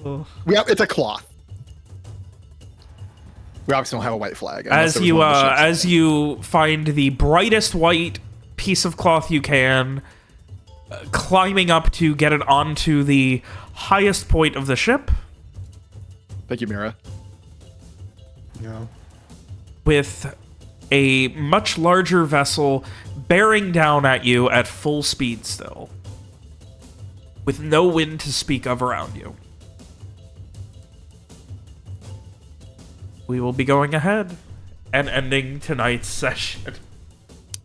It's a cloth. We obviously don't have a white flag. As you find the brightest white piece of cloth you can, climbing up to get it onto the highest point of the ship. Thank you, Mira. Yeah. With a much larger vessel bearing down at you at full speed still. With no wind to speak of around you. We will be going ahead and ending tonight's session.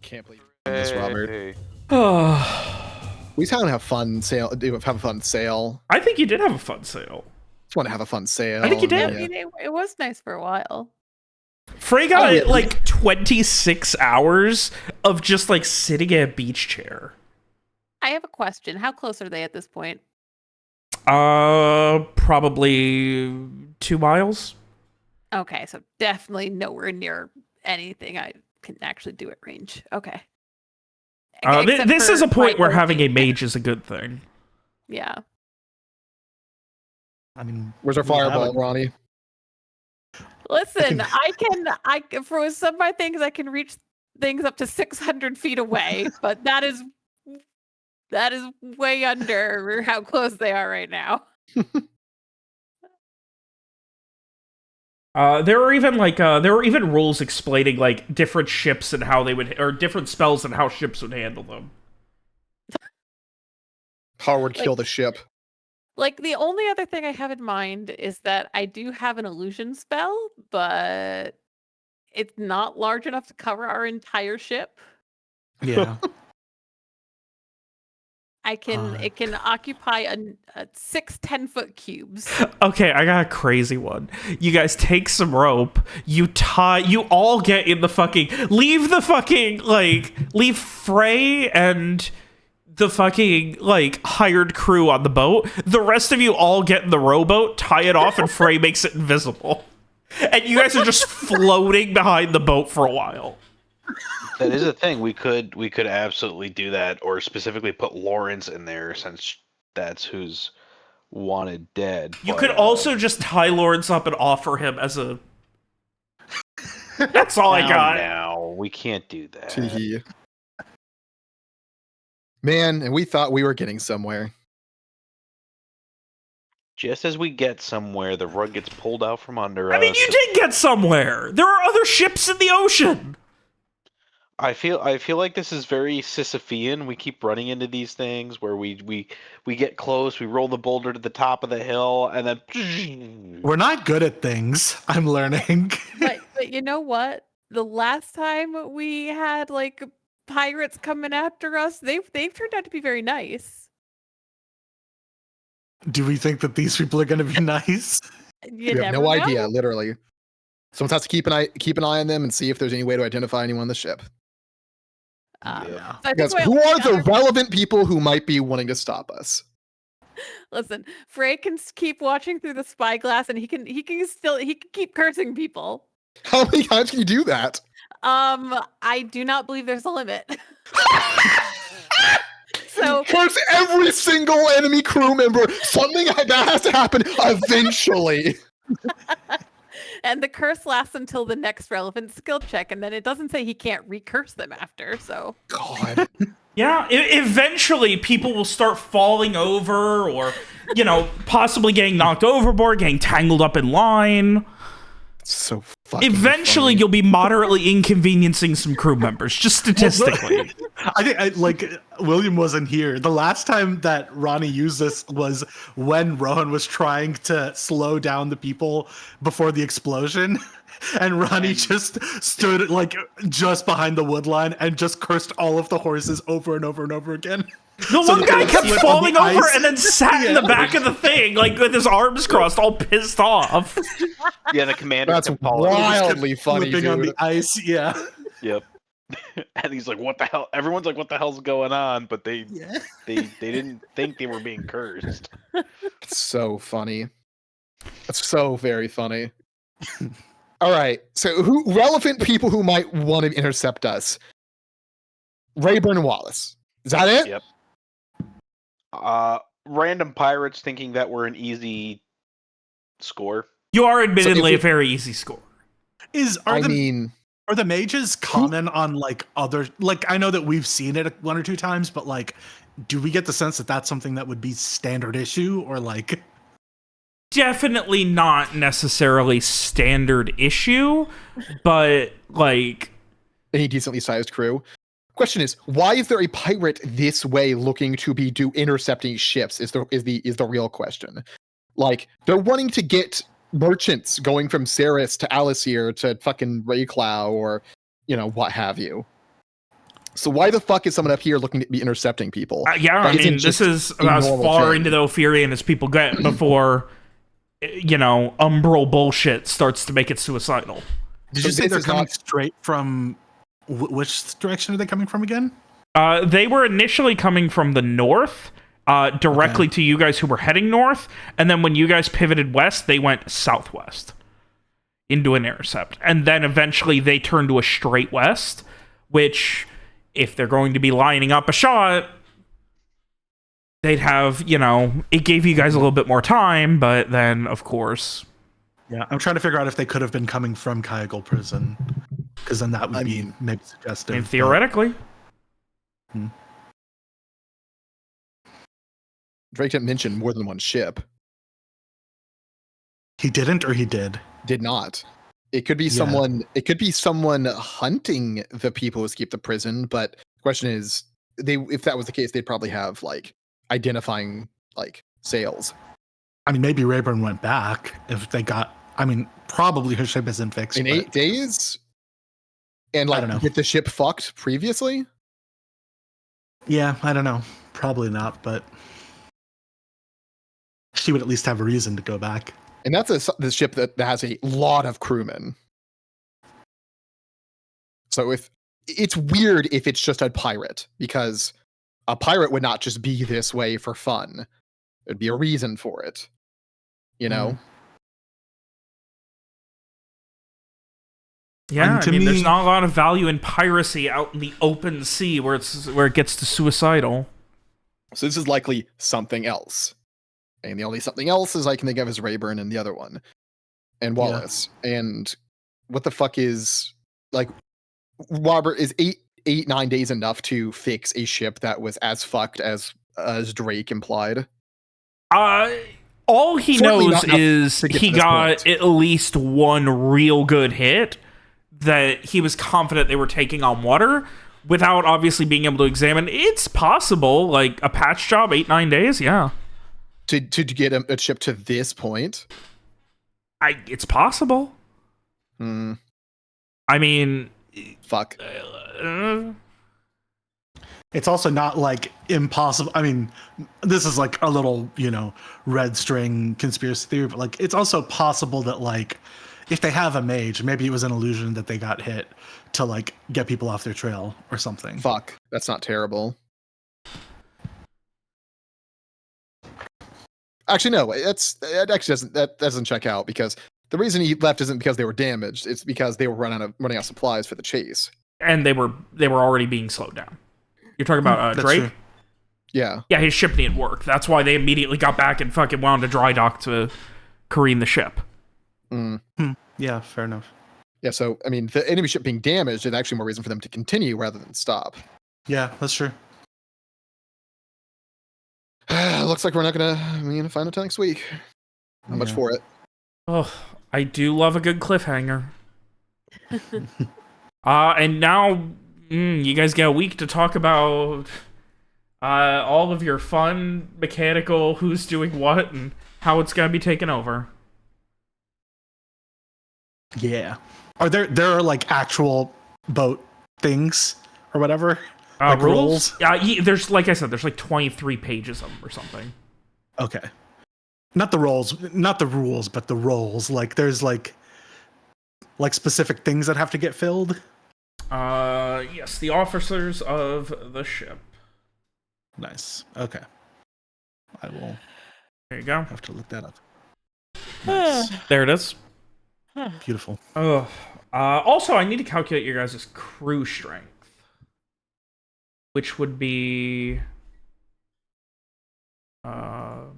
Can't believe this, Robert. Oh. We just want to have fun sail. Have a fun sail. I think you did have a fun sail. Just want to have a fun sail. I think you did. I mean, it was nice for a while. Frey got like 26 hours of just like sitting in a beach chair. I have a question. How close are they at this point? Probably 2 miles. Okay, so definitely nowhere near anything I can actually do at range. Okay. This is a point where having a mage is a good thing. Yeah. I mean, where's our fireball, Ronnie? Listen, I can for some of my things I can reach things up to 600 feet away, but that is way under how close they are right now. There were even rules explaining like different ships and how they would, or different spells and how ships would handle them. Harwood kill the ship. Like the only other thing I have in mind is that I do have an illusion spell, but it's not large enough to cover our entire ship. Yeah. It can occupy 6 10-foot cubes. Okay, I got a crazy one. You guys take some rope, you all get in the fucking, leave Frey and the fucking, hired crew on the boat. The rest of you all get in the rowboat, tie it off, and Frey makes it invisible. And you guys are just floating behind the boat for a while. That is a thing. We could absolutely do that, or specifically put Lawrence in there since that's who's wanted dead. You could also just tie Lawrence up and offer him as a... That's all I got. No, we can't do that. Man, and we thought we were getting somewhere. Just as we get somewhere, the rug gets pulled out from under us. I mean, you did get somewhere. There are other ships in the ocean. I feel like this is very Sisyphean. We keep running into these things where we get close, we roll the boulder to the top of the hill, and then we're not good at things. I'm learning. But you know what? The last time we had pirates coming after us, they've turned out to be very nice. Do we think that these people are going to be nice? We have no idea. Literally, someone has to keep an eye on them and see if there's any way to identify anyone on the ship. Yeah. Because who are the relevant people who might be wanting to stop us? Listen, Frey can keep watching through the spyglass, and he can keep cursing people. How many times can you do that? I do not believe there's a limit. So curse every single enemy crew member. Something that has to happen eventually. And the curse lasts until the next relevant skill check, and then it doesn't say he can't recurse them after, so... God. Yeah, eventually people will start falling over or, possibly getting knocked overboard, getting tangled up in line. So fucking eventually funny. You'll be moderately inconveniencing some crew members, just statistically. I think William wasn't here. The last time that Ronnie used this was when Rohan was trying to slow down the people before the explosion, and Ronnie just stood just behind the wood line and just cursed all of the horses over and over and over again. The one guy kept falling over and then sat in the back of the thing, with his arms crossed, all pissed off. Yeah, the commander. That's wildly funny, dude. On the ice, yeah. Yep. And he's like, "What the hell?" Everyone's like, "What the hell's going on?" But they didn't think they were being cursed. It's so funny. It's so very funny. All right, so relevant people who might want to intercept us? Rayburn Wallace. Is that it? Yep. Random pirates thinking that we're an easy score. You are admittedly a very easy score. Are the mages common on other, I know that we've seen it 1 or 2 times, but do we get the sense that that's something that would be standard issue or Definitely not necessarily standard issue, but any decently sized crew. Question is, why is there a pirate this way looking to be intercepting ships? Is the real question. They're wanting to get merchants going from Ceres to Alisir to fucking Rayclaw or what have you. So why the fuck is someone up here looking to be intercepting people? This is about as far into the Ophirian as people get before umbral bullshit starts to make it suicidal. Did you say they're coming straight from... Which direction are they coming from again? They were initially coming from the north, directly to you guys who were heading north, and then when you guys pivoted west, they went southwest into an intercept. And then eventually they turned to a straight west, which, if they're going to be lining up a shot, they'd have, it gave you guys a little bit more time, but then, of course... Yeah, I'm trying to figure out if they could have been coming from Kygel Prison, because then that would be maybe suggestive. Theoretically. Drake didn't mention more than one ship. He didn't, or he did? Did not. It could be someone. It could be someone hunting the people who escaped the prison. But the question is, if that was the case, they'd probably have identifying sails. Maybe Rayburn went back if they got. Probably her ship isn't fixed in 8 days. And I don't know. Get the ship fucked previously. Yeah, I don't know. Probably not, but she would at least have a reason to go back. And that's the ship that has a lot of crewmen. So it's weird if it's just a pirate, because a pirate would not just be this way for fun. There'd be a reason for it, you know? Yeah, I mean, there's not a lot of value in piracy out in the open sea where it gets to suicidal. So this is likely something else. And the only something else is I can think of is Rayburn and the other one. And Wallace. Yeah. And what the fuck is, like, Robert, is 9 days enough to fix a ship that was as fucked as Drake implied? All he knows is he got at least one real good hit that he was confident they were taking on water without obviously being able to examine. It's possible, like a patch job, 8-9 days, yeah. To get a ship to this point? It's possible. I mean... Fuck. It's also not like impossible. I mean, this is like a little, red string conspiracy theory, but like it's also possible that like if they have a mage, maybe it was an illusion that they got hit to like get people off their trail or something. Fuck, that's not terrible. Actually, no, that doesn't check out, because the reason he left isn't because they were damaged. It's because they were running out of supplies for the chase, and they were already being slowed down. You're talking about Drake? True. Yeah. Yeah, his ship didn't work. That's why they immediately got back and fucking wound a dry dock to careen the ship. Yeah, fair enough. Yeah, so, I mean, the enemy ship being damaged is actually more reason for them to continue rather than stop. Yeah, that's true. Looks like we're not gonna find it till next week. Not much for it. Oh, I do love a good cliffhanger. And now you guys get a week to talk about all of your fun mechanical who's doing what and how it's gonna be taken over. Yeah. Are there like actual boat things or whatever? Like rules? There's, like I said, there's like 23 pages of them or something. Okay. Not the rules, but the roles. Like there's like specific things that have to get filled. Yes, the officers of the ship. Nice. Okay. I will. There you go. Have to look that up. Nice. There it is. Beautiful. Oh. Also, I need to calculate your guys' crew strength, which would be. Oh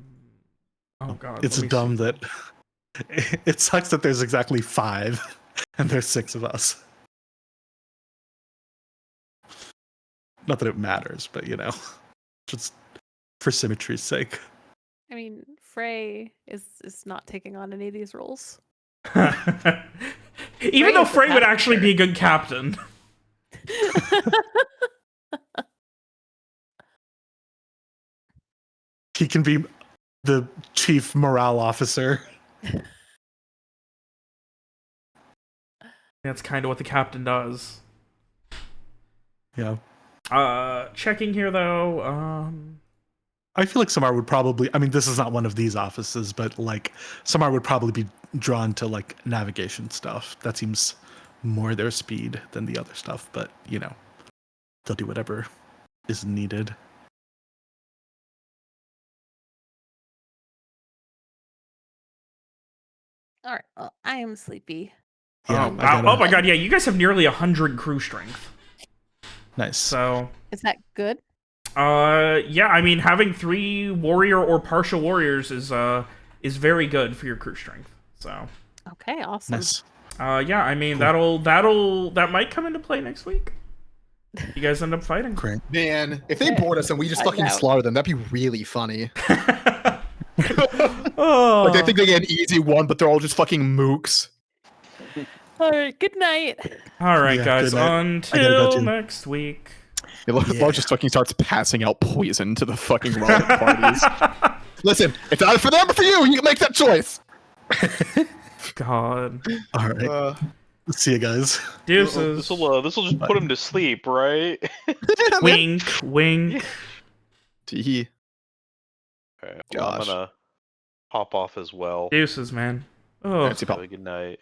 god. It's dumb that it sucks that there's exactly 5 and there's 6 of us. Not that it matters, but just for symmetry's sake. I mean, Frey is not taking on any of these roles. Even though Frey would actually be a good captain. He can be the chief morale officer. That's kind of what the captain does. Yeah. Checking here though. I feel like Samar would probably. I mean, this is not one of these offices, but like Samar would probably be drawn to like navigation stuff. That seems more their speed than the other stuff. But they'll do whatever is needed. All right. Well, I am sleepy. Yeah, oh my god! Yeah, you guys have nearly 100 crew strength. Nice. So is that good? Yeah. I mean, having 3 warrior or partial warriors is very good for your crew strength. So. Okay. Awesome. Nice. Yeah. I mean, cool. that might come into play next week. You guys end up fighting. Great. Man, if they board us and we just fucking slaughter them, that'd be really funny. Oh. Like, I think they get an easy one, but they're all just fucking mooks. All right, good night. All right, guys, until next week. Love just fucking starts passing out poison to the fucking Rollic parties. Listen, it's either for them or for you. You can make that choice. God. All right. See you guys. Deuces. This will just put him to sleep, right? Wink, wink. Tee. All right, well, I'm gonna hop off as well. Deuces, man. Oh, Fancy have a good night.